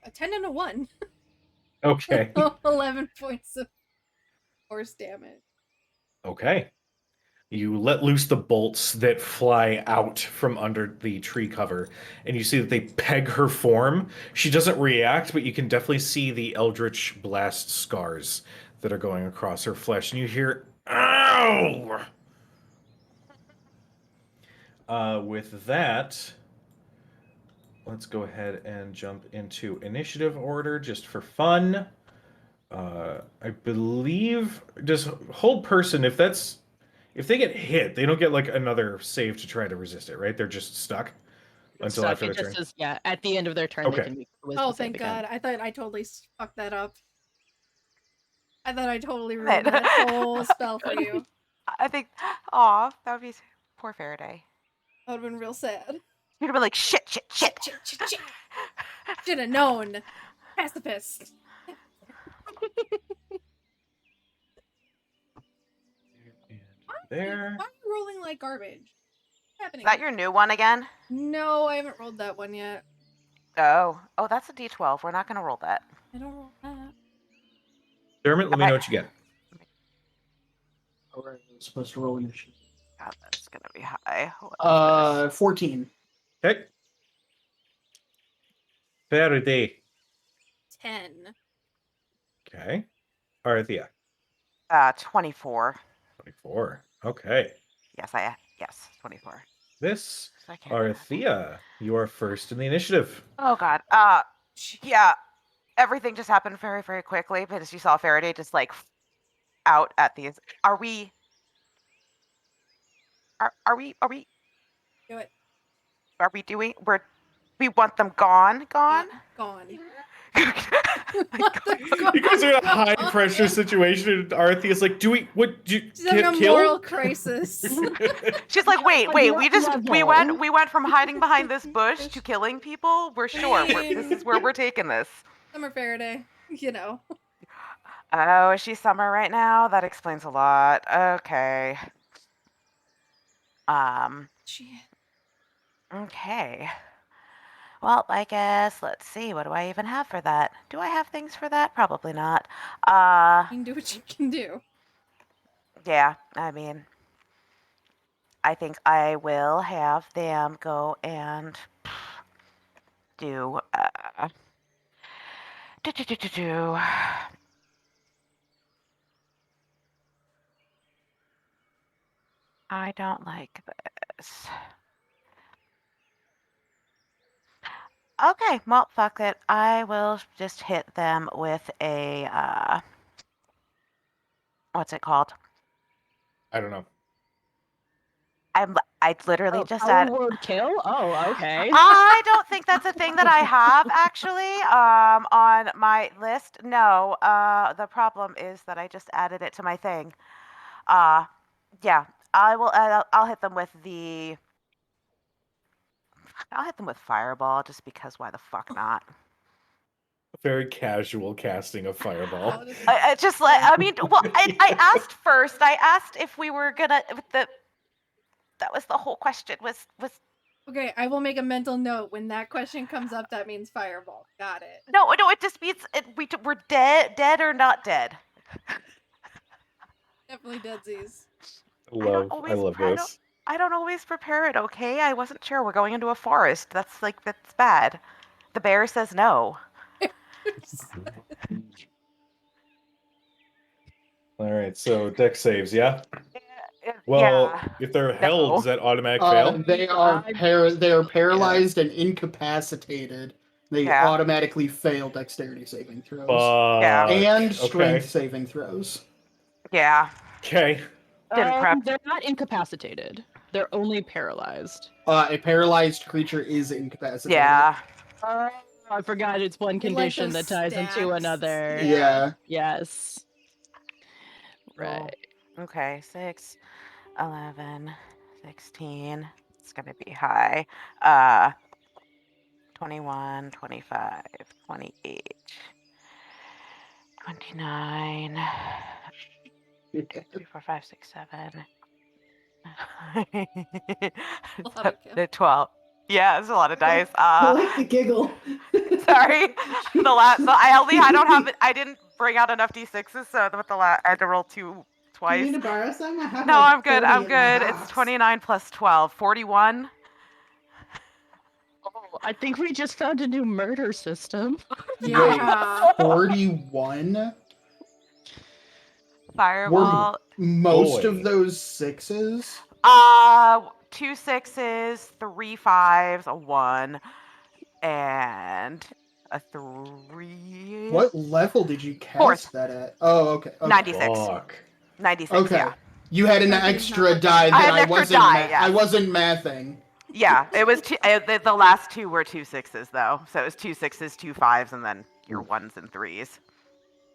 A 10 and a 1. Okay. 11 points of force damage. Okay. You let loose the bolts that fly out from under the tree cover, and you see that they peg her form. She doesn't react, but you can definitely see the Eldritch Blast scars that are going across her flesh, and you hear, "Ow!" With that, let's go ahead and jump into initiative order just for fun. I believe just hold person if they get hit, they don't get like another save to try to resist it, right? They're just stuck until after It their just turn. says, yeah, at the end of their turn, Okay. they can make a wisdom Oh, save thank again. God. I thought I totally fucked that up. I thought I totally ruined that whole spell for you. I think, aw, that would be poor Faraday. That would have been real sad. You'd have been like, shit. Should have known. Pacifist. There. Why are you rolling like garbage? What's Is happening? that your new one again? No, I haven't rolled that one yet. Oh, that's a D12. We're not going to roll that. I don't roll that. Dermot, let me Okay. know what you get. All right, I'm supposed to roll initiative. God, that's going to be high. What is 14. Okay. Faraday. 10. Okay. Arthea. this? 24. 24. Okay. Yes, 24. This I can't remember. Arthea, you are first in the initiative. Oh God. Yeah. Everything just happened very, very quickly because you saw Faraday just like out at these. Are we? Do it. Are we doing? We want them gone. Gone. You guys are in a high pressure situation, and Arthea's like, "Do you She's having a kill?" moral crisis. She's like, wait. We level. went from hiding behind this bush to killing people. We're sure. This is where we're taking this. Summer Faraday, you know. Oh, is she Summer right now? That explains a lot. Okay. Shit. Okay. Well, I guess, let's see, what do I even have for that? Do I have things for that? Probably not. You can do what you can do. Yeah, I mean, I think I will have them go and do, I don't like this. Okay, well, fuck it. I will just hit them with a, what's it called? I don't know. I literally just Power said. word kill? Oh, okay. I don't think that's a thing that I have actually on my list. No, the problem is that I just added it to my thing. Yeah, I will. I'll hit them with the. I'll hit them with fireball just because. Why the fuck not? Very casual casting of fireball. I just like. I mean, well, I asked first. I asked if we were gonna. That was the whole question. Was. Okay, I will make a mental note. When that question comes up, that means fireball. Got it. No, it just means we're dead or not dead. Definitely deadsies. I love this. I don't always prepare it, okay? I wasn't sure. We're going into a forest. That's bad. The bear says no. All right, so deck saves, yeah? Well, Well, if they're held, does that automatic fail? They are they are paralyzed and incapacitated. They Yeah. automatically fail dexterity saving throws Yeah. and strength Okay. saving throws. Yeah. Okay. Didn't prep. They're not incapacitated. They're only paralyzed. A paralyzed creature is incapacitated. Yeah. Oh, I forgot it's one They like condition those that ties into stacks. another. Yeah. Yes. Cool. Right. Okay, 6, 11, 16. It's going to be high. 21, 25, 28, 29, 2, 4, 5, 6, 7. lot of The 12. Yeah, it's a lot of dice. I like the giggle. Sorry. The last. So I don't have it. I didn't bring out enough d6s, so with the last, I had to roll 2 Do you twice. need to borrow some? I have No, like I'm good. 30 I'm in my good. It's house. 29 plus 12, 41. Oh, I think we just found a new murder system. Yeah. 41. Fireball. Most Boy. of those 6s. 2 6s, 3 5s, a 1, and a 3. What level did you cast Fourth. that at? Oh, okay. 96. Fuck. 96. Okay. Yeah. You had an Okay, extra not die bad. I that had an I extra wasn't. die, yes. I wasn't mathing. Yeah. It was the last 2 were 2 6s though, so it was 2 6s, 2 5s, and then your 1s and 3s.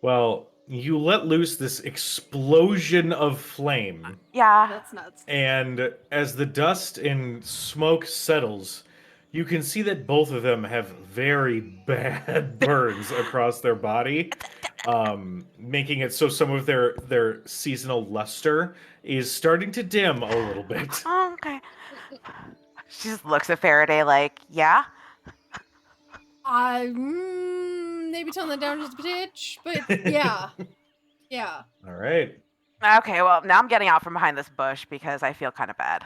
Well, you let loose this explosion of flame, Yeah. That's nuts. and as the dust and smoke settles, you can see that both of them have very bad burns across their body, making it so some of their seasonal luster is starting to dim a little bit. Oh, okay. She just looks at Faraday like, yeah. I maybe tone that down just a bitch, but yeah. Yeah. All right. Okay, well, now I'm getting out from behind this bush because I feel kind of bad.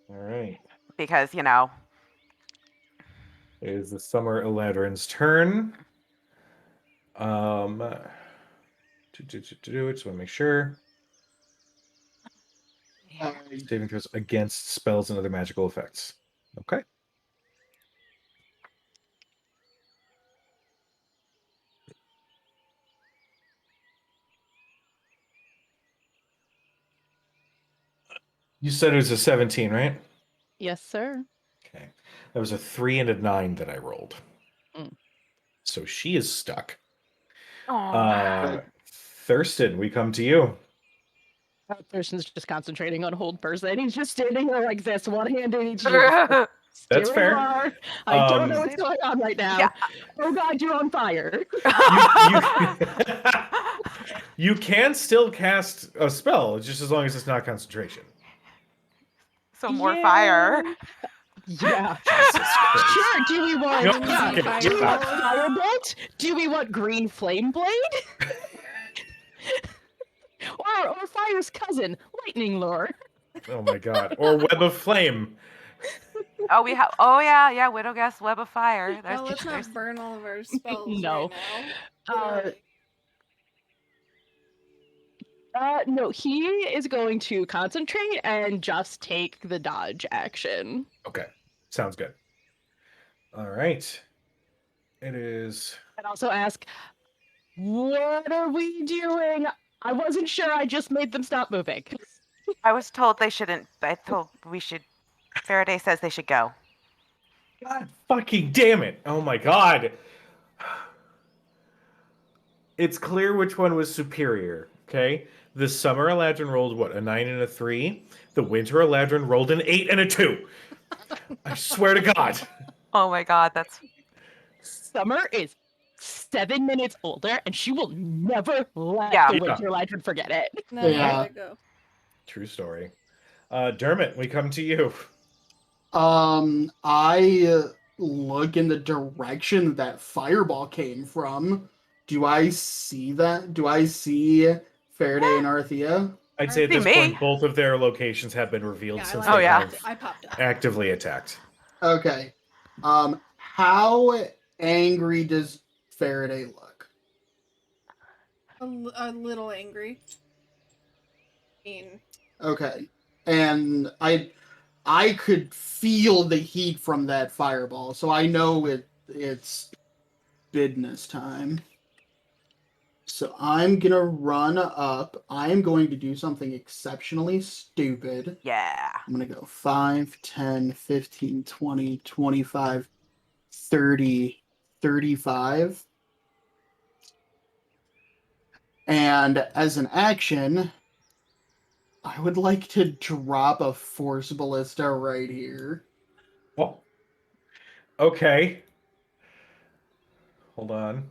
All right. Because, you know. It is the Summer Eladrin's turn. Just want to make sure. Saving throws against spells and other magical effects. Okay. You said it was a 17, right? Yes, sir. Okay. That was a 3 and a 9 that I rolled. Mm. So she is stuck. Oh. Thurston, we come to you. That person's just concentrating on hold person. He's just standing there like this, one hand in each ear. That's Here we fair. are. I don't know Um, what's going on right now. Yeah. Oh God, you're on fire. You can still cast a spell, just as long as it's not concentration. So more fire. Yeah. Jesus Christ. Sure. Do we want? No, Yeah. okay, Do we yeah. want firebolt? Do we want green flame blade? or fire's cousin, lightning lore? Oh my god. Or Web of Flame. Oh, we have. Oh yeah, Widowguest, Web of Fire. Well, let's there's- not burn all of our spells No. right now. No, he is going to concentrate and just take the dodge action. Okay. Sounds good. All right. It is. And also ask, what are we doing? I wasn't sure. I just made them stop moving. I was told they shouldn't. I told we should. Faraday says they should go. God fucking damn it. Oh my god. It's clear which one was superior, okay? The Summer Eladrin rolled, what, a 9 and a 3? The Winter Eladrin rolled an 8 and a 2. I swear to God. Oh my God, that's. Summer is 7 minutes older, and she will never let Yeah. the Yeah. Winter Eladrin forget it. No, Yeah. let it go. True story. Dermot, we come to you. I look in the direction that fireball came from. Do I see that? Do I see Faraday and Arthea? I'd say at See this me. point, both of their locations have been revealed Yeah, since Oh, they yeah. have I popped up. actively attacked. Okay. How angry does Faraday look? A little angry. I mean, Okay. And I could feel the heat from that fireball, so I know it's business time. So I'm gonna run up. I'm going to do something exceptionally stupid. Yeah. I'm gonna go 5, 10, 15, 20, 25, 30, 35. And as an action, I would like to drop a force ballista right here. Oh. Okay. Hold on.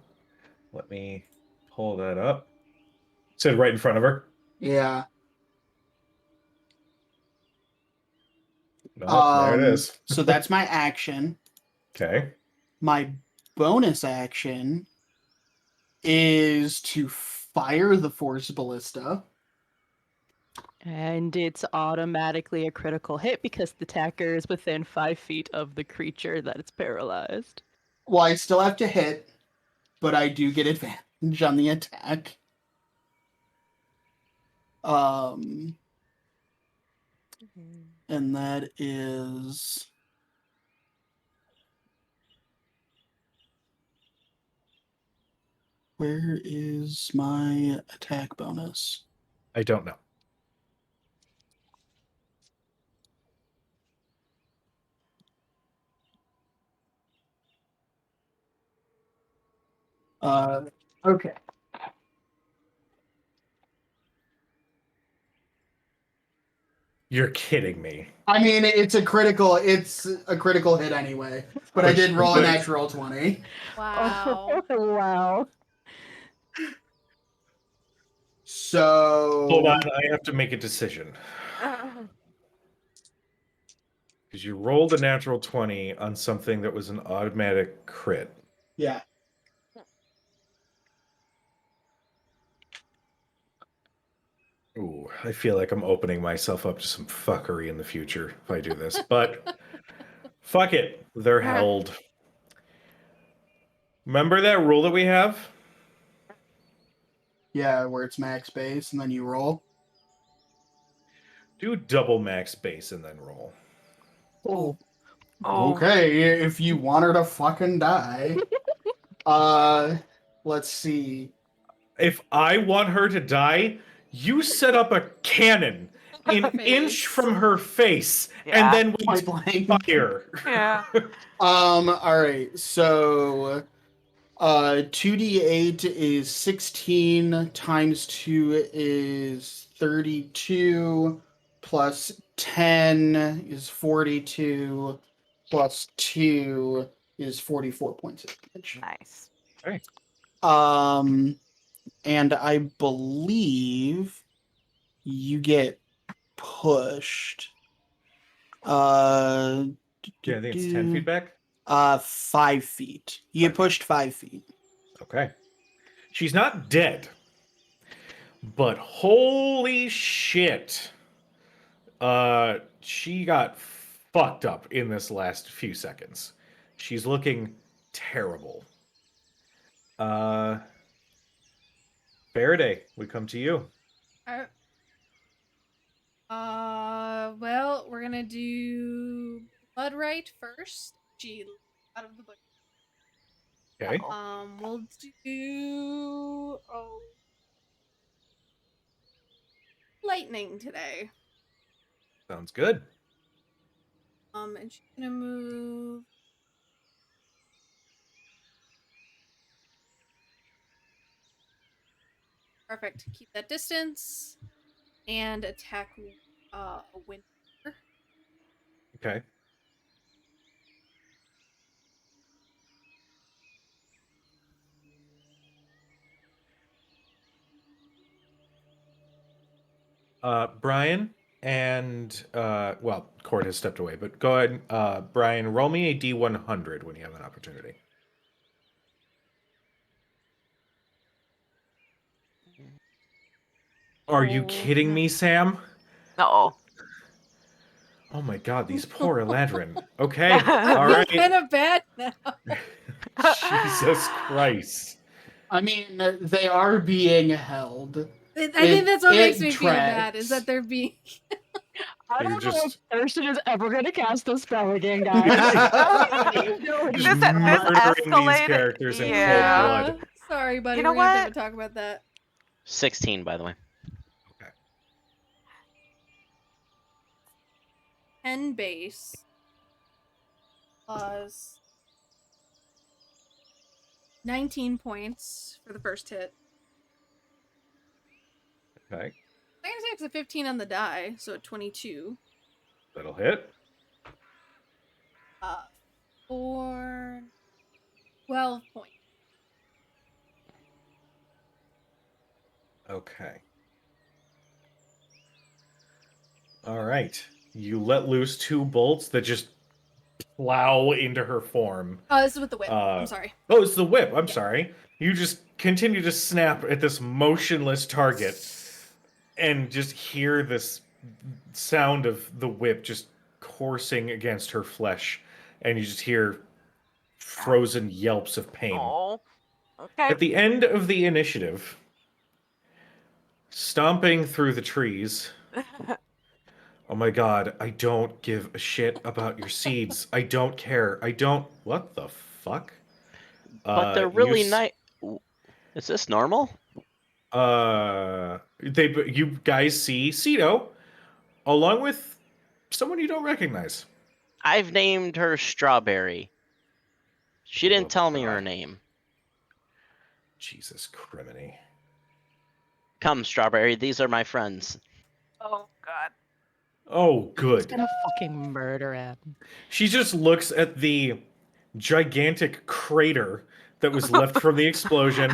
Let me pull that up. Said right in front of her. Yeah. No, there it is. So that's my action. Okay. My bonus action is to fire the force ballista. And it's automatically a critical hit because the attacker is within 5 feet of the creature that it's paralyzed. Well, I still have to hit, but I do get advantage on the attack. And that is where is my attack bonus? I don't know. Okay. You're kidding me. I mean, it's a critical hit anyway, but I did roll a natural 20. wow. Wow. So Hold on, I have to make a decision. Because you rolled a natural 20 on something that was an automatic crit. Yeah. Ooh, I feel like I'm opening myself up to some fuckery in the future if I do this. But fuck it. They're held. Remember that rule that we have? Yeah, where it's max base and then you roll. Do double max base and then roll. Oh. Oh. Okay, if you want her to fucking die. Let's see. If I want her to die, you set up a cannon an Face. inch from her face Yeah. and then Point we blank. fire. Yeah. All right. So 2d8 is 16 times 2 is 32 plus 10 is 42 plus 2 is 44 points of damage. Nice. And I believe you get pushed. Yeah, I think it's 10 feet back. 5 feet. You get pushed 5 feet. Okay. She's not dead. But holy shit. She got fucked up in this last few seconds. She's looking terrible. Faraday, we come to you. Well, we're gonna do Bloodright first. She out of the book. Okay. We'll do lightning today. Sounds good. And she's gonna move. Perfect. Keep that distance and attack a winter. Okay. Brian and well, Cord has stepped away, but go ahead, Brian, roll me a D100 when you have an opportunity. Are you Oh, kidding no. me, Sam? No. Oh my god, these poor Eladrin. Okay, I all feel right. kind of bad now. Jesus Christ. I mean, they are being held. I think that's what makes it me feel bad, is tracks. that they're being. I You're don't know if just- Thurston is ever going to cast a spell again, guys. Just This murdering these escalated. characters in Yeah. cold blood. Sorry, buddy. You know We're gonna have what? to talk about that. 16, by the way. 10 base plus 19 points for the first hit. Okay, Second attack's a 15 on the die, so a 22. that'll hit. For 12 points. Okay. All right. You let loose 2 bolts that just plow into her form. Oh, this is with the whip. Uh, I'm sorry. Oh, it's the whip. I'm sorry. You just continue to snap at this motionless target and just hear this sound of the whip just coursing against her flesh. And you just hear frozen yelps of pain. Oh. Okay. At the end of the initiative, stomping through the trees. Oh my god, I don't give a shit about your seeds. I don't care. I don't. What the fuck? But they're you really s- nice. Is this normal? You guys see Cedo, along with someone you don't recognize. I've named her Strawberry. She didn't Oh, tell me her God. name. Jesus criminy. Come, Strawberry, these are my friends. Oh God. Oh, He's good. gonna fucking murder him. She just looks at the gigantic crater that was left from the explosion,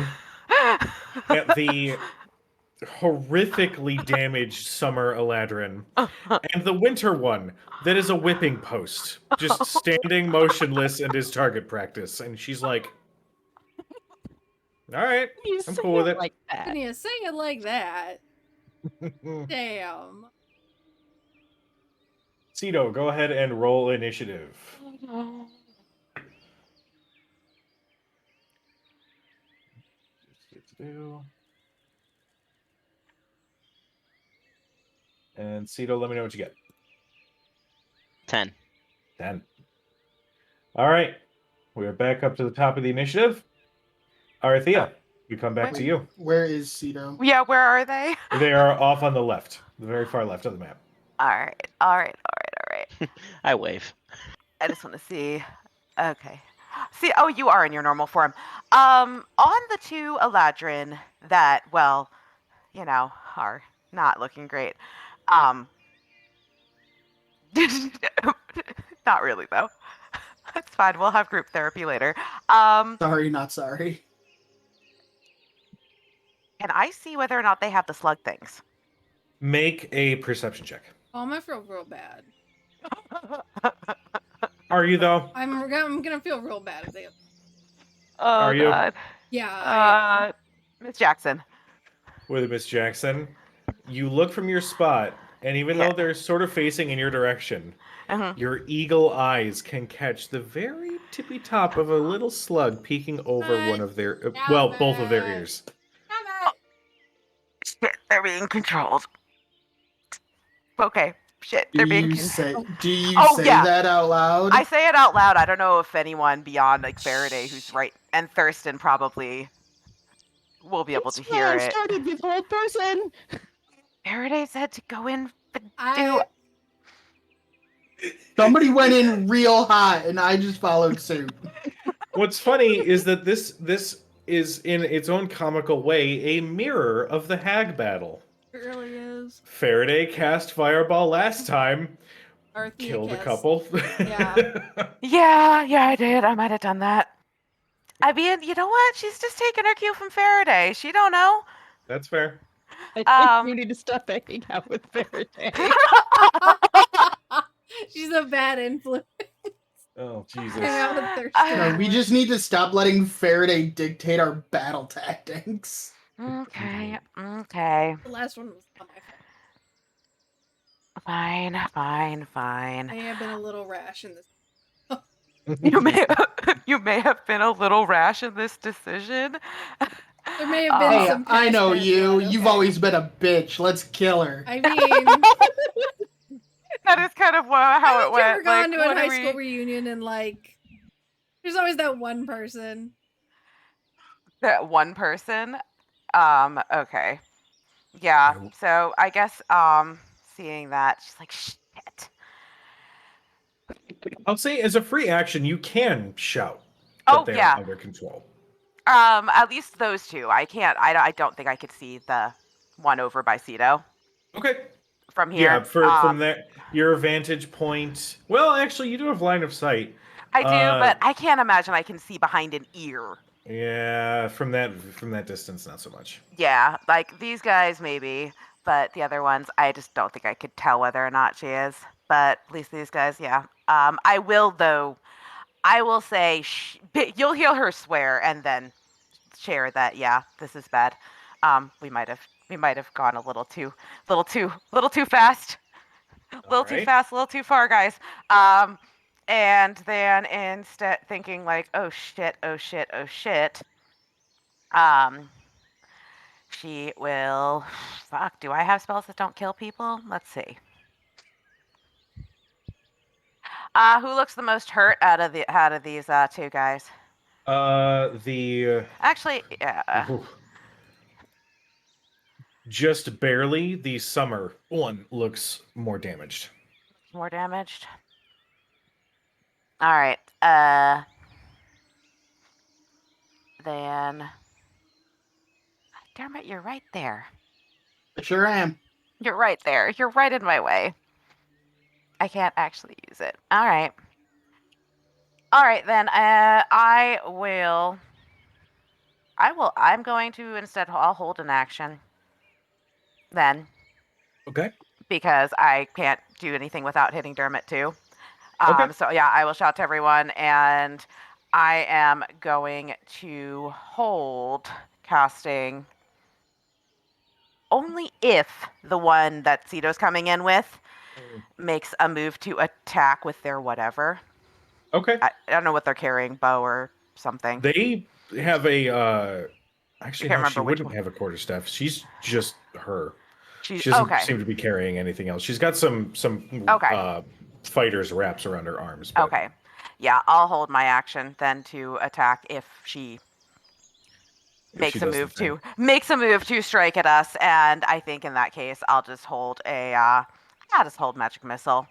at the horrifically damaged summer Eladrin, and the winter one that is a whipping post, just standing motionless in his target practice. And she's like, all right, You I'm say cool with it it. like that. Can you say it like that? Damn. Cedo, go ahead and roll initiative. And Cedo, let me know what you get. 10. 10. All right. We are back up to the top of the initiative. Arathea, we come back to you. Where is Cedo? Yeah, where are they? They are off on the left, the very far left of the map. All right. All right. I wave. I just want to see. Okay. See, oh, you are in your normal form. On the 2 Eladrin that, well, you know, are not looking great. Not really though. That's fine. We'll have group therapy later. Sorry, not sorry. Can I see whether or not they have the slug things? Make a perception check. Oh, I'm gonna feel real bad. Are you, though? I'm gonna feel real bad if they. Oh Are you? God. Yeah. Miss Jackson. With Miss Jackson, you look from your spot, and even Yeah. though they're sort of facing in your direction, Mhm. your eagle eyes can catch the very tippy top of a little slug peeking over one of their, both of their ears. Shit, they're being controlled. Okay. Shit, Do they're being you controlled. say Oh, yeah. that out loud? I say it out loud. I don't know if anyone beyond like Faraday, who's right, and Thurston probably will be able to It's hear fine, it. started with old person. Faraday said to go in. Somebody went in real hot, and I just followed suit. What's funny is that this is, in its own comical way, a mirror of the hag battle. It really is. Faraday cast Fireball last time, Arthea killed a cast- couple. Yeah. Yeah, I did. I might have done that. I mean, you know what? She's just taking her cue from Faraday. She don't know. That's fair. I think you need to stop hanging out with Faraday. She's a bad influence. Oh, Jesus. Hang out with Thurston. No, we just need to stop letting Faraday dictate our battle tactics. Okay. Okay. The last one was not my fault. Fine. Fine. Fine. I have been a little rash in this. You may have been a little rash in this decision. There may have been Hey, some I know past bad you. blood, You've okay? always been a bitch. Let's kill her. I mean, That is kind of how haven't it you went. ever gone to a what high do school we- reunion and like, there's always that one person. That one person. Okay. Yeah. I- So I guess seeing that, she's like, shit. I'll say, as a free action, you can shout Oh, that they're yeah. under control. At least those two. I can't. I don't think I could see the one over by Cito Okay. from here. Yeah, from that, your vantage point. Well, actually, you do have line of sight. I do, but I can't imagine I can see behind an ear. Yeah, from that distance, not so much. Yeah, like these guys maybe, but the other ones, I just don't think I could tell whether or not she is. But at least these guys, yeah. I will though. I will say you'll hear her swear and then share that. Yeah, this is bad. We might have gone a little too fast. A little too Alright. fast, a little too far, guys. And then instead thinking like, oh shit, oh shit, oh shit. She will. Fuck. Do I have spells that don't kill people? Let's see. Who looks the most hurt out of these two guys? The Actually, yeah. oof. Just barely. The summer one looks more damaged. More damaged. All right. Then. Damn it! You're right there. I sure am. You're right there. You're right in my way. I can't actually use it. All right. All right, then. I'm going to instead. I'll hold an action. Then, Okay. because I can't do anything without hitting Dermot too. Okay. So yeah, I will shout to everyone, and I am going to hold casting only if the one that Cito's coming in with makes a move to attack with their whatever. Okay. I don't know what they're carrying, bow or something. They have a actually can't no, she remember which wouldn't one. have a quarterstaff. She's just her. She's She doesn't okay. seem to be carrying anything else. She's got some Okay. Fighters wraps around her arms. But Okay. Yeah, I'll hold my action then to attack if she if makes she a does the move thing. to strike at us, and I think in that case I'll just hold magic missile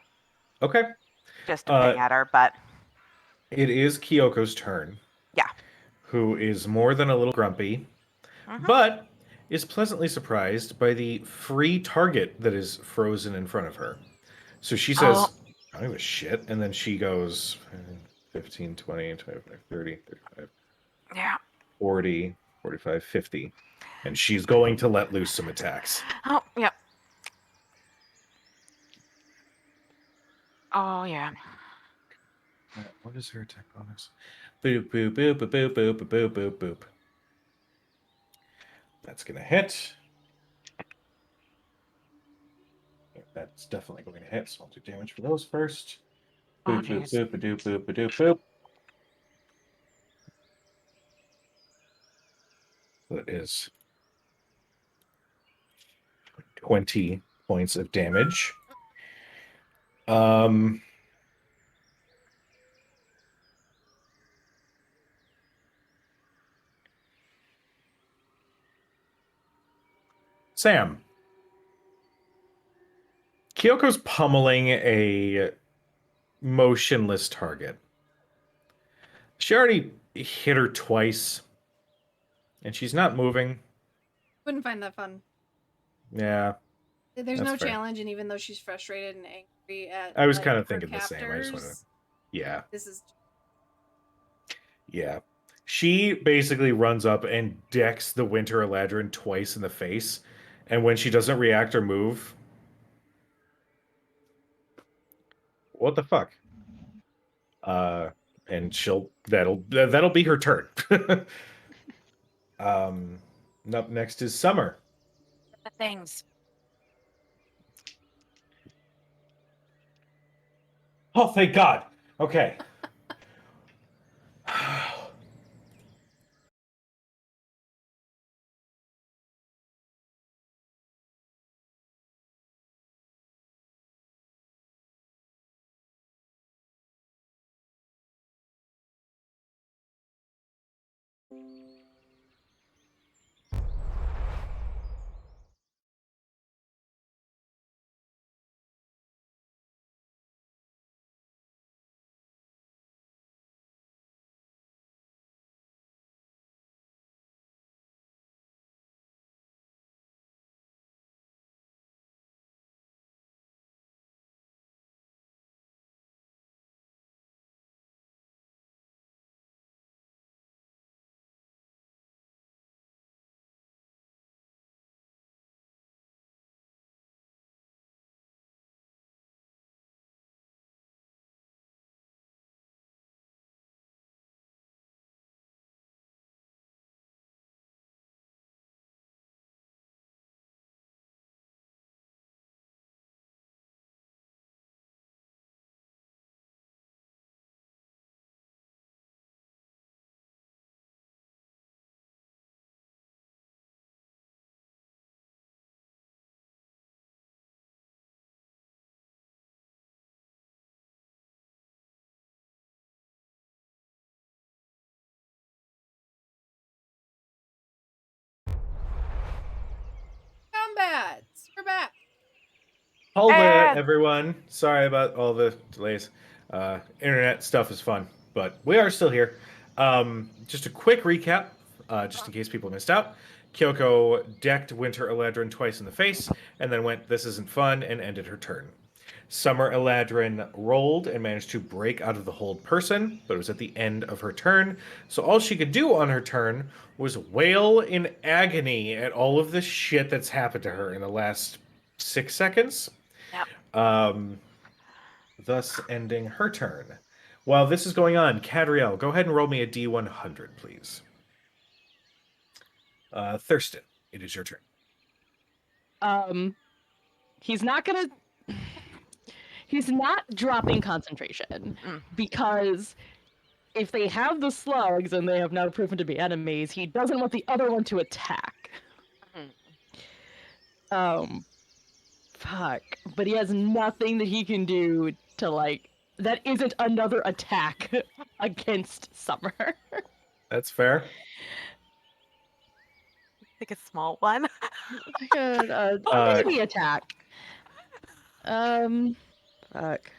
Okay. just to ping at her. But It is Kyoko's turn. Yeah. Who is more than a little grumpy, Mhm. but is pleasantly surprised by the free target that is frozen in front of her. So she says, Oh. I don't give a shit. And then she goes 15, 20, 25, 30, 35, yeah. 40, 45, 50. And she's going to let loose some attacks. Oh yeah. Oh yeah. What is her attack bonus? Boop, boop, boop, boop, boop, boop, boop, boop, boop. That's going to hit. That's definitely going to hit, so I'll do damage for those first. Oh, Boop, boop, jeez. boop, boop, boop, boop, boop. That is 20 points of damage. Sam. Kyoko's pummeling a motionless target. She already hit her twice, and she's not moving. Wouldn't find that fun. Yeah, There's That's no fair. challenge, and even though she's frustrated and angry at, I was like, kinda her thinking the same, I just wanna- captors, yeah, this is yeah. She basically runs up and decks the Winter Eladrin twice in the face, and when she doesn't react or move, what the fuck? And that'll be her turn. Up next is Summer. The things. Oh, thank God. Okay. Combats! We're back. Hold it, And- everyone. Sorry about all the delays. Internet stuff is fun, but we are still here. Just a quick recap, just in case people missed out. Kyoko decked Winter Eladrin twice in the face, and then went, "This isn't fun," and ended her turn. Summer Eladrin rolled and managed to break out of the hold person, but it was at the end of her turn. So all she could do on her turn was wail in agony at all of the shit that's happened to her in the last 6 seconds. Yep. Thus ending her turn. While this is going on, Cadriel, go ahead and roll me a D100, please. Thurston, it is your turn. He's not gonna. He's not dropping concentration because if they have the slugs and they have now proven to be enemies, he doesn't want the other one to attack. Fuck. But he has nothing that he can do to like that isn't another attack against Summer. That's fair. I think a small one. Maybe attack. Fuck.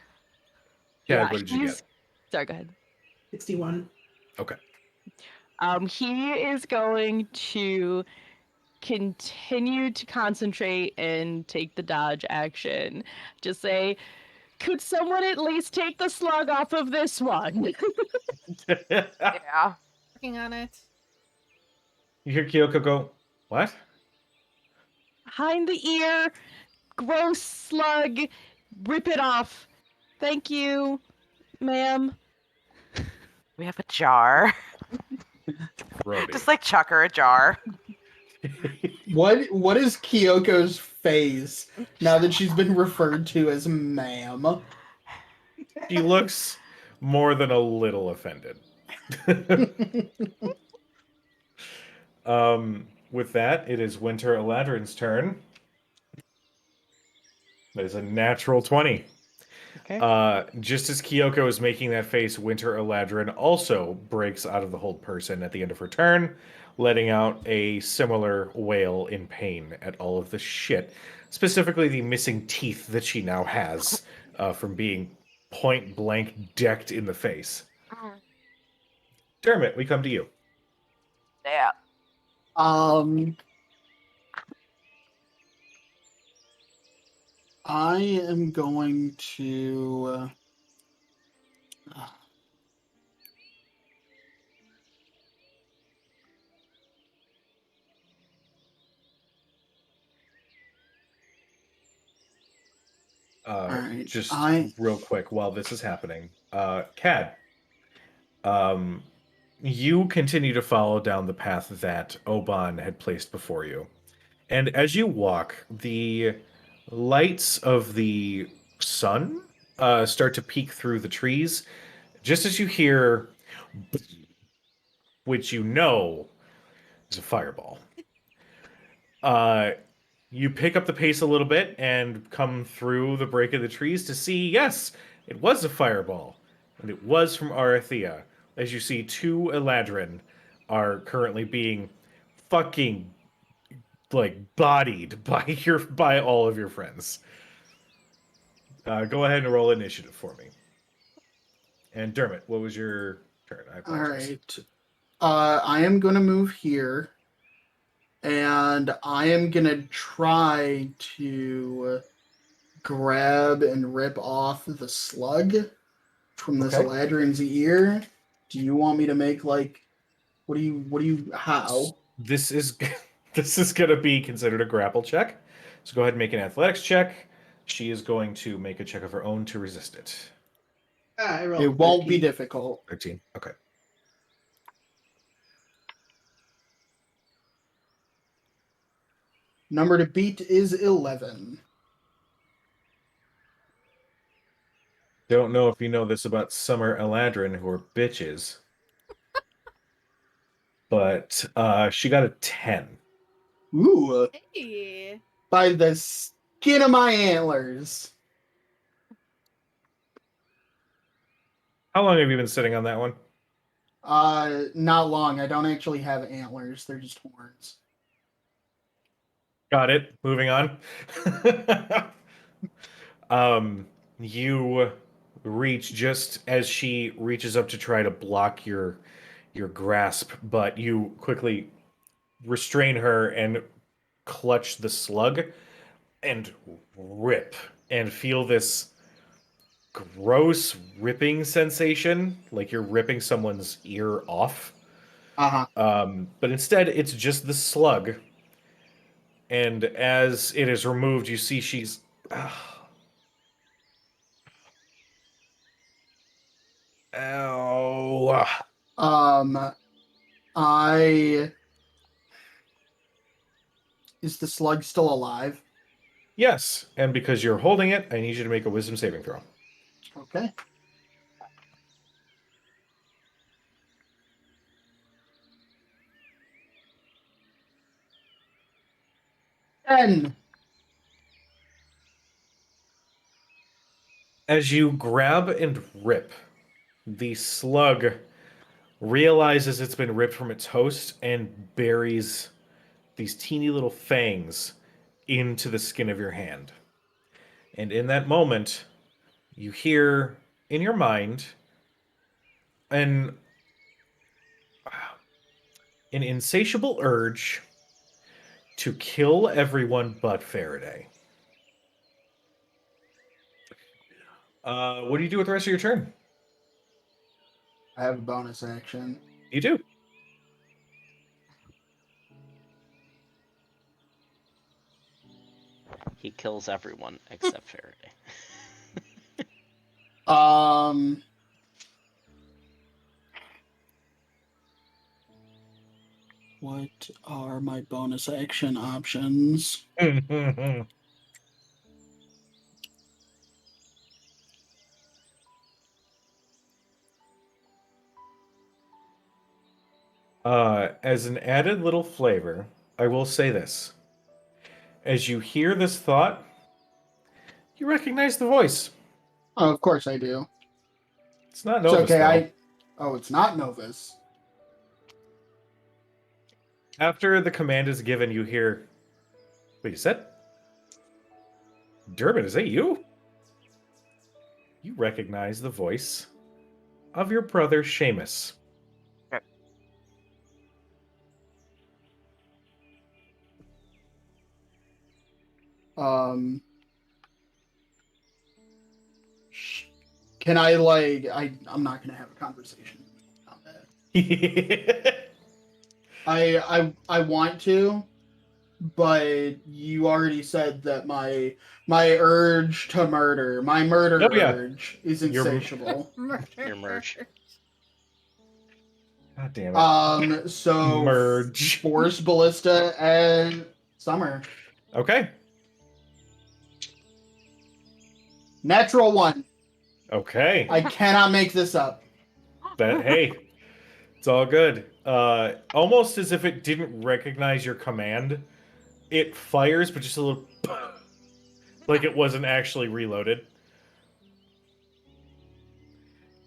Yeah, what did you get? Sorry, go ahead. 61. Okay. He is going to continue to concentrate and take the dodge action. Just say, could someone at least take the slug off of this one? Yeah. Working on it. You hear Kyoko go, "What?" Behind the ear, gross slug, rip it off. Thank you, ma'am. We have a jar. Brody. Just like chuck her a jar. What is Kyoko's face now that she's been referred to as ma'am? She looks more than a little offended. With that, it is Winter Eladrin's turn. That is a natural 20. Okay. Just as Kyoko is making that face, Winter Eladrin also breaks out of the hold person at the end of her turn, letting out a similar wail in pain at all of the shit, specifically the missing teeth that she now has from being point blank decked in the face. Dermot, we come to you. Yeah. I am going to. Alright, Just real quick while this is happening, Cad, you continue to follow down the path that Oban had placed before you. And as you walk, the lights of the sun start to peek through the trees, just as you hear, which you know is a fireball. You pick up the pace a little bit and come through the break of the trees to see, yes, it was a fireball. And it was from Arathea. As you see, 2 Eladrin are currently being fucking like bodied by all of your friends. Go ahead and roll initiative for me. And Dermot, what was your turn? I All apologize. right. I am going to move here. And I am going to try to grab and rip off the slug from this Okay. Eladrin's ear. Do you want me to make like how? This is this is going to be considered a grapple check. So go ahead and make an athletics check. She is going to make a check of her own to resist it. I rolled It won't be 13. difficult. 13. Okay. Number to beat is 11. Don't know if you know this about Summer Eladrin, who are bitches. But she got a 10. Ooh, Hey. by the skin of my antlers. How long have you been sitting on that one? Not long. I don't actually have antlers. They're just horns. Got it. Moving on. You reach just as she reaches up to try to block your grasp, but you quickly restrain her and clutch the slug and rip and feel this gross ripping sensation, like you're ripping someone's ear off. But instead, it's just the slug. And as it is removed, you see she's. Ow. Is the slug still alive? Yes, and because you're holding it, I need you to make a wisdom saving throw. Okay. And As you grab and rip, the slug realizes it's been ripped from its host and buries these teeny little fangs into the skin of your hand. And in that moment, you hear in your mind an insatiable urge to kill everyone but Faraday. What do you do with the rest of your turn? I have a bonus action. You do. He kills everyone except Faraday. What are my bonus action options? As an added little flavor, I will say this. As you hear this thought, you recognize the voice. Oh, of course I do. It's not It's Novus, okay. though. It's not Novus. After the command is given, you hear... Wait, is that... Durbin, is that you? You recognize the voice of your brother, Seamus. Can I I'm not gonna have a conversation about that. I want to, but you already said that my urge to murder, my murder Oh, yeah. urge is insatiable. Your merch. God damn it. So Merge. Force, Ballista, and Summer. Okay. Natural 1. Okay. I cannot make this up. That hey, it's all good. Almost as if it didn't recognize your command, it fires, but just a little like it wasn't actually reloaded.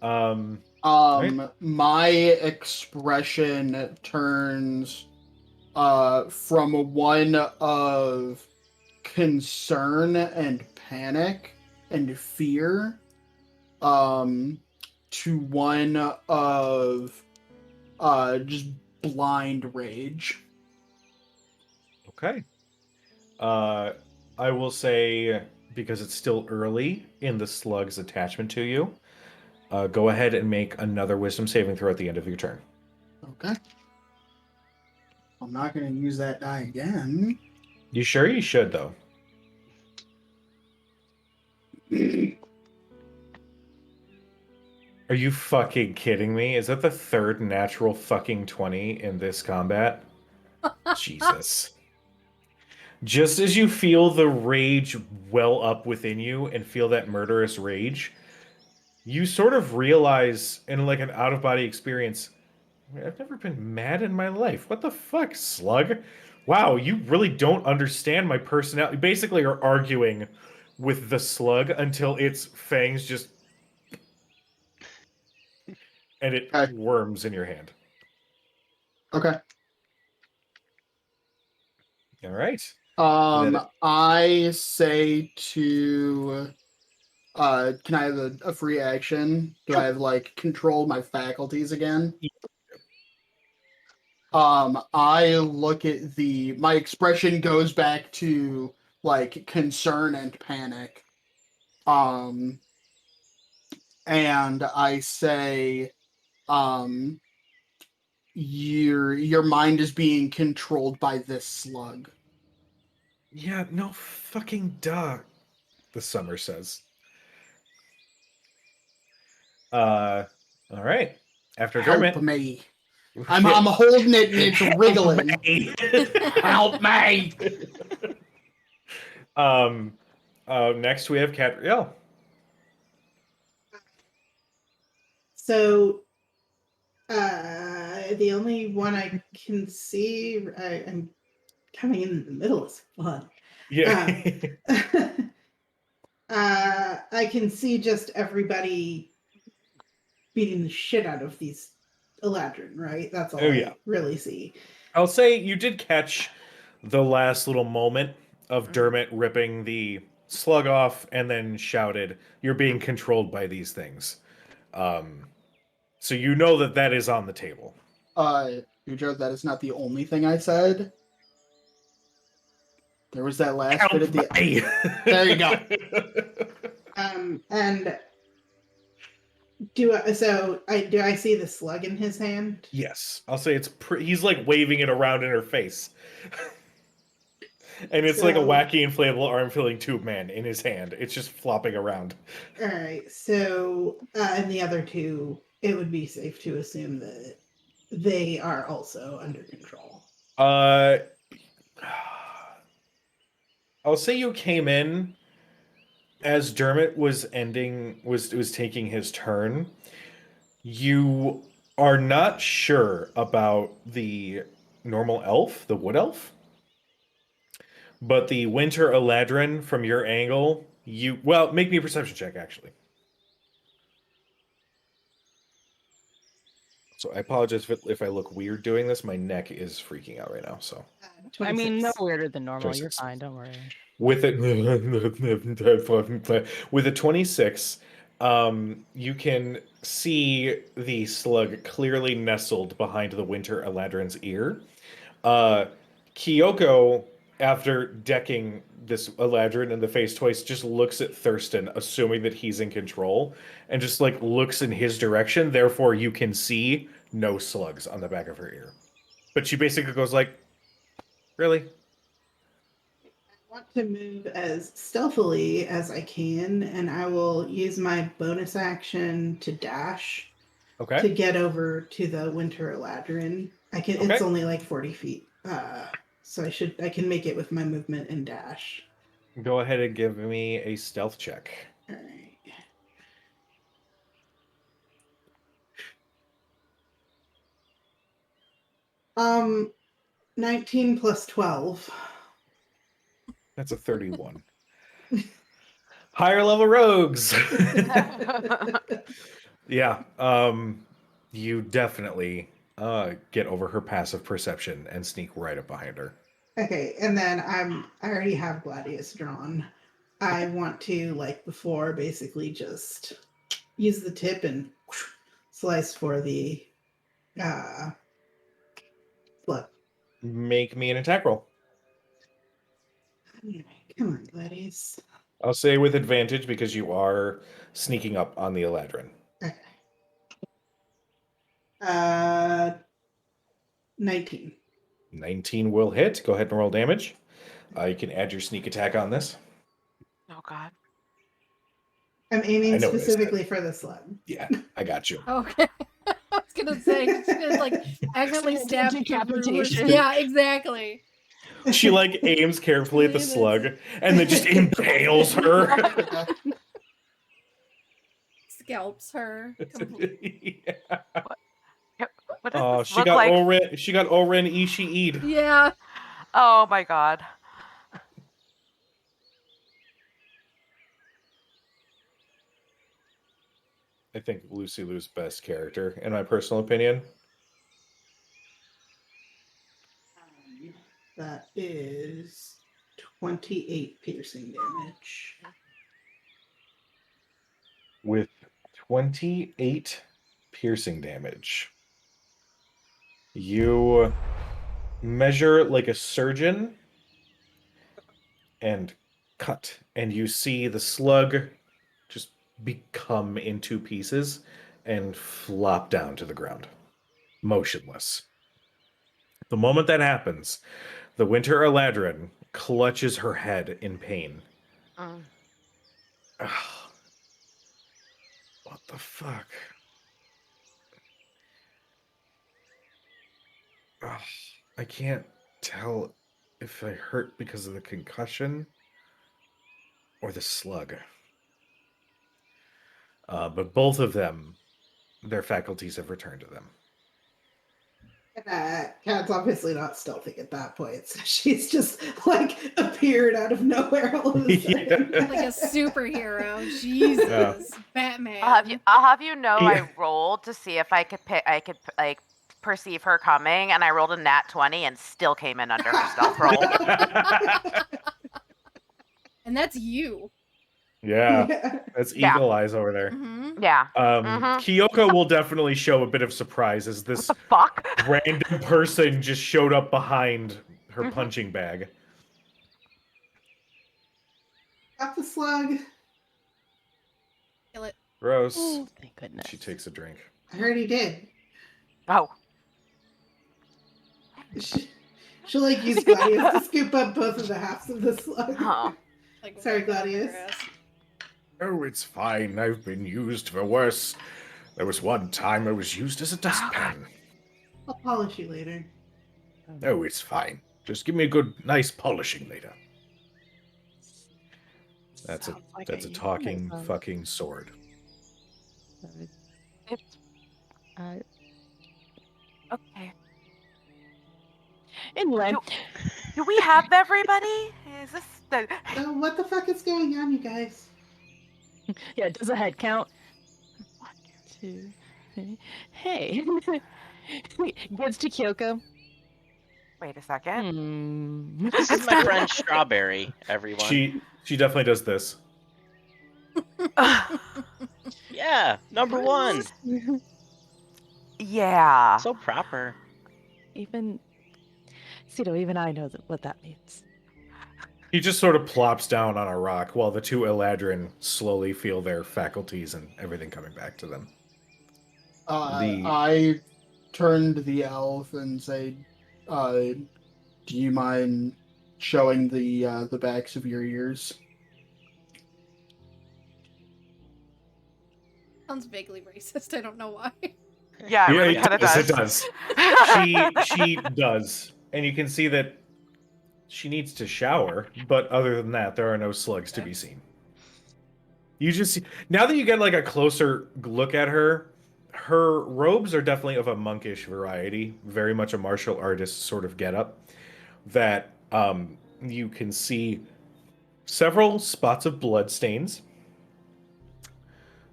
Right. My expression turns from one of concern and panic and fear to one of just blind rage. Okay. I will say, because it's still early in the slug's attachment to you, go ahead and make another wisdom saving throw at the end of your turn. Okay. I'm not going to use that die again. You sure you should, though? Are you fucking kidding me? Is that the third natural fucking 20 in this combat? Jesus. Just as you feel the rage well up within you and feel that murderous rage, you sort of realize in like an out-of-body experience, I've never been mad in my life. What the fuck, slug? Wow, you really don't understand my personality. Basically, you're arguing with the slug until its fangs just and it Okay. worms in your hand. Okay. All right. And then- I say to can I have a free action? Do I have like control my faculties again? I look at my expression goes back to like concern and panic. And I say, your mind is being controlled by this slug. Yeah, no fucking duh, the Summer says. All right. After Help Dermot. me. I'm holding it and it's Help wriggling. me. Help me. Next we have Catriel. So, the only one I can see, I'm coming in the middle is fun. Yeah. I can see just everybody beating the shit out of these Eladrin, right? That's all yeah. I really see. I'll say you did catch the last little moment of Dermot ripping the slug off and then shouted, "You're being controlled by these things." So you know that is on the table. Ujo, that is not the only thing I said. There was that last bit at the There you go. And do I see the slug in his hand? Yes, I'll say he's like waving it around in her face. And it's like a wacky inflatable arm-filling tube man in his hand. It's just flopping around. All right. So, and the other two, it would be safe to assume that they are also under control. I'll say you came in as Dermot was taking his turn. You are not sure about the normal elf, the wood elf. But the winter Eladrin from your angle, make me a perception check, actually. So I apologize if I look weird doing this. My neck is freaking out right now. So I mean, no 26. weirder than normal. 26. You're fine. Don't worry. With it, with a 26, you can see the slug clearly nestled behind the winter Eladrin's ear. Kyoko, after decking this Eladrin in the face twice, just looks at Thurston, assuming that he's in control, and just like looks in his direction. Therefore, you can see no slugs on the back of her ear. But she basically goes like, "Really?" I want to move as stealthily as I can, and I will use my bonus action to dash Okay. to get over to the Winter Eladrin. I can. It's Okay. only like 40 feet, so I can make it with my movement and dash. Go ahead and give me a stealth check. All right. 19 plus 12. That's a 31. Higher level rogues. Yeah. You definitely get over her passive perception and sneak right up behind her. Okay, and then I already have Gladius drawn. I want to, like before, basically just use the tip and slice for the flip. Make me an attack roll. Anyway, come on, Gladius. I'll say with advantage because you are sneaking up on the Eladrin. Okay. 19. 19 will hit. Go ahead and roll damage. You can add your sneak attack on this. Oh God. I'm I aiming know what I said. specifically for the slug. Yeah, I got you. Okay. I was gonna say she's gonna like accidentally stab Decapitation. Yeah, exactly. She like aims carefully at the slug and then just impales her. Scalps her. completely. Yeah. What does Oh, this she look got like? Oren. She got Oren Ishi-Eid. Yeah. Oh my God. I think Lucy Lou's best character, in my personal opinion. That is 28 piercing damage. With 28 piercing damage, you measure like a surgeon and cut, and you see the slug just become in two pieces and flop down to the ground, motionless. The moment that happens, the Winter Eladrin clutches her head in pain. Mm. Ugh. What the fuck? Ugh. I can't tell if I hurt because of the concussion or the slug. But both of them, their faculties have returned to them. Kat's obviously not stealthing at that point, so she's just like appeared out of nowhere all of a sudden. Yeah. Like a superhero. Jesus. Yeah. Batman. I'll have you know Yeah. I rolled to see if I could like perceive her coming, and I rolled a nat 20 and still came in under her stealth roll. And that's you. Yeah, that's Yeah. Eagle Eyes over there. Hmm. Yeah. Kyoko will definitely show a bit of surprise as this What the fuck? random person just showed up behind her Mhm. punching bag. Got the slug. Kill it. Rose, Oh, thank goodness. she takes a drink. I already did. Oh. She'll like use Gladius to scoop up both of the halves of the slug. Oh. Like Sorry, right on the Gladius. grass. Oh, it's fine. I've been used for worse. There was one time I was used as a dustpan. I'll polish you later. Oh, it's fine. Just give me a good, nice polishing later. That's a Sounds like that's a euphemism. talking fucking sword. It's okay. Anyway, Do we have everybody? Is this the So what the fuck is going on, you guys? yeah, does a head count? 1, 2, 3. Hey. Gives to Kyoko. Wait a second. Hmm. This is my friend Strawberry, everyone. She definitely does this. Yeah, number one. Yeah. So proper. Even Cito, even I know what that means. He just sort of plops down on a rock while the two Eladrin slowly feel their faculties and everything coming back to them. I turn to the elf and say, "Do you mind showing the backs of your ears?" Sounds vaguely racist. I don't know why. Yeah, it really kind of does. It does. She does, and you can see that she needs to shower. But other than that, there are no slugs to be seen. You just see, now that you get like a closer look at her, her robes are definitely of a monkish variety, very much a martial artist sort of getup. That you can see several spots of blood stains,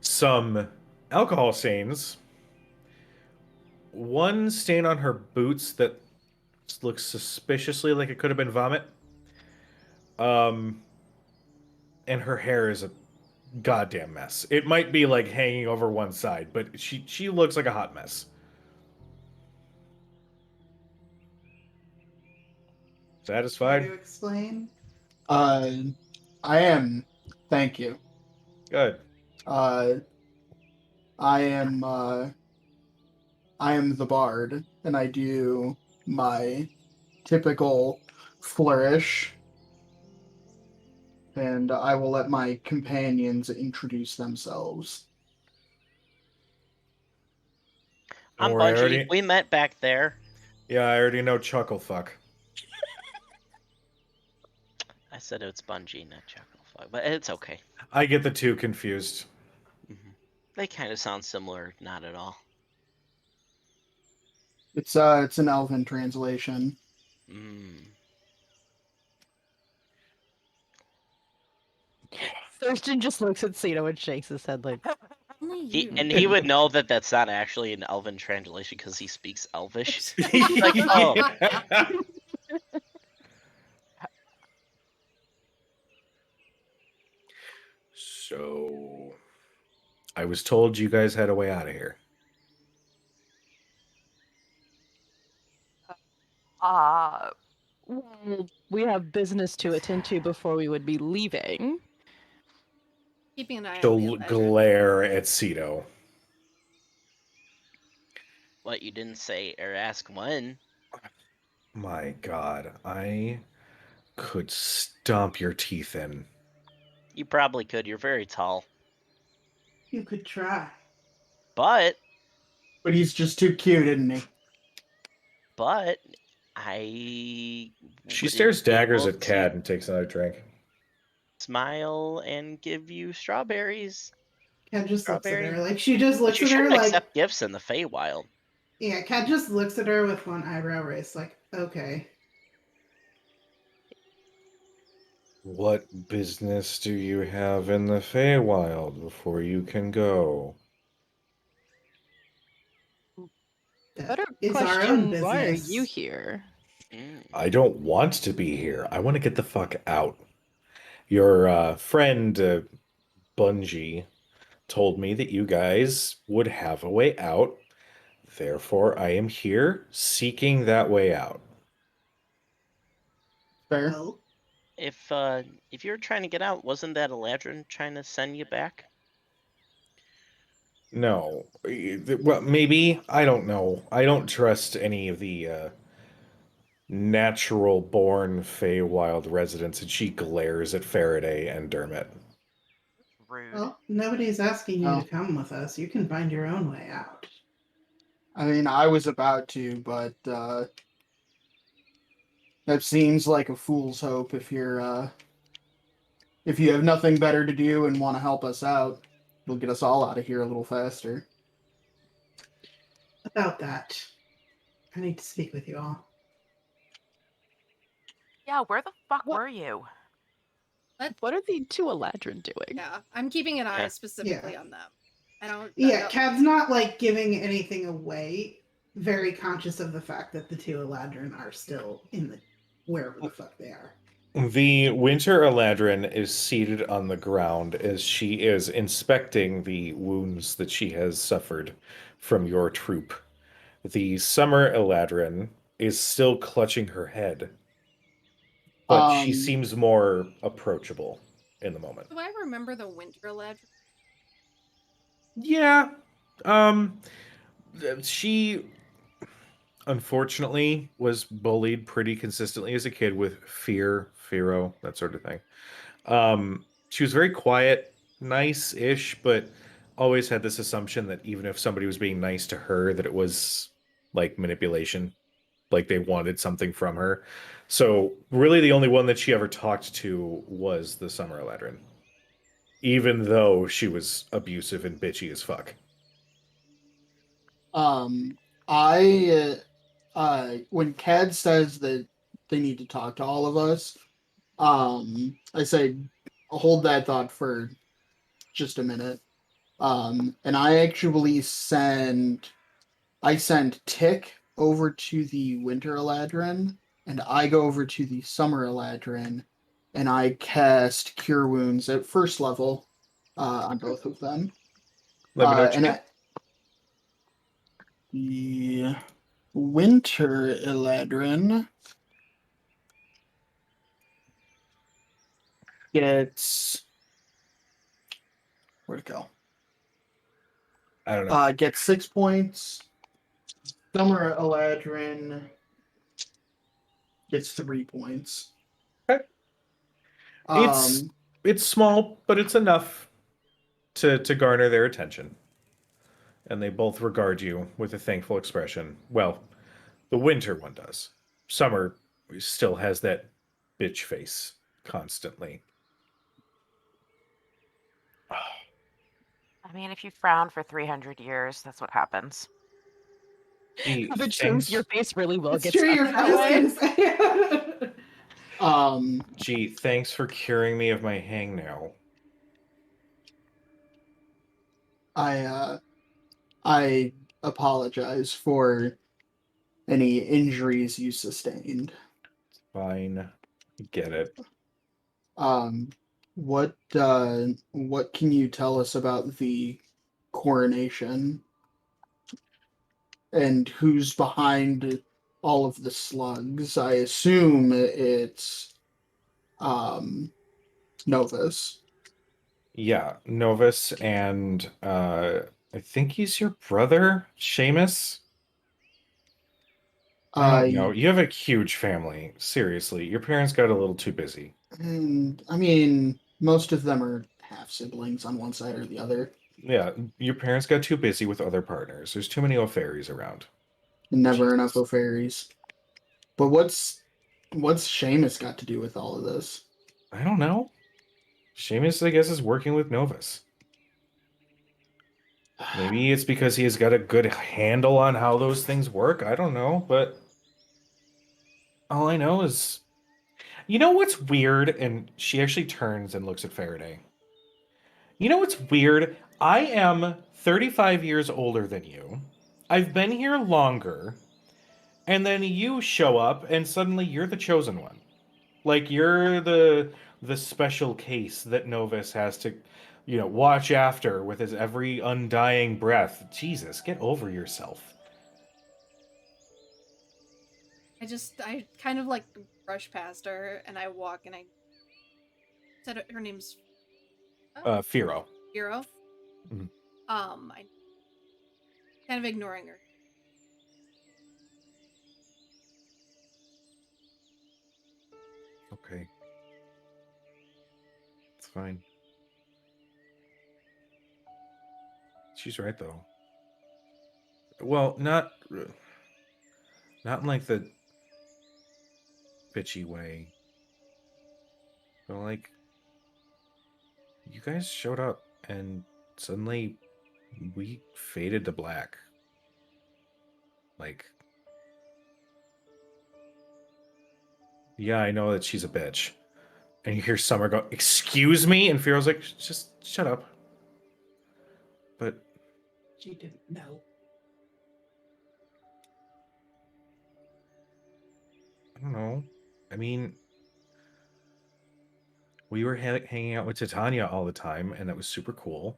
some alcohol stains, one stain on her boots that looks suspiciously like it could have been vomit. And her hair is a goddamn mess. It might be like hanging over one side, but she looks like a hot mess. Try Satisfied? to explain. I am. Thank you. Good. I am the bard, and I do my typical flourish, and I will let my companions introduce themselves. I'm Don't worry, I Bungie. already- We met back there. Yeah, I already know Chucklefuck. I said it's Bungie, not Chucklefuck, but it's okay. I get the two confused. They kind of sound similar, not at all. It's an elven translation. Thurston just looks at Cito and shakes his head like, Only He, you. and he would know that that's not actually an Elven translation because he speaks Elvish. Like, oh. So, I was told you guys had a way out of here. well, we have business to attend to before we would be leaving. Keeping an eye on She'll the Eladrin. glare at Cito. What, you didn't say or ask when? My God, I could stomp your teeth in. You probably could. You're very tall. You could try. But He's just too cute, isn't he? I. She wouldn't stares be daggers able at Cad to and takes another drink. Smile and give you strawberries. Cat just looks at Strawberry. her like she just But looks you at her shouldn't like accept gifts in the Feywild. yeah. Cat just looks at her with one eyebrow raised, like okay. What business do you have in the Feywild before you can go? That Better is our own question, why are business. you here? I don't want to be here. I want to get the fuck out. Your friend, Bungie, told me that you guys would have a way out. Therefore, I am here seeking that way out. Fair. Well, If you're trying to get out, wasn't that Eladrin trying to send you back? No. Well, maybe. I don't know. I don't trust any of the natural-born Feywild residents, and she glares at Faraday and Dermot. Rude. well, nobody's asking you Oh. to come with us. You can find your own way out. I mean, I was about to, but that seems like a fool's hope if you have nothing better to do and want to help us out. You'll get us all out of here a little faster. About that, I need to speak with you all. Yeah, where the fuck What- were you? What are the two Eladrin doing? Yeah, I'm keeping an eye Yeah. specifically on them. I don't. Yeah, Cad's not like giving anything away. Very conscious of the fact that the two Eladrin are still in the wherever the fuck they are. The Winter Eladrin is seated on the ground as she is inspecting the wounds that she has suffered from your troop. The Summer Eladrin is still clutching her head, but she Um, seems more approachable in the moment. Do I remember the Winter Eladrin? Yeah. She unfortunately was bullied pretty consistently as a kid with Firo, that sort of thing. She was very quiet, nice-ish, but always had this assumption that even if somebody was being nice to her, that it was like manipulation, like they wanted something from her. So really, the only one that she ever talked to was the Summer Eladrin, even though she was abusive and bitchy as fuck. When Cad says that they need to talk to all of us, I say hold that thought for just a minute. And I actually send Tick over to the Winter Eladrin, and I go over to the Summer Eladrin, and I cast Cure Wounds at first level on both of them. Let me know what you And get. the Winter Eladrin gets where'd it go? I don't know. Gets 6 points. Summer Eladrin gets 3 points. Okay. It's small, but it's enough to garner their attention. And they both regard you with a thankful expression. Well, the winter one does. Summer still has that bitch face constantly. I mean, if you frown for 300 years, that's what happens. Gee, The truth, thanks, your face really will It's get true. stuck You're that way. thanks for curing me of my hangnail. I apologize for any injuries you sustained. Fine. Get it. What can you tell us about the coronation and who's behind all of the slugs? I assume it's Novus. Yeah, Novus and I think he's your brother, Seamus. I don't know. You have a huge family. Seriously, your parents got a little too busy. And I mean, most of them are half siblings on one side or the other. Yeah, your parents got too busy with other partners. There's too many O'Ferries around. Never enough Jesus. fairies. But what's Seamus got to do with all of this? I don't know. Seamus, I guess, is working with Novus. Maybe it's because he has got a good handle on how those things work. I don't know, but all I know is, you know what's weird? And she actually turns and looks at Faraday. You know what's weird? I am 35 years older than you. I've been here longer, and then you show up, and suddenly you're the chosen one. Like you're the special case that Novus has to, watch after with his every undying breath. Jesus, get over yourself. I kind of like brush past her and I walk and I said her name's Firo. Hero. Mhm. I kind of ignoring her. Okay. It's fine. She's right though. Well, not in like the bitchy way. But like you guys showed up and suddenly we faded to black. Like yeah, I know that she's a bitch. And you hear Summer go, "Excuse me?" And Firo's like, "Just shut up." But She didn't know. I don't know. I mean, we were hanging out with Titania all the time, and that was super cool.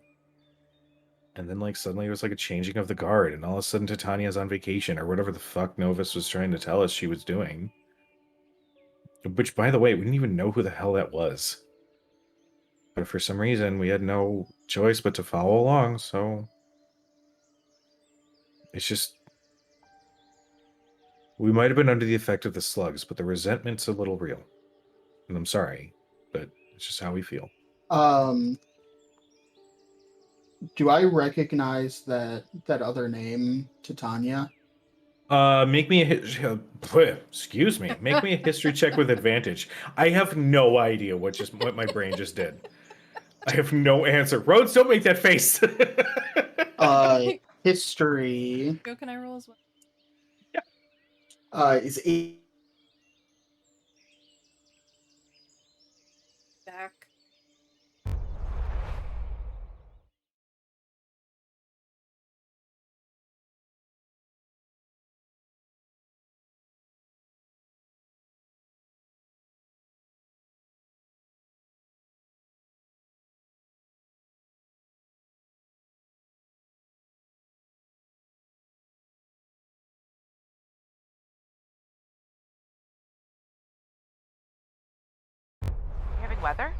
And then, like, suddenly it was like a changing of the guard, and all of a sudden Titania's on vacation, or whatever the fuck Novus was trying to tell us she was doing. Which, by the way, we didn't even know who the hell that was. But for some reason, we had no choice but to follow along, so. It's just. We might have been under the effect of the slugs, but the resentment's a little real. And I'm sorry, but it's just how we feel. do I recognize that other name, Titania? Make me excuse me. Make me a history check with advantage. I have no idea what my brain just did. I have no answer. Rhodes, don't make that face. History Joe, can I roll as well? is 8. Back. You having weather?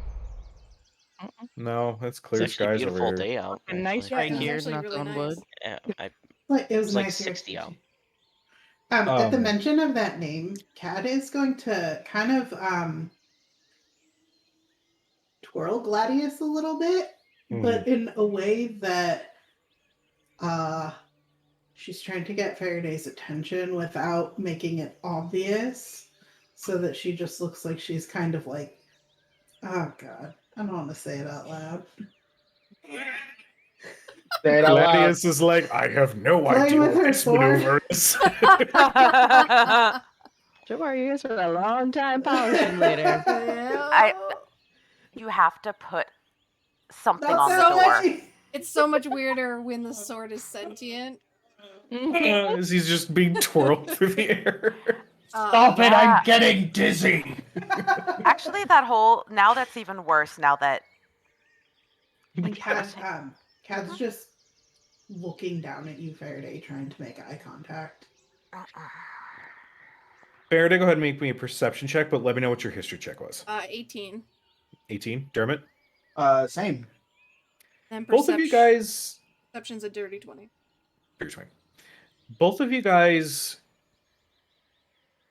No, that's It's clear actually a skies beautiful over here. day out. And nice actually. Yeah, right it was here, actually knock really on nice. wood. Yeah, It was It's like nice here 60 out. too. At the Um, mention of that name, Kat is going to kind of twirl Gladius a little bit, but in a way that she's trying to get Faraday's attention without making it obvious, so that she just looks like she's kind of like, oh god, I don't want to say it out loud. Say it out loud. Gladius is like, I have no Playing idea with what her this sword. maneuver is. Don't worry, you guys for a long time polishing later. You have to put something Not on the so door. much. It's so much weirder when the sword is sentient. As he's just being twirled through the air. Stop it! Yeah. I'm getting dizzy. Actually, that whole now that's even worse. Now that And Cad's just looking down at you, Faraday, trying to make eye contact. Faraday, go ahead and make me a perception check, but let me know what your history check was. 18. 18. Dermot? Same. And Both of you guys... Perception's a dirty 20. Both of you guys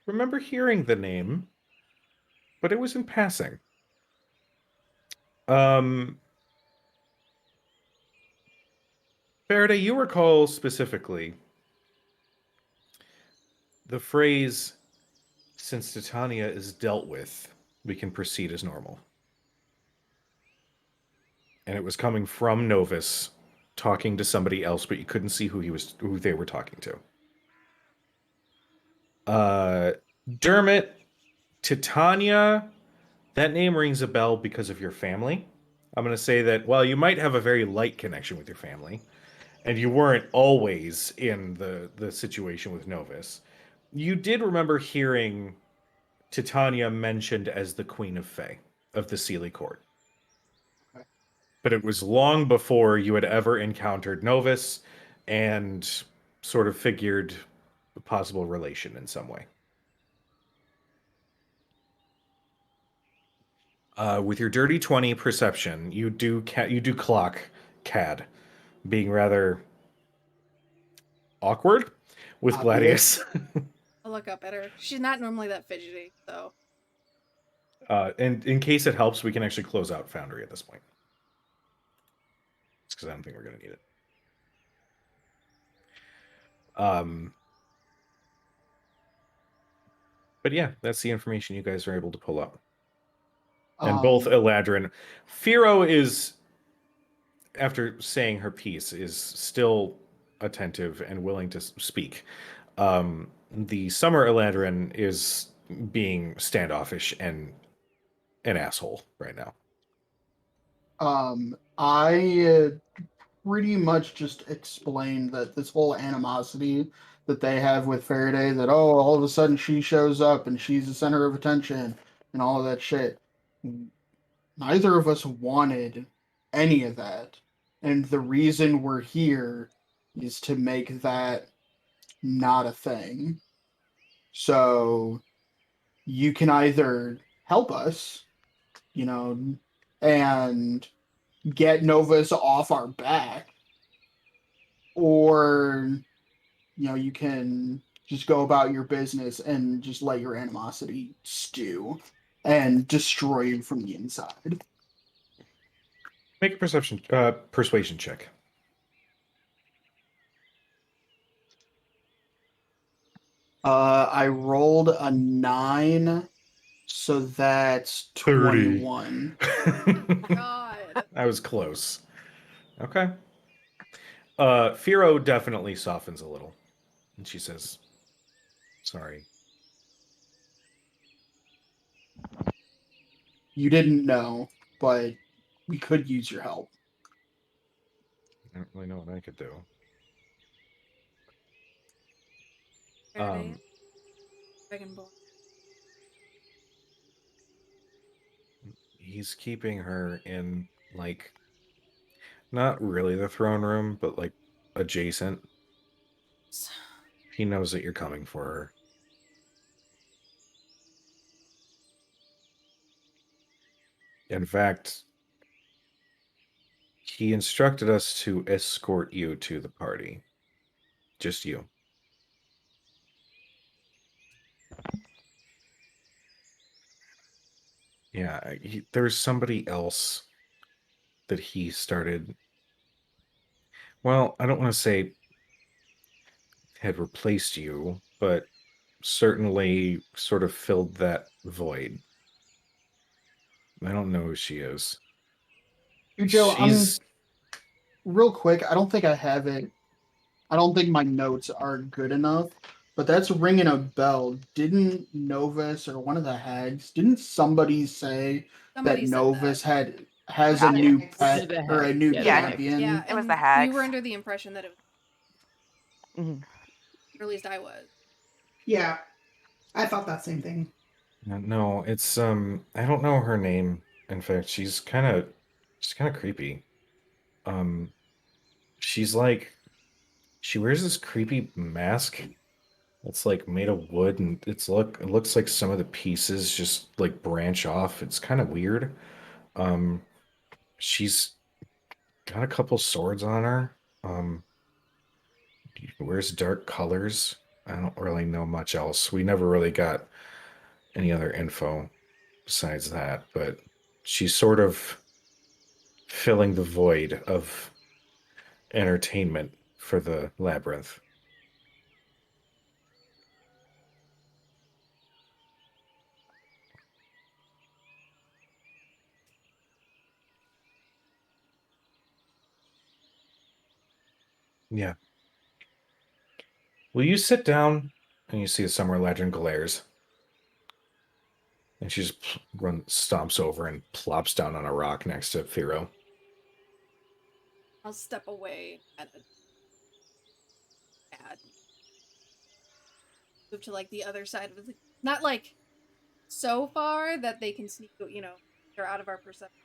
remember hearing the name, but it was in passing. Faraday, you recall specifically the phrase, since Titania is dealt with, we can proceed as normal. And it was coming from Novus talking to somebody else, but you couldn't see who they were talking to. Dermot, Titania, that name rings a bell because of your family. I'm going to say that while you might have a very light connection with your family, and you weren't always in the situation with Novus, you did remember hearing Titania mentioned as the Queen of Fae of the Seelie Court. Okay. But it was long before you had ever encountered Novus and sort of figured a possible relation in some way. With your dirty 20 perception, you do clock Cad being rather awkward with Obvious. Gladius. I'll look up at her. She's not normally that fidgety, so. And in case it helps, we can actually close out Foundry at this point. It's because I don't think we're going to need it. But yeah, that's the information you guys are able to pull up. And both Eladrin... Firo is, after saying her piece, is still attentive and willing to speak. The Summer Eladrin is being standoffish and an asshole right now. I pretty much just explained that this whole animosity that they have with Faraday, that all of a sudden she shows up and she's the center of attention and all of that shit. Neither of us wanted any of that. And the reason we're here is to make that not a thing. So you can either help us, and get Novus off our back, or you can just go about your business and just let your animosity stew and destroy you from the inside. Make a persuasion check. I rolled a 9, so that's 30. 21. God. I was close. Okay. Firo definitely softens a little. And she says, sorry. You didn't know, but we could use your help. I don't really know what I could do. Faraday, Dragonborn. He's keeping her in, like, not really the throne room, but, like, adjacent. He knows that you're coming for her. In fact, he instructed us to escort you to the party. Just you. Yeah, there's somebody else that he started. Well, I don't want to say had replaced you, but certainly sort of filled that void. I don't know who she is. Joe, She's real quick, I don't think I have it. I don't think my notes are good enough, but that's ringing a bell. Didn't Novus or one of the hags, didn't somebody say Somebody that said Novus that. has Yeah. a new Hags. pet The or a hags, new yeah, the champion? Yeah, It was and the we hags. were under the impression that it was, Mhm. or at least I was. Yeah, I thought that same thing. no, it's I don't know her name. In fact, she's kind of creepy. Um she's like she wears this creepy mask. It's like made of wood and it looks like some of the pieces just like branch off. It's kind of weird. Um she's got a couple swords on her. Um wears dark colors. I don't really know much else. We never really got any other info besides that, but she's sort of filling the void of entertainment for the labyrinth. Yeah. Will you sit down? And you see a Summer Legend glares. And she just stomps over and plops down on a rock next to Firo. I'll step away at a pad. Move to like the other side of the, not like so far that they can sneak, they're out of our perception.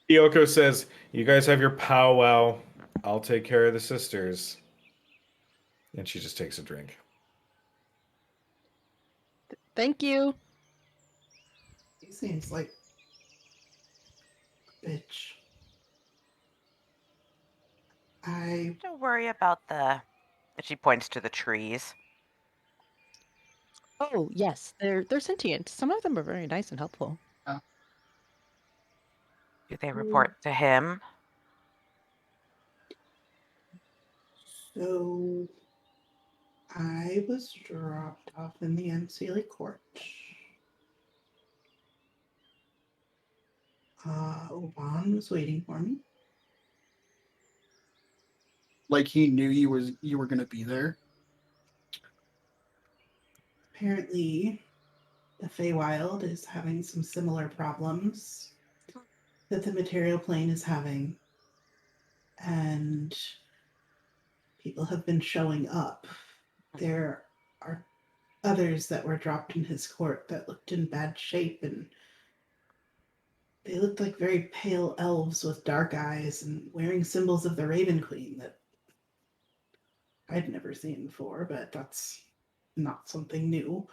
Kyoko says, you guys have your powwow. I'll take care of the sisters. And she just takes a drink. Thank you. He seems like a bitch. Don't worry about the. She points to the trees. Oh yes, they're sentient. Some of them are very nice and helpful. Do they report to him? So I was dropped off in the Unseelie Court. Oban was waiting for me. Like he knew you were gonna be there. Apparently, the Feywild is having some similar problems that the material plane is having. And people have been showing up. There are others that were dropped in his court that looked in bad shape, and they looked like very pale elves with dark eyes and wearing symbols of the Raven Queen that I'd never seen before, but that's not something new.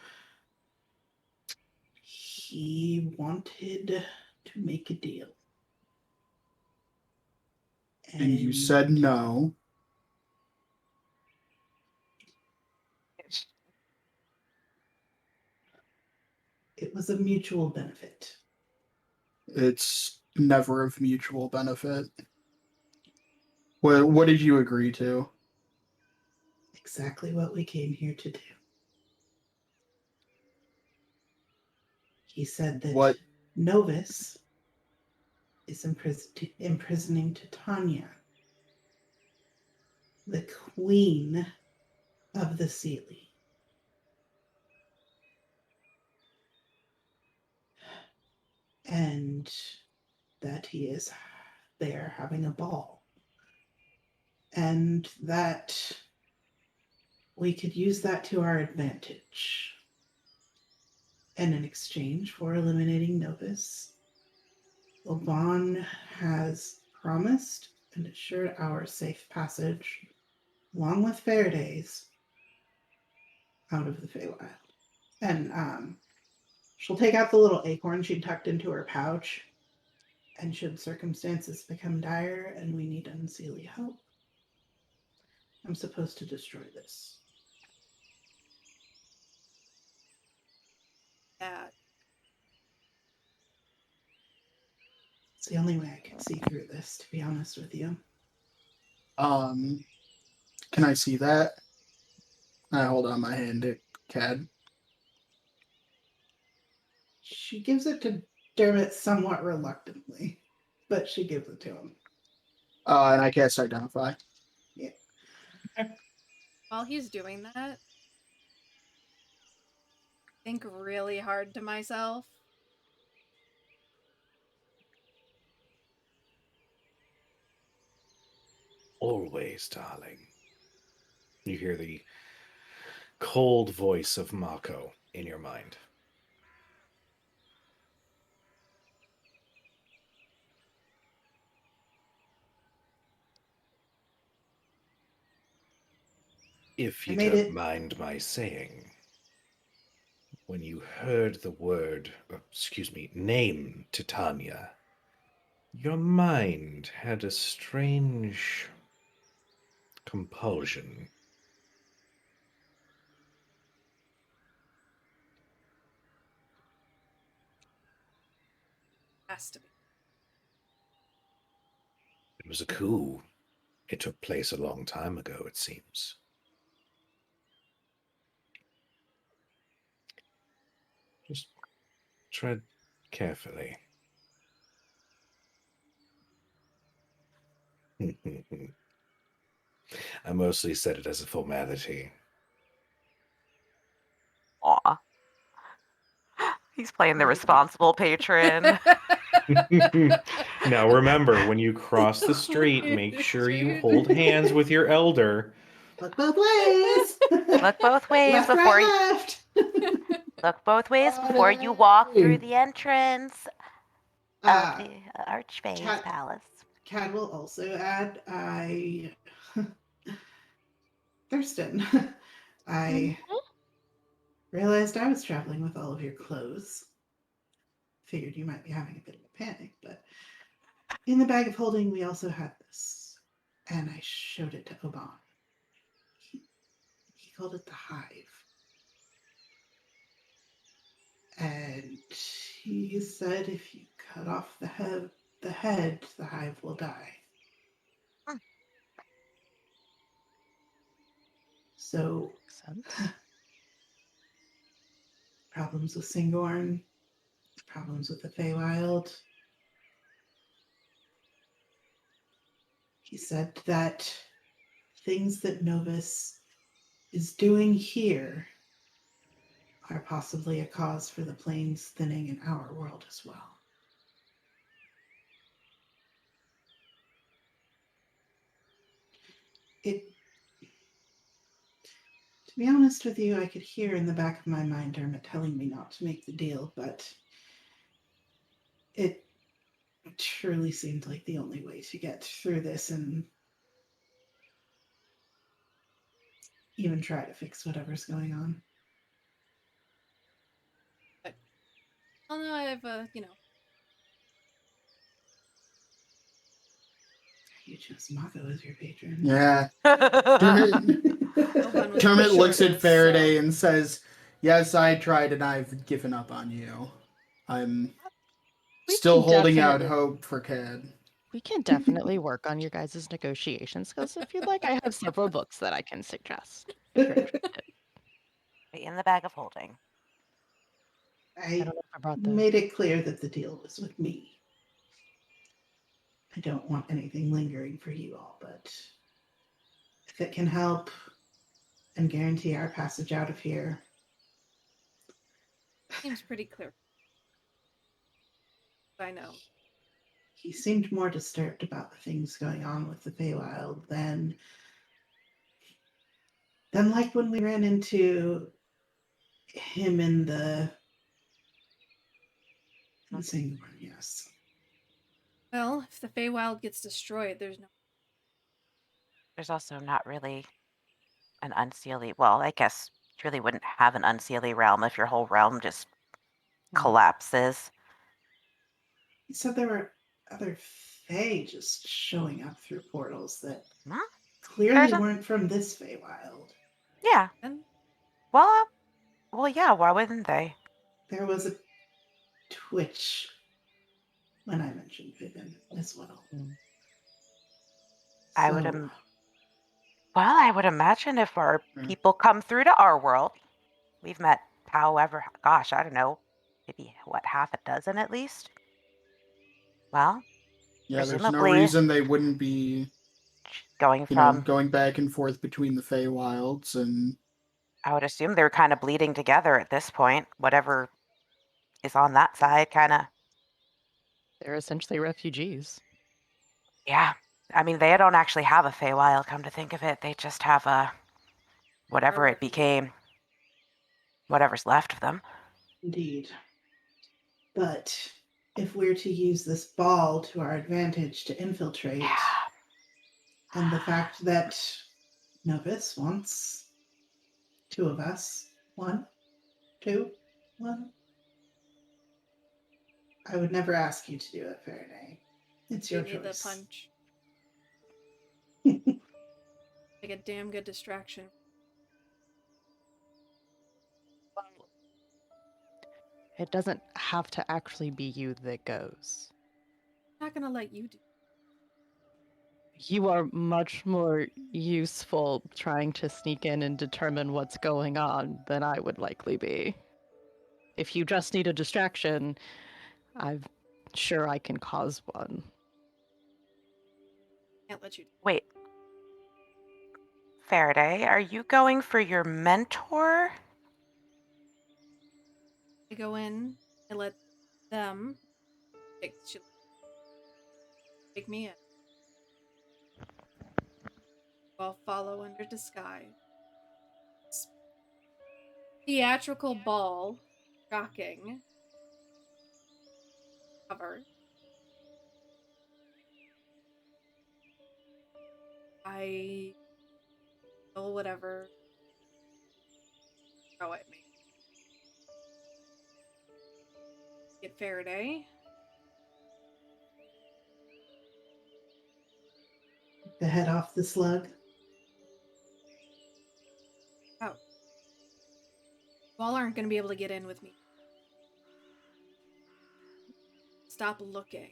He wanted to make a deal. And you said no. It was a mutual benefit. It's never of mutual benefit. What did you agree to? exactly what we came here to do. He said that What? Novus is imprisoning Titania, the queen of the Seelie. And that he is there having a ball. And that we could use that to our advantage. And in exchange for eliminating Novus, Oban has promised and assured our safe passage, along with Faraday's, out of the Feywild. And she'll take out the little acorn she tucked into her pouch, and should circumstances become dire and we need Unseelie help, I'm supposed to destroy this. That It's the only way I can see through this, to be honest with you. Can I see that? I hold out my hand to Cad. She gives it to Dermot somewhat reluctantly, but she gives it to him. And I cast Identify. while he's doing that, think really hard to myself. Always, darling. You hear the cold voice of Mako in your mind. If you I made don't it. mind my saying, when you heard the word, name Titania, your mind had a strange compulsion. Has to be. It was a coup. It took place a long time ago, it seems. Just tread carefully. I mostly said it as a formality. Aw. He's playing the responsible patron. Now remember, when you cross the street, make sure you hold hands with your elder. Look both ways. Look both ways Left, before you right, left. look both ways before you walk through the entrance of Uh, the Archfae's Cat- palace. Cad will also add, Thurston, I realized I was traveling with all of your clothes. Figured you might be having a bit of a panic, but in the bag of holding, we also had this. And I showed it to Oban. He called it the Hive. And he said if you cut off the head, the Hive will die. Hmm. So, Makes sense. problems with Singorn, problems with the Feywild. He said that things that Novus is doing here are possibly a cause for the planes thinning in our world as well. To be honest with you, I could hear in the back of my mind Dermot telling me not to make the deal, but it truly seemed like the only way to get through this and even try to fix whatever's going on. Oh no, I have You chose Mako as your patron. Yeah. Oban was Dermot the looks at shortest, Faraday so- and says, "Yes, I tried and I've given up on you. I'm We still can holding out definitely- hope for Cad." We can definitely work on your guys' negotiation skills if you'd like. I have several books that I can suggest. If you're interested. In the bag of holding. I I don't know if I brought those. made it clear that the deal was with me. I don't want anything lingering for you all, but if it can help and guarantee our passage out of here, Seems pretty clear. I know. he seemed more disturbed about the things going on with the Feywild than like when we ran into him in the Singapore, yes. Well, if the Feywild gets destroyed, there's no. There's also not really an unseelie. Well, I guess you really wouldn't have an unseelie realm if your whole realm just collapses. He said there were other Fey just showing up through portals that Huh? clearly There's a- weren't from this Feywild. Yeah. And Well, yeah. Why wouldn't they? There was a twitch when I mentioned Vivian as well. I would So, Well, I would imagine if our Mm. people come through to our world, we've met however, gosh, I don't know, maybe what, half a dozen at least? Well, Yeah, there's no presumably reason they wouldn't be, going you know, from, going back and forth between the Feywilds and I would assume they're kind of bleeding together at this point. Whatever is on that side, kind of, They're essentially refugees. yeah. I mean, they don't actually have a Feywild, come to think of it. They just have a, whatever it refugees. became, whatever's left of them. indeed. But if we're to use this ball to our advantage to infiltrate, Yeah. and the fact that Novus wants 2 of us, 1, 2, 1, I would never ask you to do it, Faraday. It's You your need the choice. punch. Like a damn good distraction. It doesn't have to actually be you that goes. I'm not gonna let you do. You are much more useful trying to sneak in and determine what's going on than I would likely be. If you just need a distraction, I'm sure I can cause one. Can't let you. Wait. Faraday, are you going for your mentor? I go in and let them take me in. I'll follow under disguise. Theatrical ball, shocking. Cover. I will whatever throw at me. Get Faraday. The head off the slug. Out. You all aren't going to be able to get in with me. Stop looking.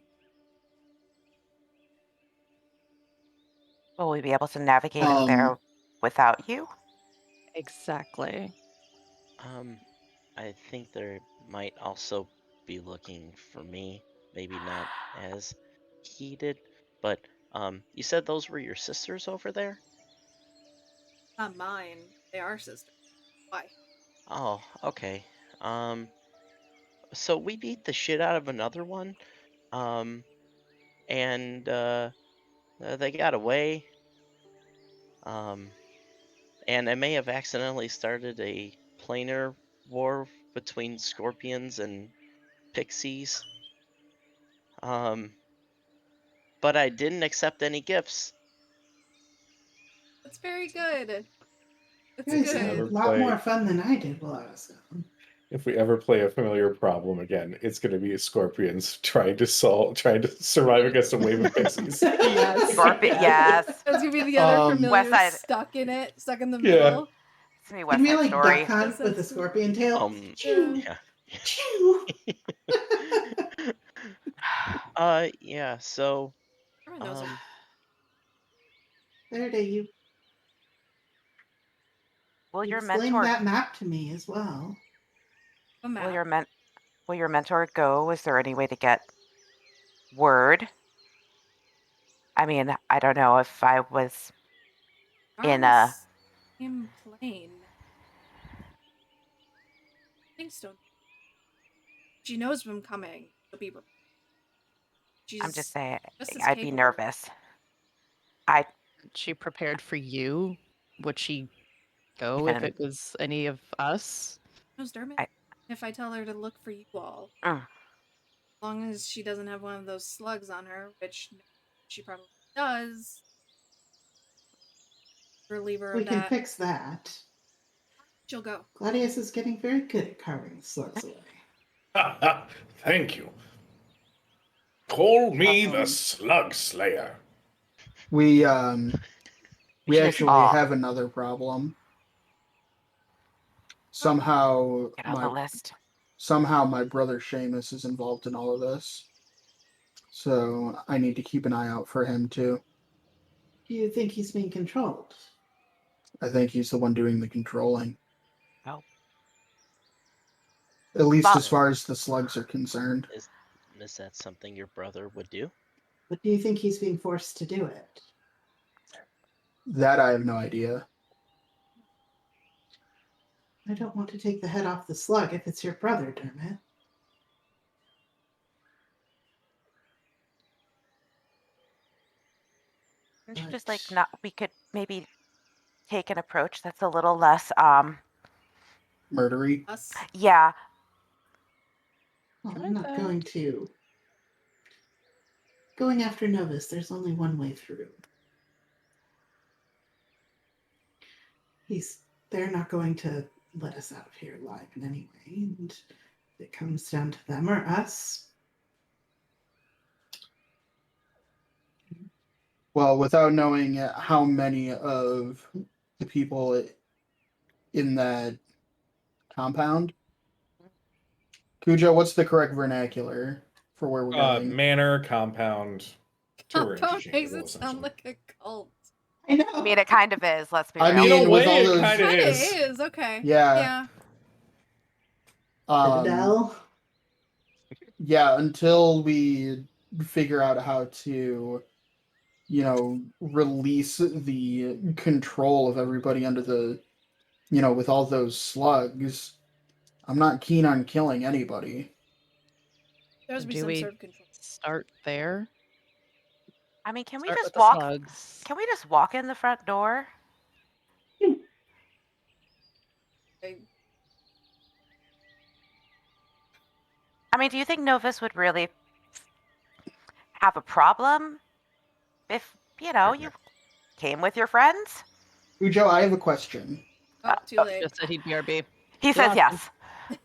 Will we be able to navigate in there without you? Exactly. I think they might also be looking for me. Maybe not as heated, but you said those were your sisters over there? Not mine. They are sisters. Why? Oh, okay. So we beat the shit out of another one. And they got away. And I may have accidentally started a planar war between scorpions and pixies. But I didn't accept any gifts. That's very good. That's You guys had a Never good. lot play. more fun than I did while I was gone. If we ever play a familiar problem again, it's going to be scorpions trying to survive against a wave of pixies. Yes. Scorpion, yes. That's gonna be the other familiar West Side. stuck in it, stuck in the Yeah. middle. It's gonna be Can West we Side like Story. duck hunt with a scorpion tail? Choo, Yeah. choo. Yeah. So Darwin knows her. Verde, you Will your explain mentor that map to me as well. A will map. your mentor go? Is there any way to get word? I mean, I don't know if I was in a In plane. Things don't. She knows I'm coming. She'll be prepared. She's I'm just saying just as I'd be capable. nervous. She prepared for you. Would she go Even if it was any of us? Knows Dermot. I- If I tell her to look for you all, Mm. as long as she doesn't have one of those slugs on her, which she probably does. Reliever We of can that, fix that. she'll go. Gladius is getting very good at carving slugs away. Ha ha! Thank you. Call me the Um, Slug Slayer. We We should just actually all have another problem. Somehow get on the list. my brother Seamus is involved in all of this. So I need to keep an eye out for him too. Do you think he's being controlled? I think he's the one doing the controlling. Oh. At least But- as far as the slugs are concerned. Is that something your brother would do? But do you think he's being forced to do it? That I have no idea. I don't want to take the head off the slug if it's your brother, Dermot. We should just like But- not. We could maybe take an approach that's a little less. Murdery. Us. Yeah. Well, Try I'm not that. going to. Going after Novus, there's only one way through. They're not going to let us out of here alive in any way, and if it comes down to them or us. Well, without knowing how many of the people in that compound. Cujo, what's the correct vernacular for where we're going? Manor, compound, two are Compound makes interchangeable, it sound essentially. like a cult. I know. I mean, it kind of is. Let's be I real. mean, In a with way, all it those, kinda Kinda is. is, okay. Yeah. Citadel. Yeah, until we figure out how to, release the control of everybody under the, with all those slugs, I'm not keen on killing anybody. There has to be Do some we sort of control. start there? I mean, can we Start just with the walk? slugs. Can we just walk in the front door? I mean, do you think Novus would really have a problem if, you came with your friends? Cujo, I have a question. Oh, too late. Just said he'd BRB. He says lost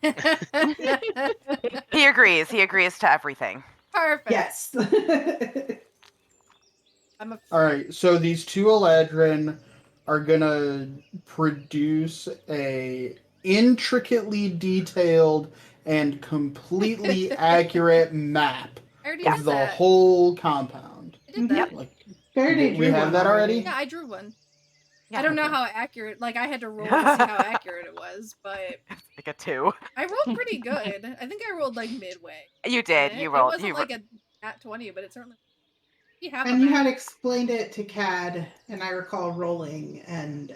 yes. He agrees. He agrees to everything. Perfect. Yes. I'm a All right, so these two Eladrin are gonna produce a intricately detailed and completely accurate map I already of did the that. whole compound. I did that. Like, Faraday we drew have one that already? Yeah, I drew one. Yeah, I don't know okay. how accurate. Like, I had to roll to see how accurate it was, but like a 2. I rolled pretty good. I think I rolled like midway. You did. And You it rolled. wasn't You like a nat 20, but it certainly. You have And a you map. had explained it to Cad, and I recall rolling and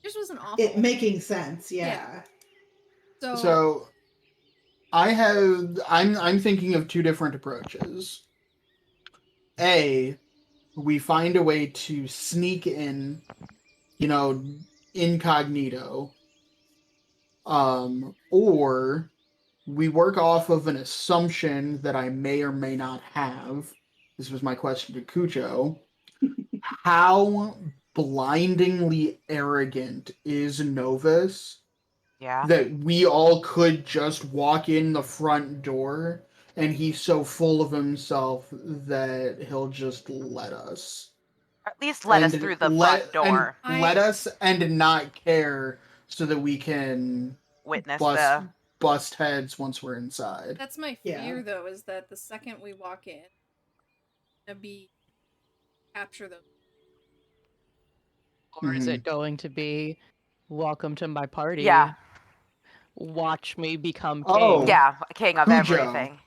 Yours wasn't awful. it making sense. Yeah. So I'm thinking of two different approaches. A, we find a way to sneak in, incognito. Or we work off of an assumption that I may or may not have. This was my question to Cujo. How blindingly arrogant is Novus Yeah. that we all could just walk in the front door and he's so full of himself that he'll just let us. Or at least let us And through the front door. Let us and not care so that we can Witness bust heads once we're inside. That's my Yeah. fear, though, is that the second we walk in, it'll be capture those. Or is it going to be, welcome to my party? Yeah. Watch me become king. Oh. Yeah, king of Hujo. everything.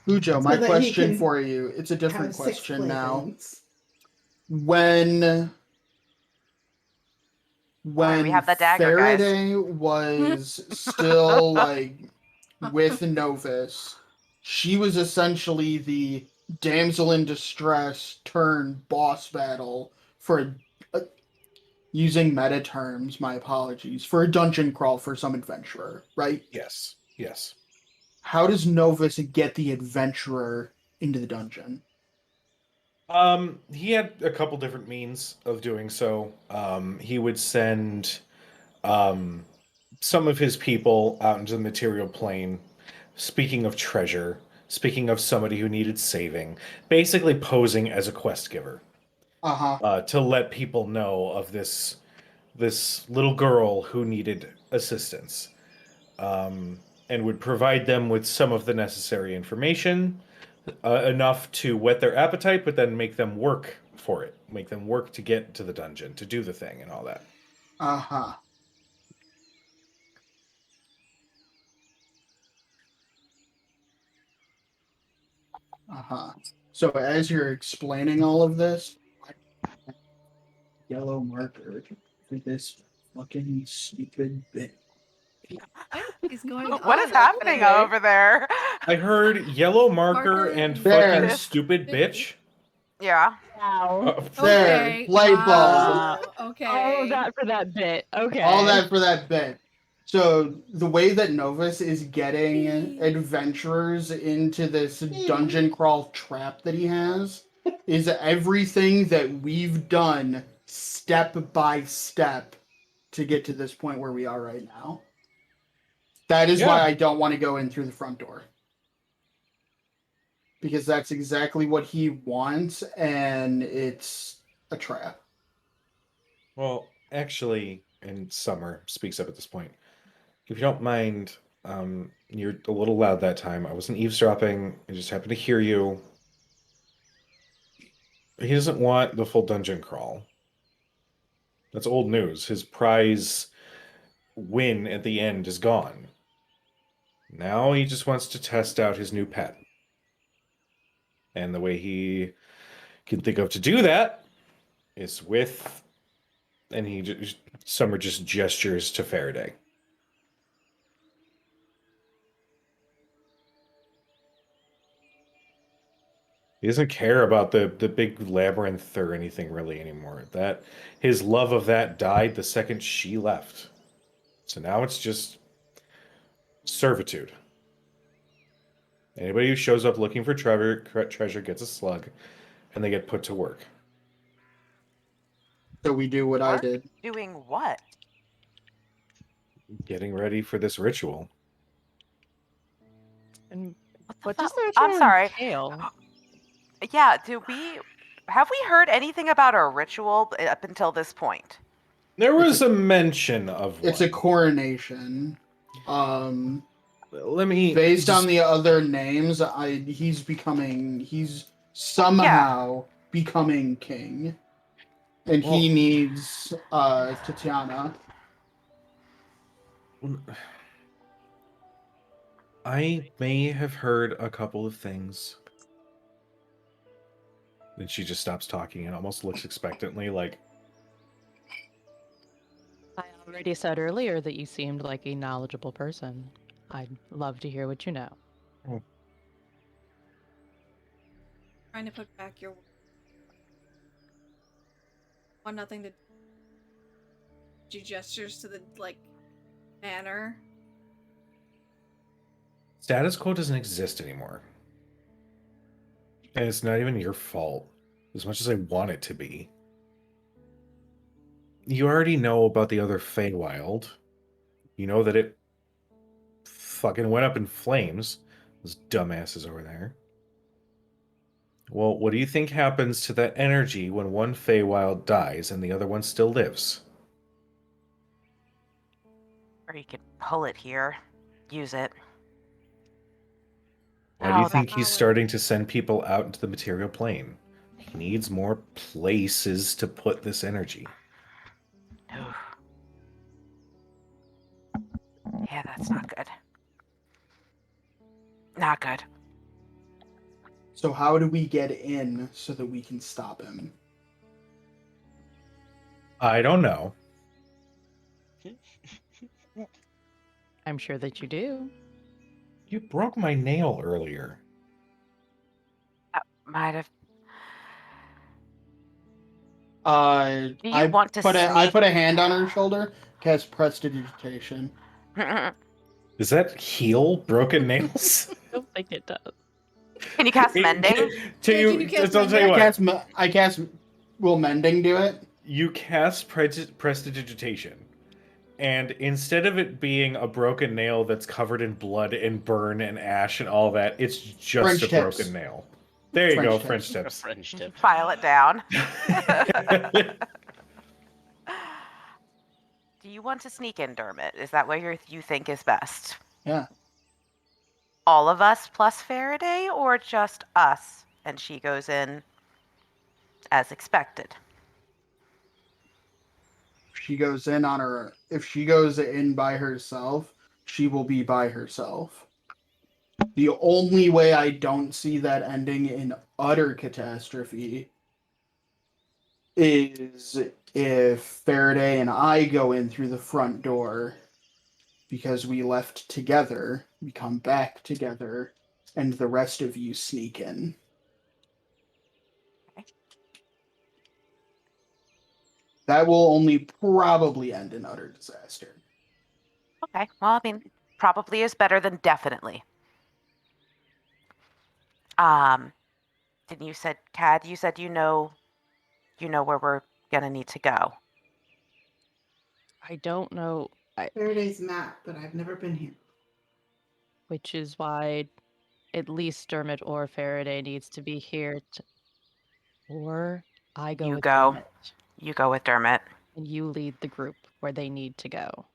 Hujo, So my that he question can for you, it's a different Have 6 question now. playthings. When Alright, we have the dagger, guys. Faraday was still like with Novus, she was essentially the damsel in distress turn boss battle for using meta terms, my apologies, for a dungeon crawl for some adventurer, right? Yes. Yes. How does Novus get the adventurer into the dungeon? He had a couple different means of doing so. He would send some of his people out into the material plane. Speaking of treasure, speaking of somebody who needed saving, basically posing as a quest giver. To let people know of this little girl who needed assistance, and would provide them with some of the necessary information, enough to whet their appetite, but then make them work for it, make them work to get to the dungeon, to do the thing, and all that. So as you're explaining all of this, yellow marker for this fucking stupid bit. What is going on? What is happening over there? I heard yellow marker and There. fucking stupid bitch. Yeah. Wow. There, Okay, light wow, bulb. okay. All of that for that bit. Okay. All that for that bit. So the way that Novus is getting adventurers into this dungeon crawl trap that he has is everything that we've done step by step to get to this point where we are right now. That is why I don't want to go in through the front door. Because that's exactly what he wants, and it's a trap. Well, actually, and Summer speaks up at this point. If you don't mind, you're a little loud that time. I wasn't eavesdropping. I just happened to hear you. He doesn't want the full dungeon crawl. That's old news. His prize win at the end is gone. Now he just wants to test out his new pet. And the way he can think of to do that is with... And Summer just gestures to Faraday. He doesn't care about the big labyrinth or anything really anymore. That his love of that died the second she left. So now it's just servitude. Anybody who shows up looking for treasure gets a slug, and they get put to work. So we do what I did. Doing what? Getting ready for this ritual. And What what the does fu- the I'm ritual sorry. entail? Yeah, have we heard anything about a ritual up until this point? There was a mention of one. It's a coronation. Let me... Based on the other names, he's somehow becoming king. And he needs Tatiana. I may have heard a couple of things. Then she just stops talking and almost looks expectantly like... I already said earlier that you seemed like a knowledgeable person. I'd love to hear what you know. Trying to put back your want nothing to do gestures to the manor. Status quo doesn't exist anymore. And it's not even your fault, as much as I want it to be. You already know about the other Feywild. You know that it fucking went up in flames. Those dumbasses over there. Well, what do you think happens to that energy when one Feywild dies and the other one still lives? Or you could pull it here. Use it. Why do you Oh, think that he's power. starting to send people out into the material plane? He needs more places to put this energy. Oof. Yeah, that's not good. Not good. So how do we get in so that we can stop him? I don't know. I'm sure that you do. You broke my nail earlier. Might have. Do Do you want to I sneak? put a hand on her shoulder, cast Prestidigitation. Does that heal broken nails? I don't think it does. Can you cast mending? Yeah, can you cast I'll tell you mending? what. I cast. Will mending do it? You cast Prestidigitation, and instead of it being a broken nail that's covered in blood and burn and ash and all that, it's just French a tips. broken nail. There you go, French French A tips. French tip. File it down. Do you want to sneak in, Dermot? Is that what you think is best? Yeah. All of us plus Faraday, or just us and she goes in as expected? If she goes in by herself, she will be by herself. The only way I don't see that ending in utter catastrophe is if Faraday and I go in through the front door because we left together, we come back together, and the rest of you sneak in. That will only probably end in utter disaster. Okay. Well, I mean, probably is better than definitely. Didn't you said, Cad, you said you know where we're gonna need to go. I don't know, Faraday's map, but I've never been here. which is why at least Dermot or Faraday needs to be here. Or I go You with go. Dermot, You go with Dermot. and you lead the group where they need to go.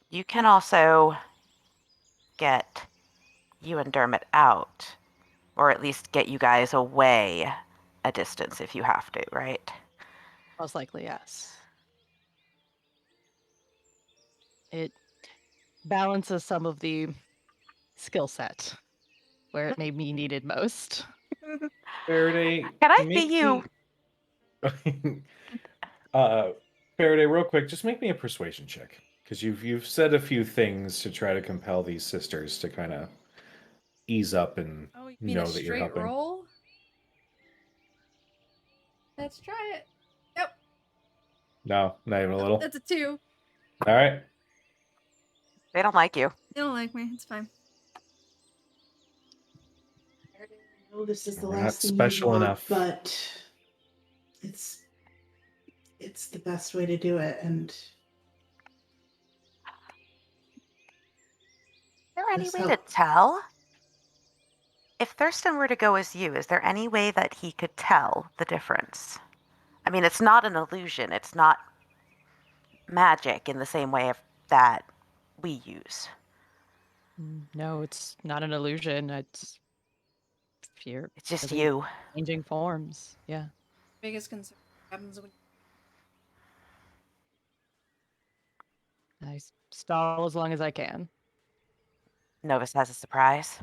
You can also get you and Dermot out, or at least get you guys away a distance if you have to, right? Most likely, yes. It balances some of the skill set where it may be needed most. Faraday, Can I make be you? me- Faraday, real quick, just make me a persuasion check, because you've said a few things to try to compel these sisters to kind of ease up and Oh, you mean know a that you're straight helping. roll? Let's try it. Yep, No, not even a little. that's a 2. All right. They don't like you. They don't like me. It's fine. I know this is the We're not last thing special you want, enough. but it's the best way to do it. And Is there any Yes, way help. to tell? If Thurston were to go as you, is there any way that he could tell the difference? I mean, it's not an illusion. It's not magic in the same way that we use. No, it's not an illusion. It's fear. It's just really you. changing forms. Yeah. Biggest concern happens when I stall as long as I can. Novus has a surprise.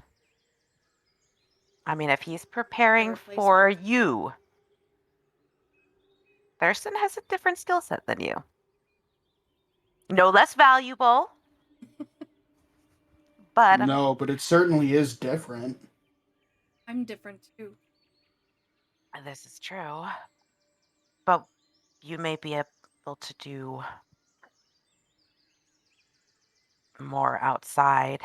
I mean, if he's preparing replacement. for you, Thurston has a different skill set than you. No less valuable, but No, but it certainly is different. I'm different too. this is true. But you may be able to do more outside.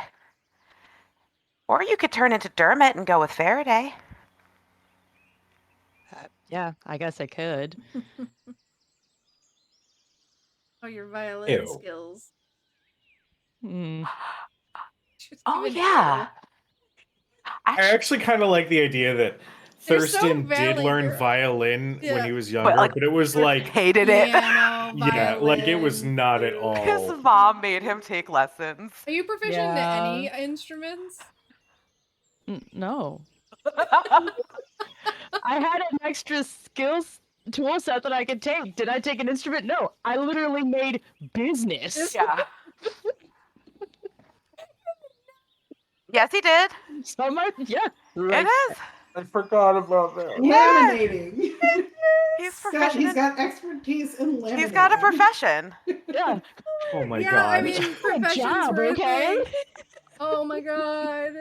Or you could turn into Dermot and go with Faraday. Yeah, I guess I could. Oh, your violin Ew. skills. Hmm. Just Oh, even yeah. I actually kind of like the idea that They're so Thurston did valley learn girl. violin when Yeah. he was younger, like, but it was like, hated it. Piano, yeah, like it was violin, not at flute. all. His mom made him take lessons. Are you proficient in Yeah. any instruments? No. I had an extra skills tool set that I could take. Did I take an instrument? No. I literally made business. Yeah. Yes, he did. So yeah. It is. I forgot about that. Laminating. He's Scott, proficient. he's got expertise in laminating. He's got a profession. Yeah. Oh my yeah, god. I mean, A professions job, were a okay? thing. Oh my god.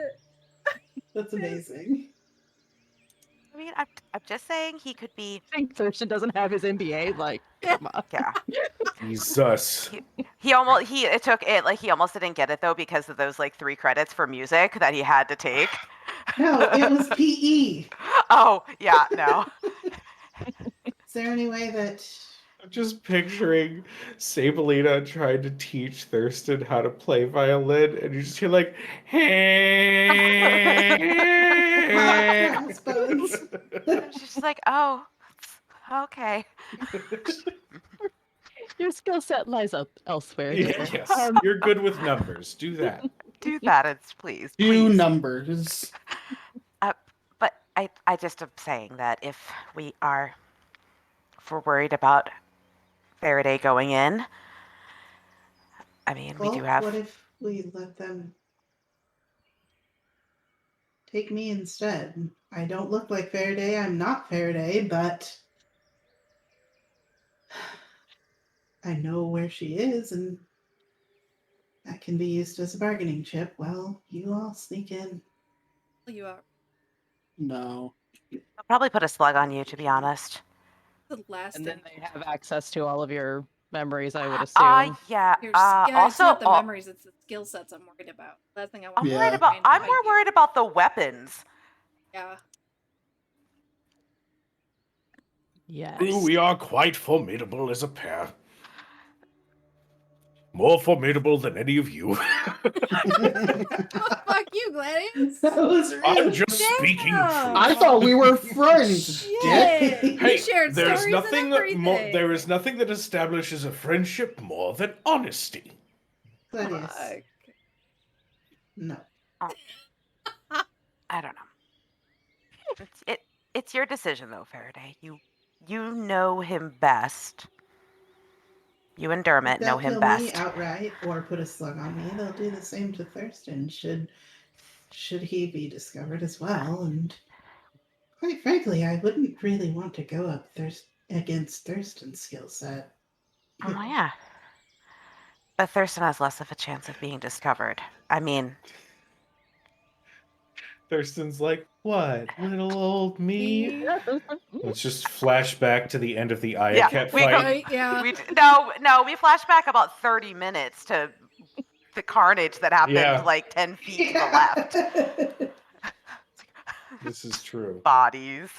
That's amazing. I mean, I'm just saying he could be. I think Thurston doesn't have his MBA. Like, come on. Yeah. Jesus. He almost he almost didn't get it though because of those like 3 credits for music that he had to take. No, it was PE. Oh yeah, no. Is there any way that I'm just picturing Sabalina trying to teach Thurston how to play violin, and you just hear like, hey. crossbones? She's just like, oh, okay. Your skill set lies up elsewhere. Yeah, here. yes, you're good with numbers. Do that. Do that, it's please. Do Please. numbers. But I just am saying that if we're worried about Faraday going in, I mean, we do have. What if we let them take me instead? I don't look like Faraday. I'm not Faraday, but I know where she is, and that can be used as a bargaining chip. Well, you all sneak in. You are No. I'll probably put a slug on you, to be honest. the last And then thing. they have access to all of your memories, I would assume. Yeah. Your, yeah, it's Also, not the memories, it's the skill sets I'm worried about. Last thing I want I'm to worried Yeah. about. I'm more worried about the weapons. Yeah. Yes. True, we are quite formidable as a pair. More formidable than any of you. Fuck you, Gladius. That was I'm rude. just speaking truth. I thought we were friends, dick. Shit. We Hey, shared there's stories nothing and more. everything. There is nothing that establishes a friendship more than honesty. Gladius. Fuck. No. I don't know. It's your decision though, Faraday. You know him best. You and Dermot know They'll him kill best. me outright or put a slug on me. They'll do the same to Thurston should he be discovered as well. And quite frankly, I wouldn't really want to go up against Thurston's skill set. Oh yeah. But Thurston has less of a chance of being discovered. I mean, Thurston's like, what? Little old me? Let's just flash back to the end of the Ayaket we go- fight. Right, yeah. we flash back about 30 minutes to the carnage that happened Yeah. like 10 feet to the left. This is true. Bodies.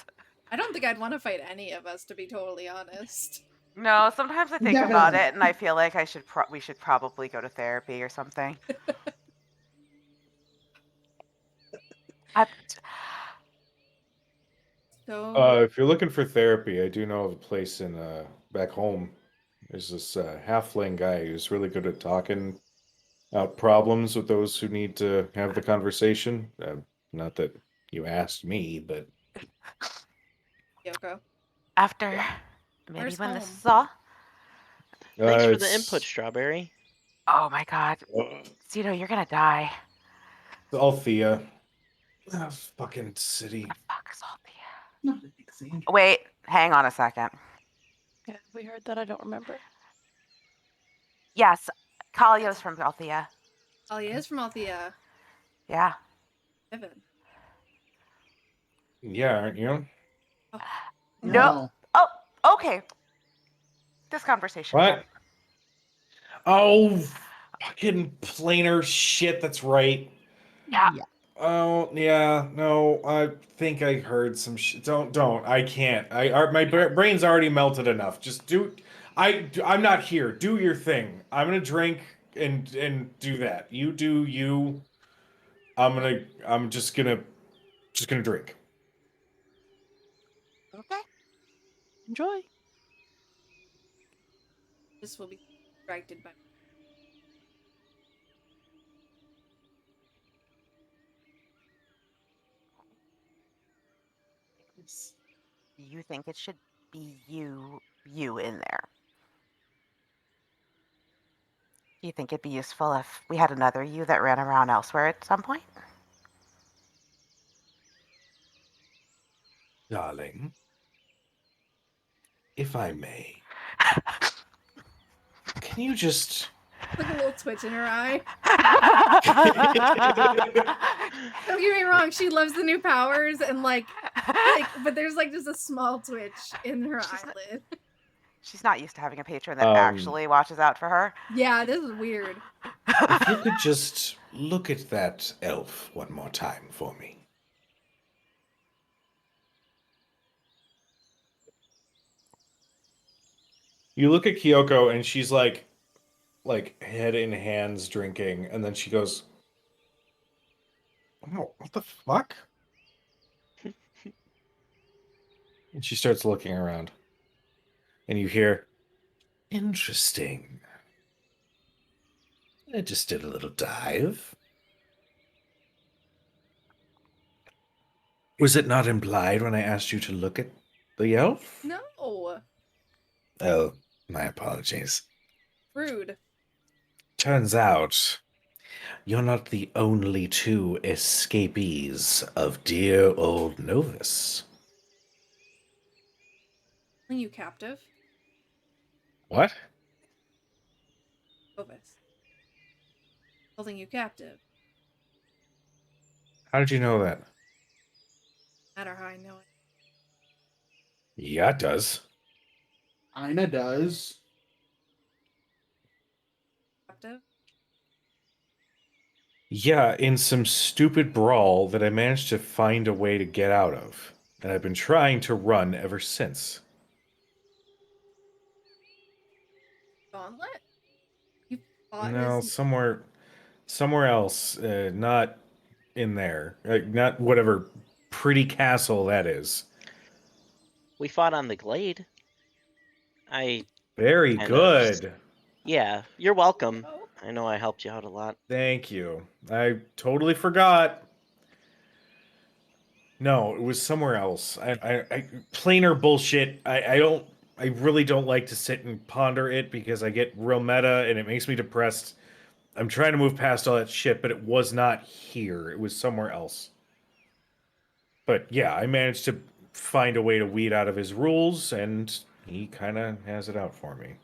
I don't think I'd want to fight any of us, to be totally honest. No, sometimes I think Definitely. about it and I feel like we should probably go to therapy or something. So If you're looking for therapy, I do know of a place in back home. There's this halfling guy who's really good at talking out problems with those who need to have the conversation. Not that you asked me, but Yoko. After maybe Where's when home? this is all. Thanks for the it's- input, Strawberry. Oh my god. Cito, you're gonna die. It's Althea. Ah, fucking city. Fuck is all the Not a big scene. Wait, hang on a second. Yeah, we heard that. I don't remember. Yes, Kalio's from Althea. Oh, he is from Althea. Yeah. Evan. Yeah, aren't you? No. Oh, okay. This conversation. What? Oh, fucking planar shit. That's right. Yeah. Oh yeah, no. I think I heard some shit. Don't. I can't. My brain's already melted enough. Just do. I'm not here. Do your thing. I'm gonna drink and do that. You do you. I'm just gonna drink. Okay. Enjoy. This will be distracted by. Yes. You think it should be you in there? Do you think it'd be useful if we had another you that ran around elsewhere at some point? Darling, if I may. Can you just Like a little twitch in her eye. Don't get me wrong, she loves the new powers and but there's like just a small twitch in her She's not- eyelid. She's not used to having a patron that Um, actually watches out for her. Yeah, this is weird. If you could just look at that elf one more time for me. You look at Kyoko and she's like head in hands drinking, and then she goes, "Oh, what the fuck?" And she starts looking around. And you hear, Interesting. I just did a little dive. Was it not implied when I asked you to look at the elf? No. Oh, my apologies. Rude. Turns out, you're not the only two escapees of dear old Novus. Holding you captive. "What?" Ovis. Holding you captive. How did you know that? No matter how I know it. Yeah, it does. Ina does. Captive. Yeah, in some stupid brawl that I managed to find a way to get out of. And I've been trying to run ever since. Gauntlet? You fought No, his somewhere else. Not in there. Not whatever pretty castle that is. We fought on the glade. I Very kind of good. Yeah, you're welcome. Oh. I know I helped you out a lot. Thank you. I totally forgot. No, it was somewhere else. I plainer bullshit. I really don't like to sit and ponder it because I get real meta and it makes me depressed. I'm trying to move past all that shit, but it was not here. It was somewhere else. But yeah, I managed to find a way to weed out of his rules, and he kind of has it out for me.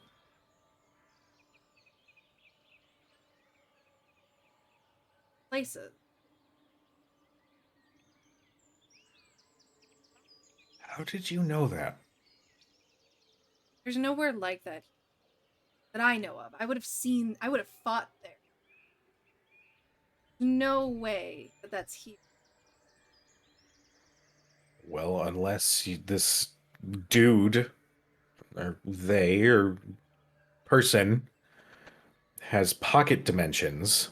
places. How did you know that? There's nowhere like that I know of. I would have fought there. No way that that's here. Well, this dude, or they, or person has pocket dimensions,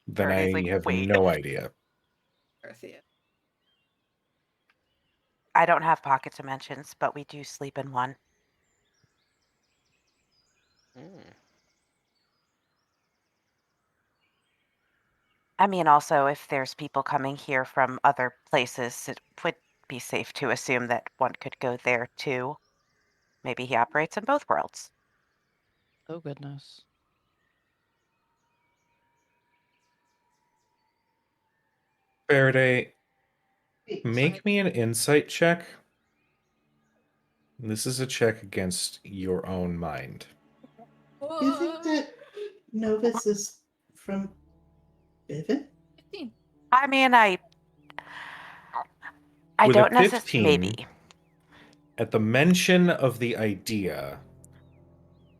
then Vernay's I like, have wait. no idea. Arthea. I don't have pocket dimensions, but we do sleep in one. Mm. I mean, also, if there's people coming here from other places, it would be safe to assume that one could go there too. Maybe he operates in both worlds. Oh goodness. Faraday, Wait, make me an insight check. This is a check against your own mind. you think that Novus is from Bivin? 15. I mean, I With a don't necessarily. 15, Maybe. At the mention of the idea,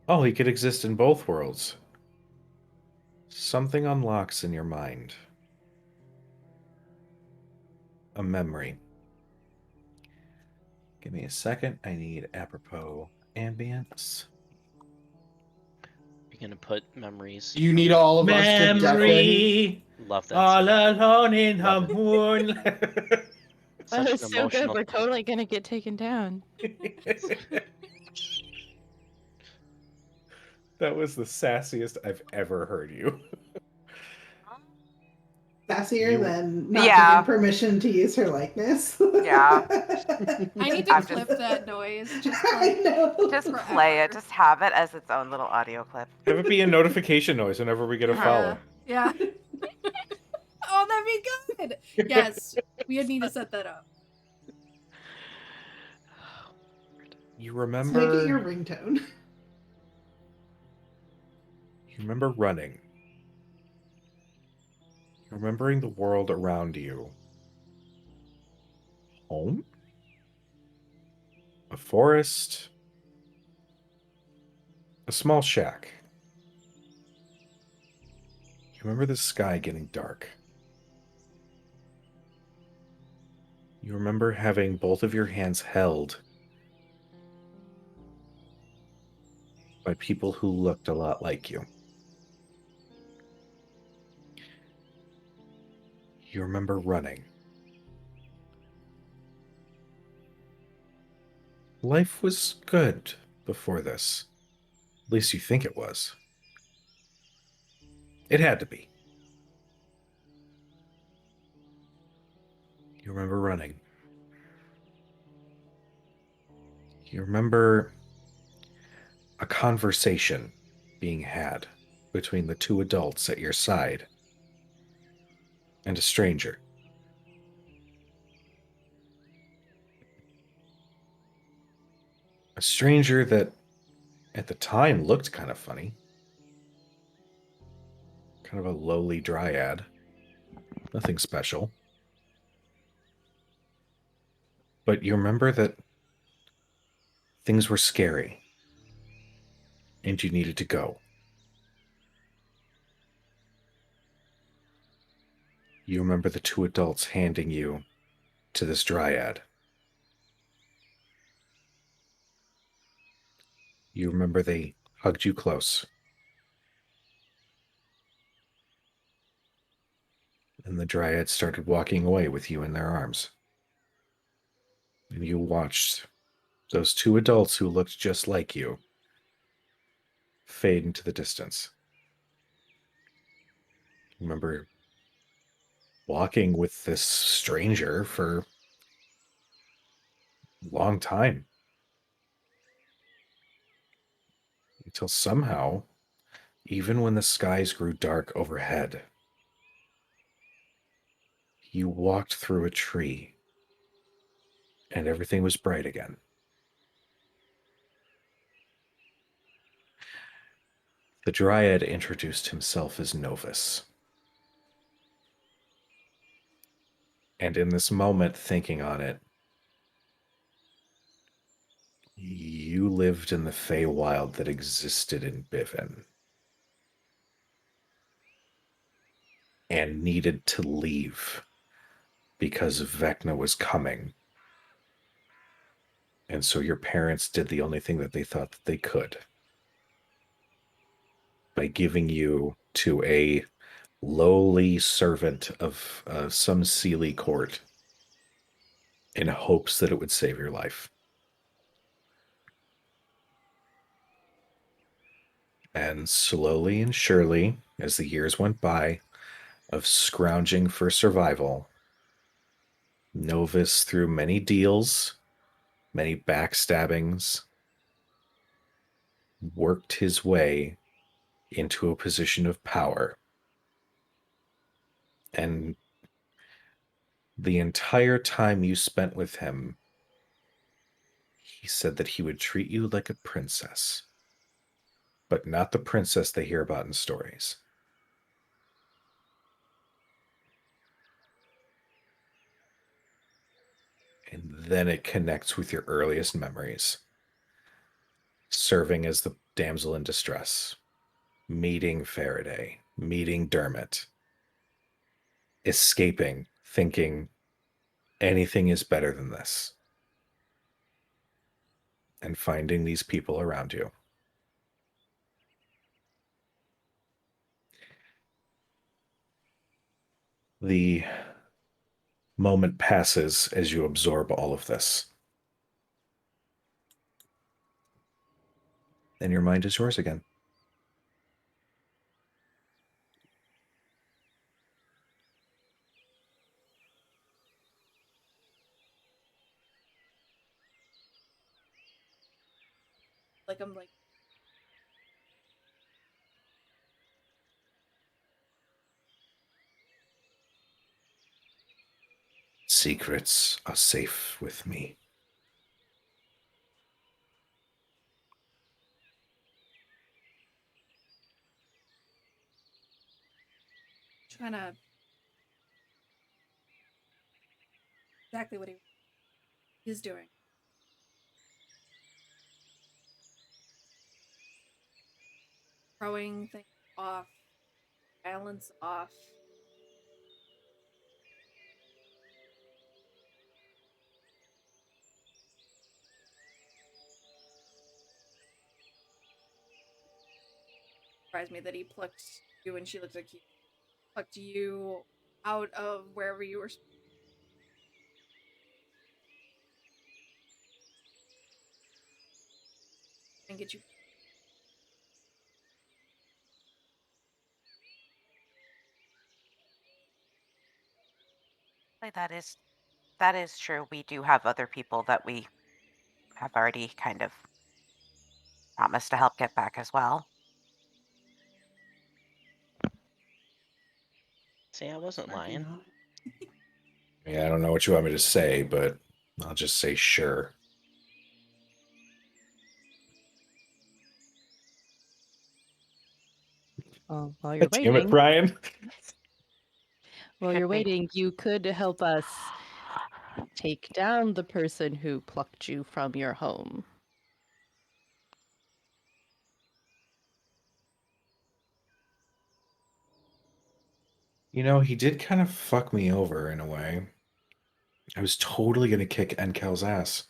oh, he could exist in both worlds. Something unlocks in your mind. A memory. Give me a second. I need apropos ambience. You're gonna put memories. You need all of us to deafen. Love that. all scene. alone in the Love it. moonlight. That Such was an so good. emotional. We're totally gonna get taken down. That was the sassiest I've ever heard you. sassier You- than not Yeah. giving permission to use her likeness. Yeah. I need to I'm clip just- that noise. Just I like know. Just Forever. play it. Just have it as its own little audio clip. Have it be a notification noise whenever we get a follow. Yeah. Oh, that'd be good. Yes, we need to set that up. You Let's make it your remember ringtone. you remember running. You're remembering the world around you. Home? A forest? A small shack. You remember the sky getting dark. You remember having both of your hands held by people who looked a lot like you. You remember running. Life was good before this. At least you think it was. It had to be. You remember running. You remember a conversation being had between the two adults at your side and a stranger. A stranger that at the time looked kind of funny. Kind of a lowly dryad. Nothing special. But you remember that things were scary and you needed to go. You remember the two adults handing you to this dryad. You remember they hugged you close. And the dryad started walking away with you in their arms. And you watched those two adults who looked just like you fade into the distance. Remember walking with this stranger for a long time. Until somehow, even when the skies grew dark overhead, you walked through a tree and everything was bright again. The dryad introduced himself as Novus. And in this moment, thinking on it, you lived in the Feywild that existed in Bivin. And needed to leave because Vecna was coming. And so your parents did the only thing that they thought that they could by giving you to a lowly servant of some Seelie court in hopes that it would save your life. And slowly and surely, as the years went by of scrounging for survival, Novus, through many deals, many backstabbings, worked his way into a position of power. And the entire time you spent with him, he said that he would treat you like a princess, but not the princess they hear about in stories. And then it connects with your earliest memories. Serving as the damsel in distress, meeting Faraday, meeting Dermot, escaping, thinking anything is better than this, and finding these people around you. The moment passes as you absorb all of this. And your mind is yours again. Like I'm like, Secrets are safe with me. trying to exactly what he is doing. Throwing things off, balance off. Surprised me that he plucked you and she looks like he plucked you out of wherever you were. And get you. Like, that is true. We do have other people that we have already kind of promised to help get back as well. See, I wasn't Working lying. on it. Yeah, I don't know what you want me to say, but I'll just say sure. Well, while you're Damn it, waiting, Brian. while Should you're we? waiting, you could help us take down the person who plucked you from your home. You know, he did kind of fuck me over in a way. I was totally gonna kick Enkel's ass.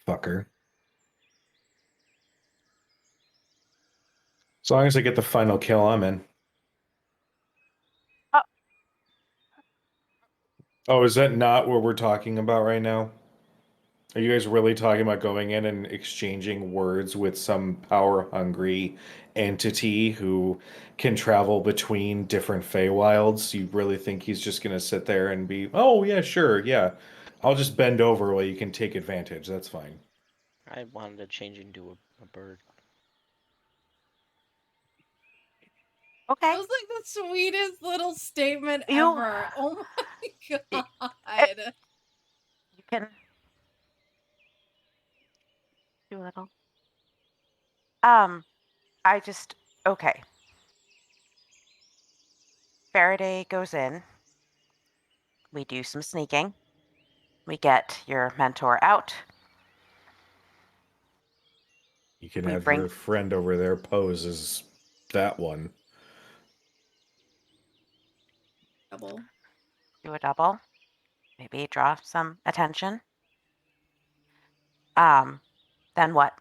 Fucker. As long as I get the final kill, I'm in. Oh. Oh, is that not what we're talking about right now? Are you guys really talking about going in and exchanging words with some power-hungry entity who can travel between different Feywilds? You really think he's just gonna sit there and be, oh yeah, sure, yeah. I'll just bend over while you can take advantage. That's fine. I wanted to change into a bird. Okay. That was like the sweetest little statement You- ever. Oh my god. You can do a little. I just okay. Faraday goes in. We do some sneaking. We get your mentor out. You can We have bring- your friend over there pose as that one. Double. Do a double. Maybe draw some attention. Then what?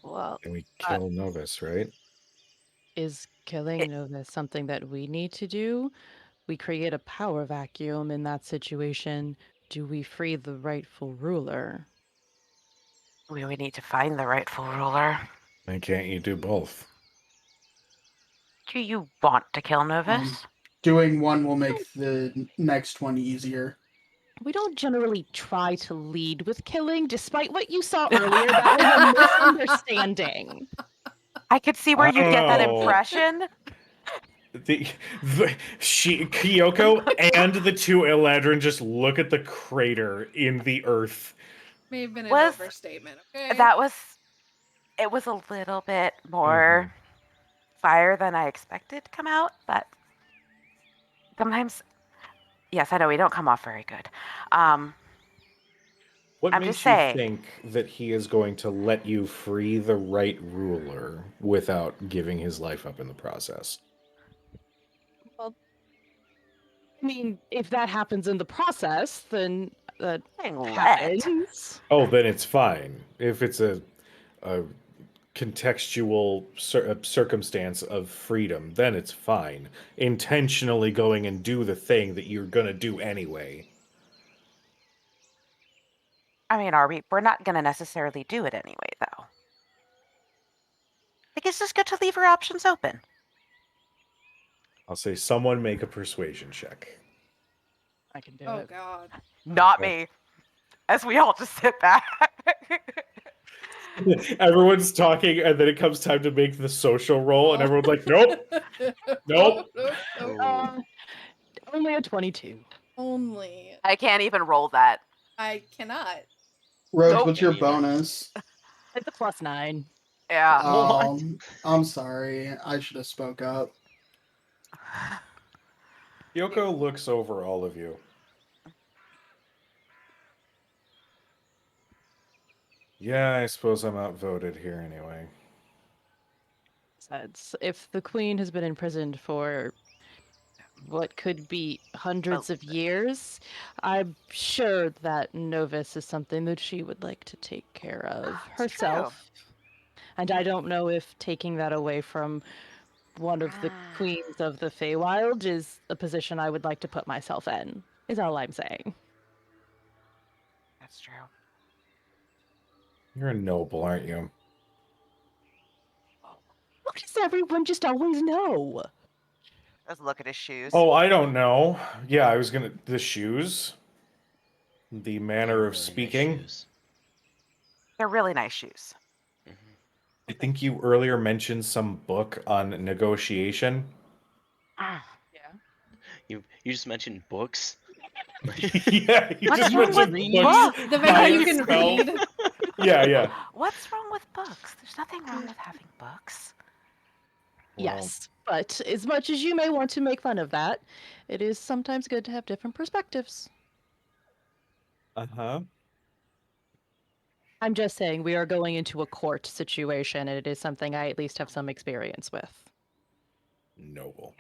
Well, And we kill Novus, right? is killing Novus something that we need to do? We create a power vacuum in that situation. Do we free the rightful ruler? We would need to find the rightful ruler. And can't you do both? Do you want to kill Novus? Doing one will make the next one easier. We don't generally try to lead with killing, despite what you saw earlier. That was a misunderstanding. I could see where I you'd don't get that know. impression. Kyoko and the two Eladrin just look at the crater in the earth. May have been an Was- overstatement, okay? It was a little bit more fire than I expected to come out, but sometimes, yes, I know we don't come off very good. What I'm makes just you saying. think that he is going to let you free the right ruler without giving his life up in the process? Well, I mean, if that happens in the process, then that happens. Oh, then it's fine. If it's a contextual circumstance of freedom, then it's fine. Intentionally going and do the thing that you're gonna do anyway. I mean, we're not going to necessarily do it anyway, though. I think it's just good to leave our options open. I'll say someone make a persuasion check. I can do Oh it. god. Not Okay. me. as we all just sit back. Everyone's talking, and then it comes time to make the social roll, and everyone's like, "Nope, nope." Uh, only a 22. Only. I can't even roll that. I cannot. Roach, Nope. what's your Me neither. bonus? It's a +9. Yeah. I'm sorry. I should have spoke up. Yoko looks over all of you. Yeah, I suppose I'm outvoted here anyway. Says, if the queen has been imprisoned for what could be hundreds of years, I'm sure that Novus is something that she would like to take care of It's herself. And I don't know if taking that away from one of the queens of the Feywild is a position I would like to put myself in, is all I'm saying. That's true. You're a noble, aren't you? What does everyone just always know? Let's look at his shoes. Oh, I don't know. Yeah, I was gonna. The shoes? The manner Really of nice speaking? shoes. They're really nice shoes. Mhm. I think you earlier mentioned some book on negotiation. Yeah. You just mentioned books. Yeah, you What's just wrong mentioned with books. books? The fact that you Time can spell. read. Yeah. What's wrong with books? There's nothing wrong with having books. Well, Yes, but as much as you may want to make fun of that, it is sometimes good to have different perspectives. Uh-huh. I'm just saying we are going into a court situation, and it is something I at least have some experience with. Noble.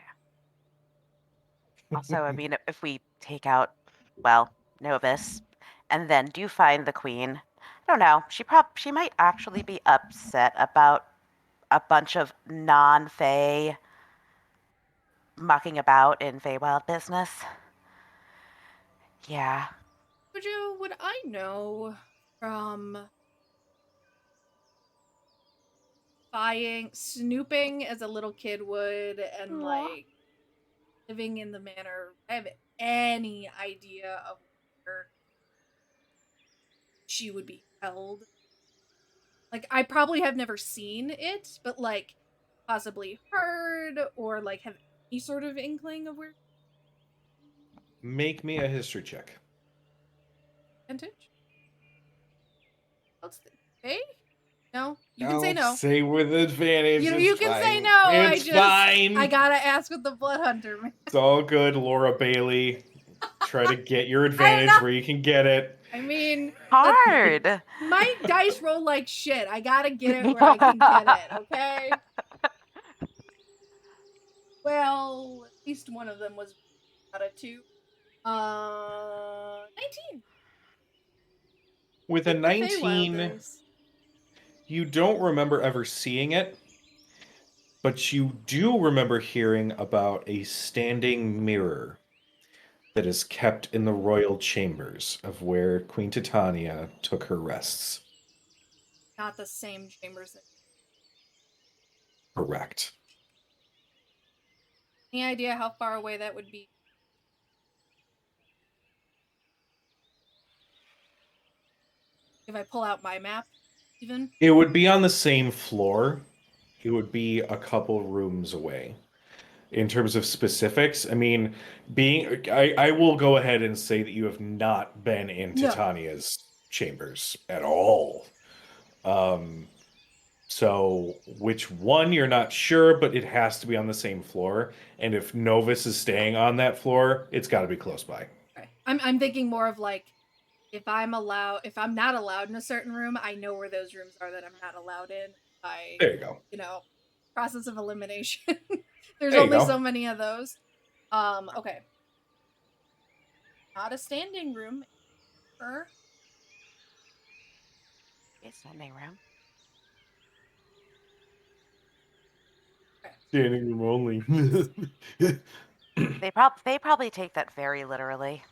Also, I mean, if we take out, well, Novus, and then do find the queen, I don't know. She might actually be upset about a bunch of non-Fey mucking about in Feywild business. Yeah. Would I know from snooping as a little kid would, and Aw. like living in the manor? I have any idea of where she would be held? Like, I probably have never seen it, but like possibly heard or like have any sort of inkling of where Make me a history check. vintage. What's the hey? No, you can say no. Say with advantage. You can say no. It's fine. I gotta ask with the blood hunter, man. It's all good, Laura Bailey. Try to get your know. advantage where you can get it. I mean, Hard. my dice roll like shit. I gotta get it where I can get it. Okay. Well, at least one of them was out of 2. 19. With a The 19, Feywilders. you don't remember ever seeing it, but you do remember hearing about a standing mirror that is kept in the royal chambers of where Queen Titania took her rests. Not the same chambers. Correct. Any idea how far away that would be? If I pull out my map, even? It would be on the same floor. It would be a couple rooms away. In terms of specifics, I mean, I will go ahead and say that you have not been in No. Titania's chambers at all. So which one you're not sure, but it has to be on the same floor. And if Novus is staying on that floor, it's got to be close by. Okay. I'm thinking more of like, if I'm not allowed in a certain room, I know where those rooms are that I'm not allowed in. There you go. Process of elimination. There's There you only go. so many of those. Okay. Not a standing room. Standing room. Standing room only. They probably take that very literally.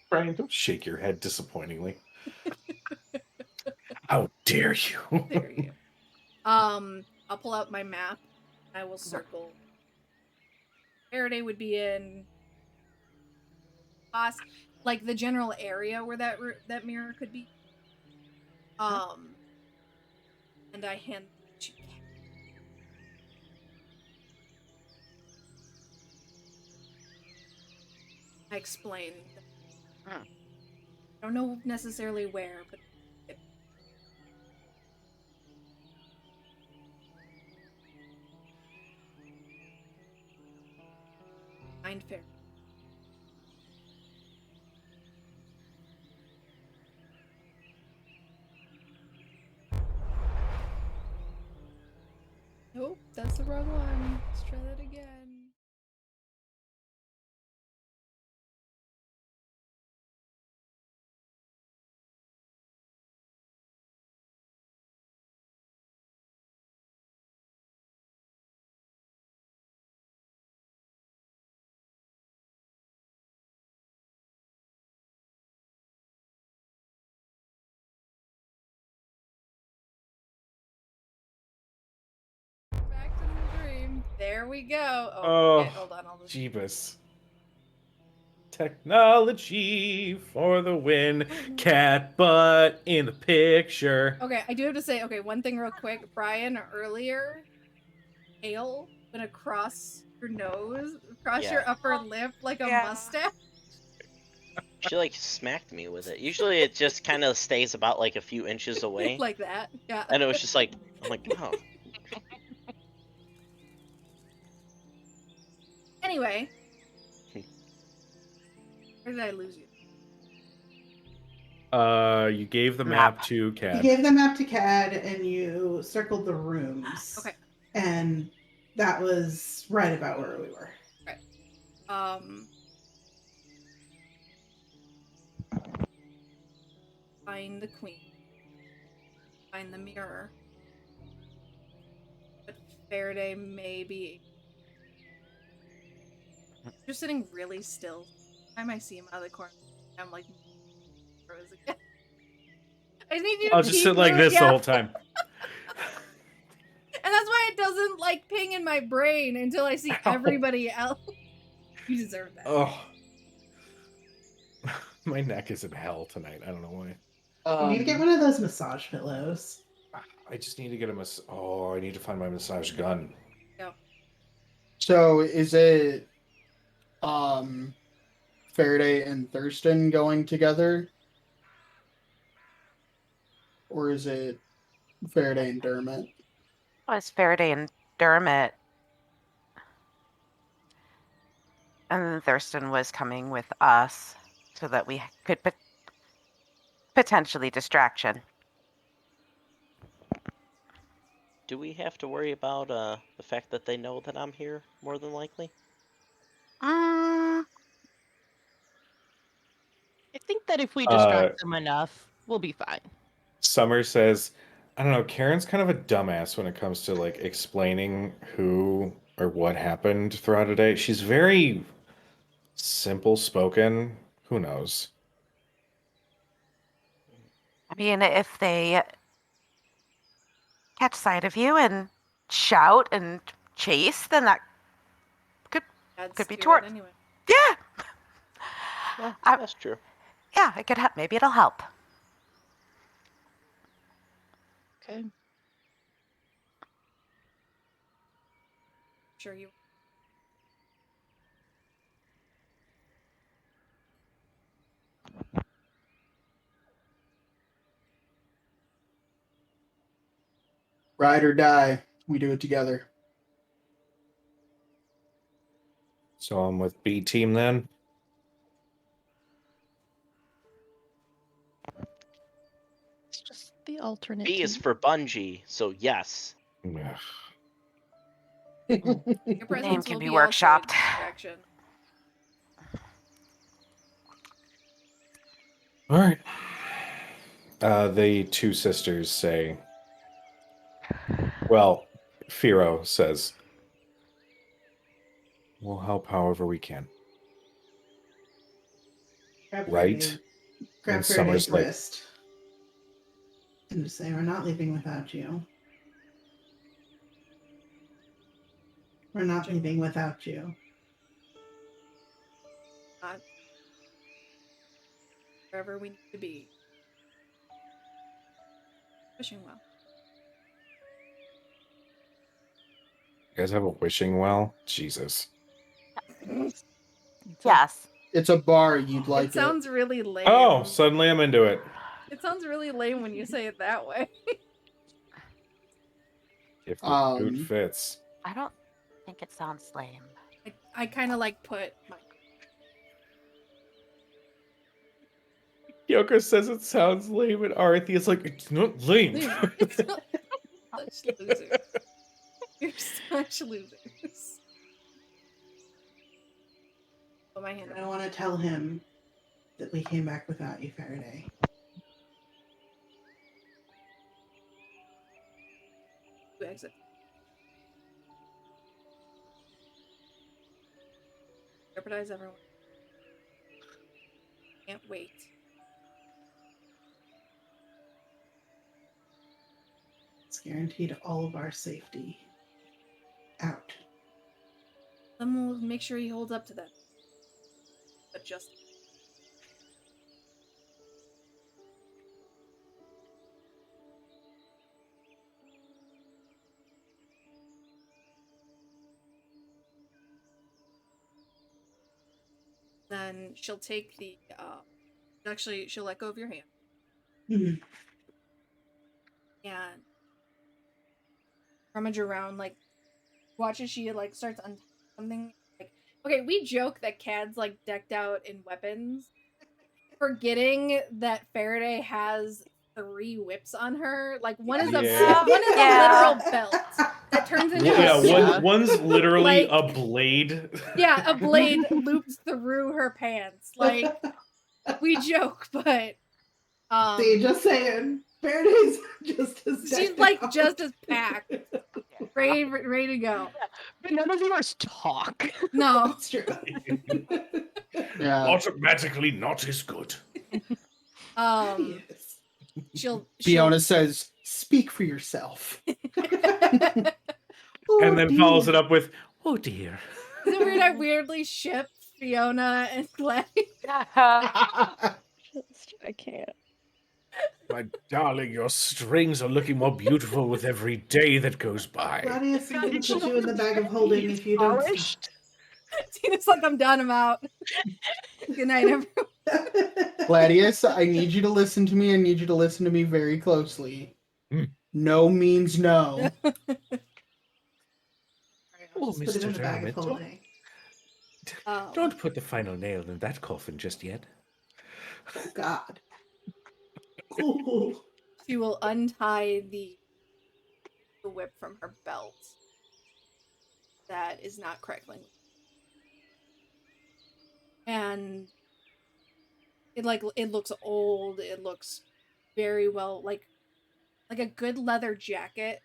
Brian, don't shake your head disappointingly. How dare you? There you. I'll pull out my map. I will circle. Faraday would be in. like the general area where that mirror could be. And I hand it to Kat. I explain. I don't know necessarily where, but find fair. Nope, that's the wrong one. Let's try that again. Back to the dream. There we go. Oh, Okay, hold on. I'll just... Jeebus. Technology for the win. Cat butt in the picture. Okay, I do have to say, one thing real quick. Brian, earlier, hail went across your nose, across your Yeah. upper lip like a Yeah. mustache. She like smacked me with it. Usually it just kind of stays about like a few inches away. Like that. Yeah. And it was just like, I'm like, oh. Anyway. Where did I lose you? You gave the map to You Cad. gave the map to Cad and you circled the rooms. Okay. And that was right about where we were. Find the queen. Find the mirror. But Faraday may be... You're sitting really still. Every time I see him out of the corner, I'm like... froze again. I need you to I'll just keep sit like moving- this the whole time. And that's why it doesn't like ping in my brain until I see everybody else. You deserve that. Oh. My neck is in hell tonight. I don't know why. You need to get one of those massage pillows. I just need to get I need to find my massage gun. Go. So is it Faraday and Thurston going together? Or is it Faraday and Dermot? Oh, it's Faraday and Dermot. And then Thurston was coming with us so that we could potentially distraction. Do we have to worry about the fact that they know that I'm here more than likely? Mm, I think that if we distract them enough, we'll be fine. Summer says, I don't know, Karen's kind of a dumbass when it comes to like explaining who or what happened throughout a day. She's very simple spoken. Who knows? I mean, if they catch sight of you and shout and chase, then that Adds could be to it toward- anyway. yeah, Yeah, I- that's true. yeah, it could help. Maybe it'll help. Okay. Sure you. Ride or die. We do it together. So I'm with B team then. It's just the alternate. B is team. for Bungie, so yes. Ugh. Your presence can will be also a workshopped. distraction. All right. The two sisters say, well, Firo says, we'll help however we can. Grab Right? Faraday- Grab And Faraday's Summer's like- wrist. And just say, we're not leaving without you. We're not leaving without you. wherever we need to be. Wishing well. You guys have a wishing well? Jesus. Yes. It's a bar. You'd like It sounds really lame. Oh, suddenly I'm into it. It sounds really lame when you say it that way. If the suit Um, fits. I don't think it sounds lame. I kind of like put my. Yoko says it sounds lame, and Arathy is like, it's not lame. It's not- such losers. You're such losers. Oh, my hand. I want to tell him that we came back without you, Faraday. To exit. Jeopardize everyone. Can't wait. It's guaranteed all of our safety. Out. Someone will make sure he holds up to that. But just. Then she'll take the. Actually, she'll let go of your hand. Mhm. And rummage around, like, watch as she, like, starts untying something. Like, okay, we joke that Cad's, like, decked out in weapons, forgetting that Faraday has 3 whips on her. Like, one is a Yeah. one is Yeah. a literal belt that turns into Yeah, a sword. one's literally Like- a blade. Yeah, a blade loops through her pants. Like, we joke, but See, just saying. Faraday's just as she's decked like out. just as packed, ready to go. But none of yours talk. No, That's true. Yeah. Automatically not as good. Yes. she'll Fiona says, "Speak for yourself." Oh, And then follows dear. it up with, oh dear. Is it weird I weirdly ship Fiona and Gladys? I can't. My darling, your strings are looking more beautiful with every day that goes by. Gladius is going to put you in the bag of holding if you don't stop. Tina's like, I'm done, I'm out. Good night, everyone. Gladius, I need you to listen to me. I need you to listen to me very closely. Hmm. No means no. Oh, Just put it in Mr. the bag of Dermot, holding. don't put the final nail in that coffin just yet. Oh, God. Ooh. She will untie the whip from her belt. That is not crackling. And it looks old. It looks very well like a good leather jacket.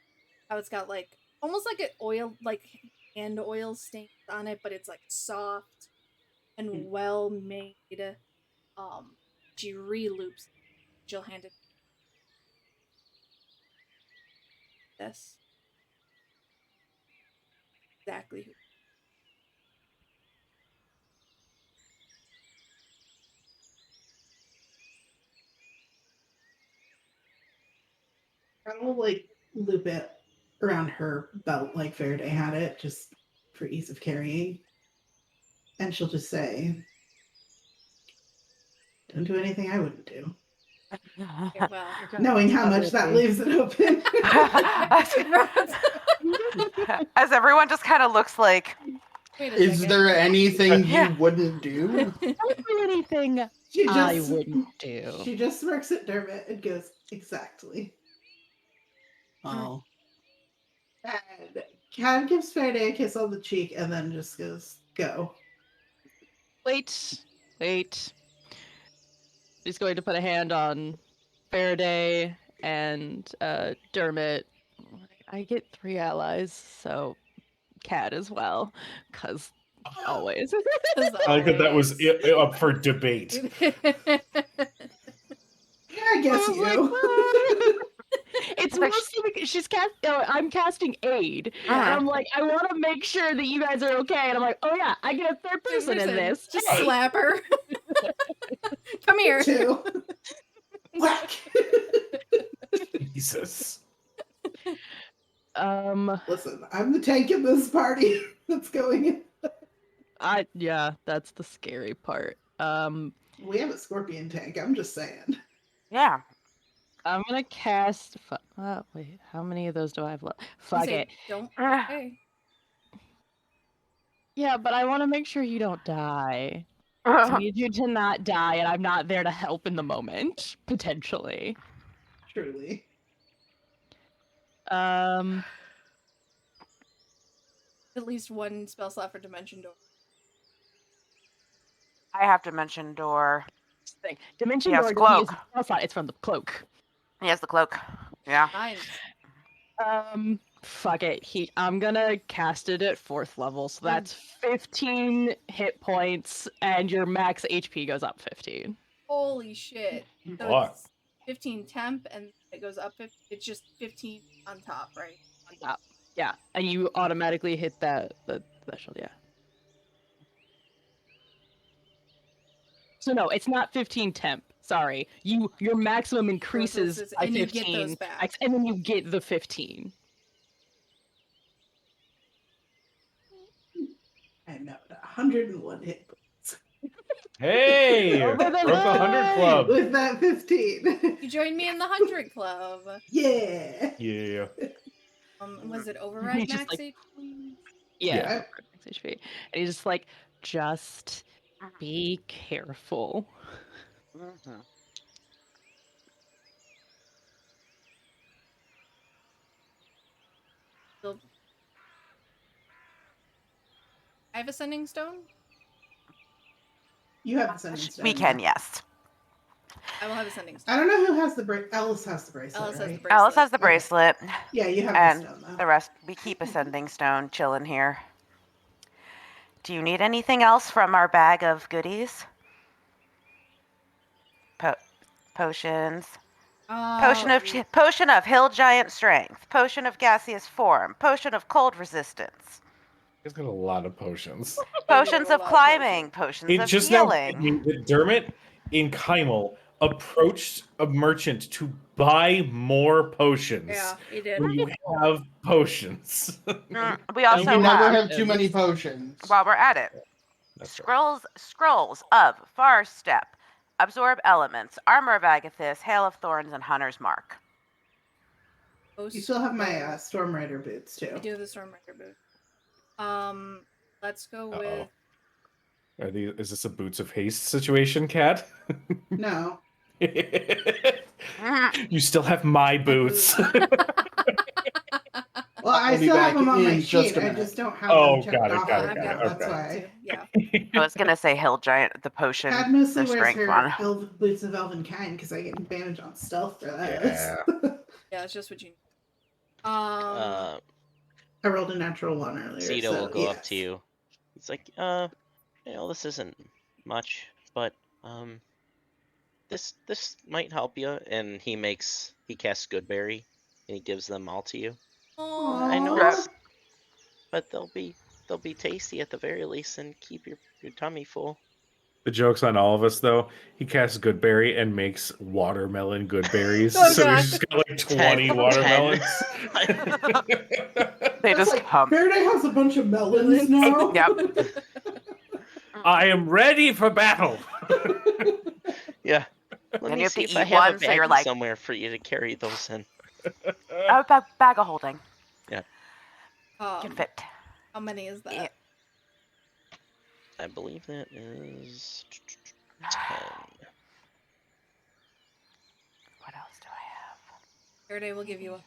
How it's got like almost like an oil hand oil stains on it, but it's like soft and well made. She re-loops. She'll hand it. This. Exactly who. I will like loop it around her belt like Faraday had it, just for ease of carrying. And she'll just say, "Don't do anything I wouldn't do." Okay, well, Knowing how much that leaves it open. As everyone just kind of looks like, wait a Is second. there anything Yeah. you wouldn't do? Don't do anything She I just wouldn't do. she just smirks at Dermot and goes, "Exactly." Oh. And Cad gives Faraday a kiss on the cheek and then just goes, "Go." Wait. He's going to put a hand on Faraday and Dermot. I get 3 allies, so Cat as well, because always. I like that that was up for debate. Yeah, I guess I was like, you. "What?" It's mostly because I'm casting aid. And I'm like, I want to make sure that you guys are okay. And I'm like, oh yeah, I get a third person in this. Just Hey. slap her. Come here. 2. Whack. Jesus. Listen, I'm the tank in this party that's going in. Yeah, that's the scary part. We have a scorpion tank. I'm just saying. Yeah. I'm gonna cast. Wait, how many of those do I have left? You Fuck say, it. Don't. Ah. Okay. Yeah, but I want to make sure you don't die. I need you to not die, and I'm not there to help in the moment, potentially. Truly. At least one spell slot for Dimension Door. I have Dimension Door. Thing. Dimension Yes, Door doesn't cloak. use the spell slot, it's from the cloak. He has the cloak. Yeah. Nice. Fuck it. I'm gonna cast it at 4th level, so that's 15 hit points, and your max HP goes up 15. Holy shit. So What? it's 15 temp and it goes up 50. It's just 15 on top, right? On top. Yeah, and you automatically hit the threshold, yeah. So no, it's not 15 temp. Sorry. Your maximum increases by and 15. you get those back. And then you get the 15. I know. 101 hit points. Hey! Over Broke the the 100 club. With that 15. You joined me in the 100 Club. Yeah. Yeah. Was it override Just max like- HP? Yeah. Yeah. Max HP. And he's just like, just be careful. Mhm. Still- I have Ascending Stone? You have the sending stone. We can, yeah. yes. I will have Ascending Stone. I don't know who has the bracelet. Ellis has the bracelet, Ellis has right? the bracelet. Alice has the Okay. bracelet, Yeah, you have and the stone, though. the rest, we keep Ascending Stone chilling here. Do you need anything else from our bag of goodies? Potions. Potion of Hill Giant Strength. Potion of Gaseous Form. Potion of Cold Resistance. He's got a lot of potions. Potions a of lot of Climbing. Potions It of just now Healing. hit me that Dermot in Kymel approached a merchant to buy more potions. Yeah, he did. When you have potions. We You also can never have, have too many potions. while we're at it, That's right. Scrolls of Far Step. Absorb Elements. Armor of Agathis. Hail of Thorns, and Hunter's Mark. You still have my Storm Rider boots, too. I do have the Storm Rider boot. Let's go Uh-oh. with. Is this a Boots of Haste situation, Kat? No. You still have my boots. Well, I I'll be still have back them on my in just sheet. a I minute. just don't have Oh, them checked got it, off. got it, I've got got it, that That's okay. too. why. Yeah. I was going to say Hill Giant, the potion, Kat mostly the wears strength her one. boots of Elven Kind because I get advantage on stealth for those. Yeah. Yeah, it's just what you need. I rolled a natural 1 earlier. Cito so will go up yes. to you. It's like, this isn't much, but this might help you. And he casts Goodberry, and he gives them all to you. I know Aw. it's, but they'll be tasty at the very least, and keep your tummy full. The joke's on all of us, though. He casts Goodberry and makes watermelon Goodberries. Oh, so God. he's just got like 20 10. watermelons. They That's just like, hump. Faraday has a bunch of melons now. Yep. I am ready for battle. Yeah. Let And me you have see to if I eat have one, a so you're baggie like- somewhere for you to carry those in. A bag of holding. Can fit. How many is that? Yeah. I believe that is 10. What else do I have? Faraday will give you a.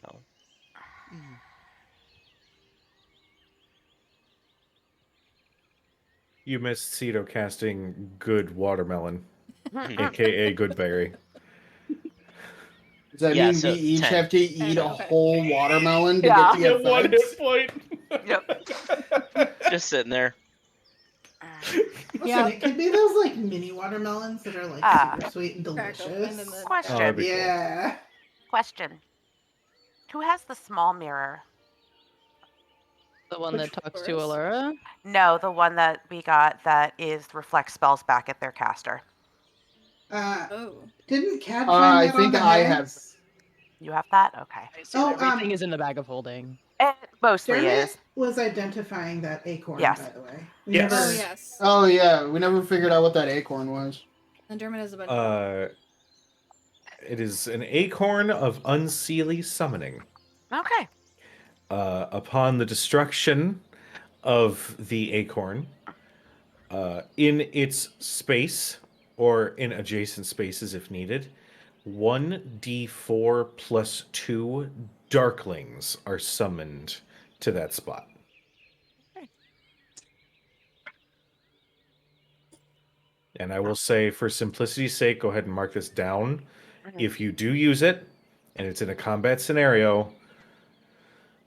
Oh. You missed Cito casting Good Watermelon, aka Goodberry. Does that Yeah, mean so we each 10. have to eat a Okay. whole watermelon to Yeah. get the One effects? hit point. Yep. Just sitting there. Listen, Yeah. it could be those like mini watermelons that are like super sweet and Crack open delicious. and then- Question. Oh, that'd be cool. Yeah. Question. Who has the small mirror? The one Which that talks to Taurus? Allura? No, the one that we got that is reflect spells back at their caster. Oh. Didn't Cad I find that on think the I have. hags? You have that? Okay. I assume Oh, everything is in the bag of holding. It mostly Dermot is. was identifying that acorn, Yes. by the way. We Yes. Oh never. yes. Oh yeah, we never figured out what that acorn was. And Dermot has a bunch of It is an acorn of unseelie summoning. Okay. Upon the destruction of the acorn, in its space or in adjacent spaces if needed, 1d4 plus 2 darklings are summoned to that spot. And I will say, for simplicity's sake, go ahead and mark this down. Mhm. If you do use it, and it's in a combat scenario,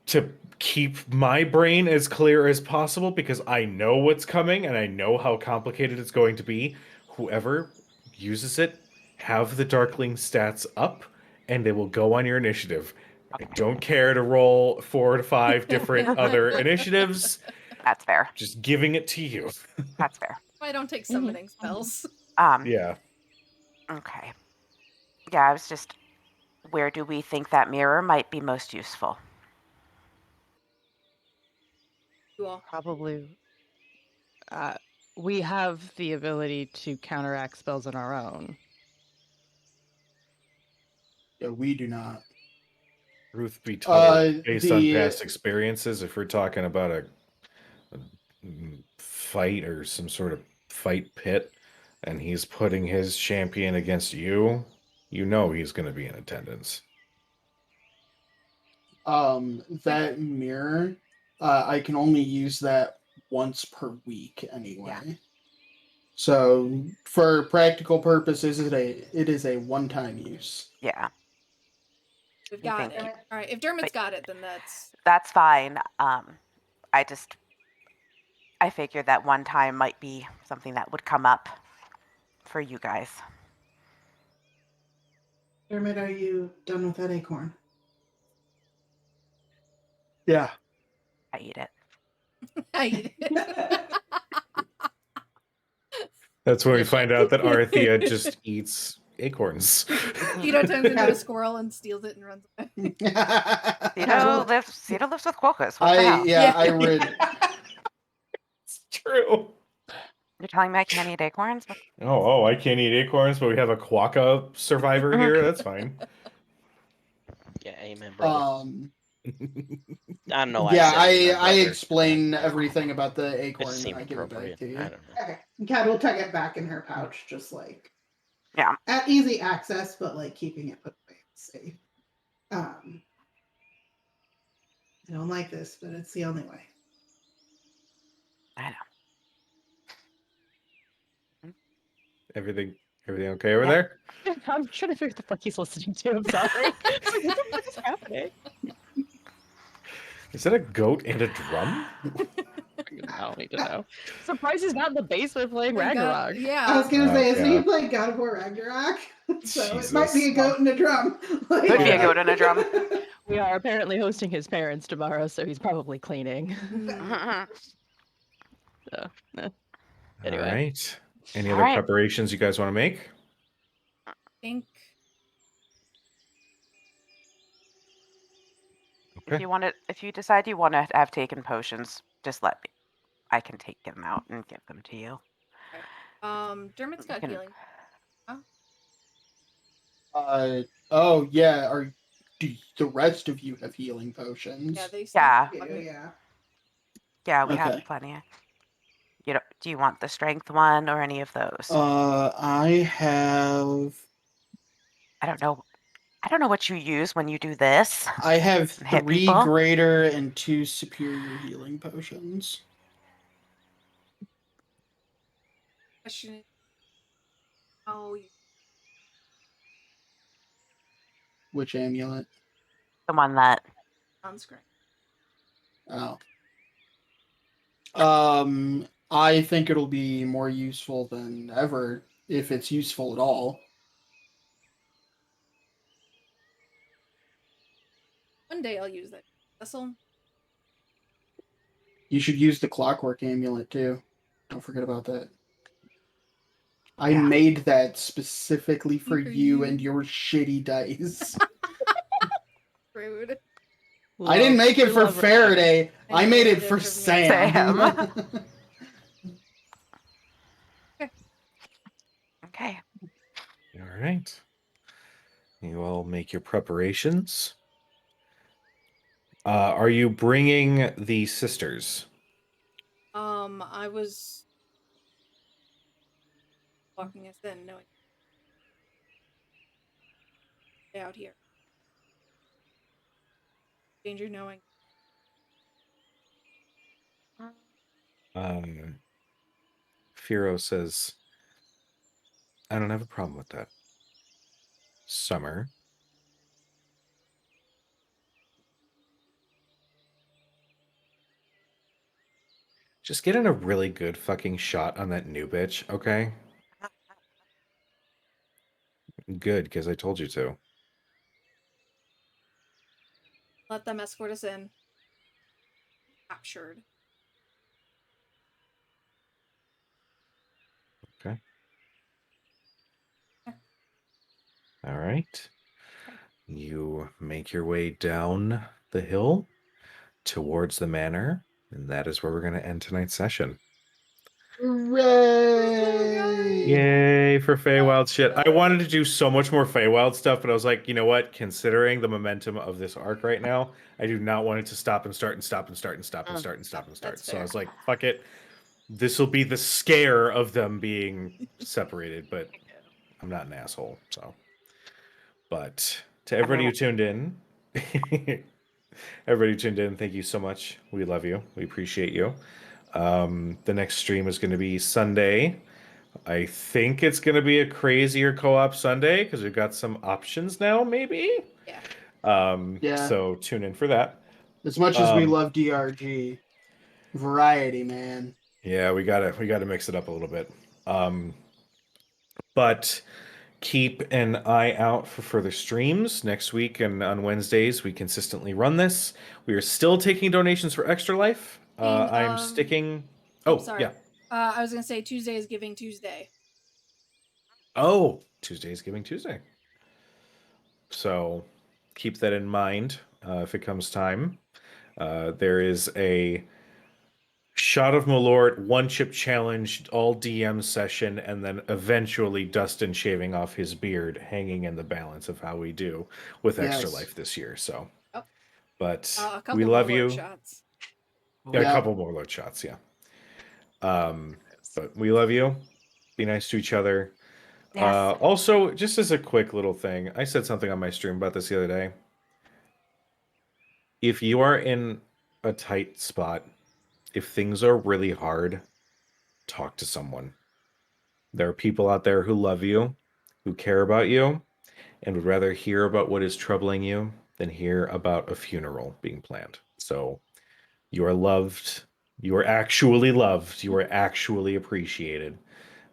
to keep my brain as clear as possible, because I know what's coming and I know how complicated it's going to be, whoever uses it, have the Darkling stats up, and they will go on your initiative. I don't care to roll 4 to 5 different other initiatives. That's fair. Just giving it to you. That's fair. I don't take summoning spells. Yeah. Okay. Yeah, I was just. Where do we think that mirror might be most useful? You all. Probably. We have the ability to counteract spells on our own. Yeah, we do not. Truth be told, based on the- past experiences, if we're talking about a fight or some sort of fight pit, and he's putting his champion against you, you know he's going to be in attendance. That mirror, I can only use that once per week anyway. So for practical purposes, it is a one-time use. Yeah, We've got Thank it. you. All right. If Dermot's got it, then that's that's fine. I figured that one time might be something that would come up for you guys. Dermot, are you done with that acorn? Yeah. I eat it. I eat it. That's when we find out that Arthea just eats acorns. Tito turns into a squirrel and steals it and runs away. Cito lives with Quokkas. What the hell? I read. It's true. You're telling me I can't eat acorns? Oh, I can't eat acorns, but we have a quokka survivor here. That's fine. Yeah, amen, brother. I don't know. Why Yeah, said amen, I brother. explain everything about the It acorn. just seemed I give it back appropriate. to you. I don't know. Okay. Cat will tuck it back in her pouch, just like Yeah. at easy access, but like keeping it put away safe. I don't like this, but it's the only way. I know. Everything okay over Yeah. there? I'm trying to figure out the fuck he's listening to. I'm sorry. What the fuck is happening? Is that a goat and a drum? I don't need to know. Surprised he's not in the basement playing We got- Ragnarok. I was Yeah. gonna say, isn't he yeah. playing God of War Ragnarok? So it might be Jesus. a goat and a drum. Like- Could be a Yeah. goat and a drum. We are apparently hosting his parents tomorrow, so he's probably cleaning. So, Anyway. All right. Any All other right. preparations you guys want to make? I think Okay. If you decide you want to have taken potions, just let me. I can take them out and give them to you. Dermot's got Can- healing. Oh yeah. Do the rest of you have healing potions? Yeah, they Yeah. Yeah. Yeah, we Okay. have plenty. Do you want the strength one or any of those? I have. I don't know. I don't know what you use when you do this. I have Hit 3 people? greater and 2 superior healing potions. Question is how you Which amulet? The one that on screen. Oh. I think it'll be more useful than ever if it's useful at all. One day I'll use that vessel. You should use the clockwork amulet too. Don't forget about that. I Yeah. made that specifically for For you you. and your shitty dice. Rude. I didn't make it we for love Rachel. Faraday. I And made you it did for for me. Sam. Okay. All right. You all make your preparations. Are you bringing the sisters? I was walking us in, knowing they out here. Danger knowing. Firo says, I don't have a problem with that. Summer. Just getting a really good fucking shot on that new bitch, okay? Good, because I told you to. Let them escort us in. Captured. Okay. All right. You make your way down the hill towards the manor, and that is where we're going to end tonight's session. Hooray! Yay for Feywild shit. I wanted to do so much more Feywild stuff, but I was like, you know what? Considering the momentum of this arc right now, I do not want it to stop and start and stop and start and stop and start and stop and start. That's So I fair. was like, fuck it. This will be the scare of them being separated, but I'm not an asshole, so. But to everybody who tuned in, thank you so much. We love you. We appreciate you. The next stream is going to be Sunday. I think it's going to be a crazier co-op Sunday because we've got some options now, maybe. Yeah. Yeah. So tune in for that. As much as we love DRG, variety, man. Yeah, we gotta mix it up a little bit. But keep an eye out for further streams next week, and on Wednesdays we consistently run this. We are still taking donations for Extra Life. I'm sticking. Oh, sorry. yeah. I was gonna say Tuesday is Giving Tuesday. Oh, Tuesday is Giving Tuesday. So keep that in mind if it comes time. There is a Shot of Malort one chip challenge, all DM session, and then eventually Dustin shaving off his beard, hanging in the balance of how we do with Extra Yes. Life this year. So, Oh. but A couple we love more you. shots. Yeah, Yeah. a couple more load shots. Yeah. But we love you. Be nice to each other. Yes. Also, just as a quick little thing, I said something on my stream about this the other day. If you are in a tight spot, if things are really hard, talk to someone. There are people out there who love you, who care about you, and would rather hear about what is troubling you than hear about a funeral being planned. So you are loved. You are actually loved. You are actually appreciated.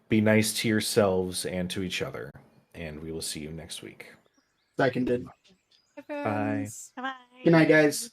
Be nice to yourselves and to each other. And we will see you next week. Seconded. Bye. Bye. Bye. Good night, guys.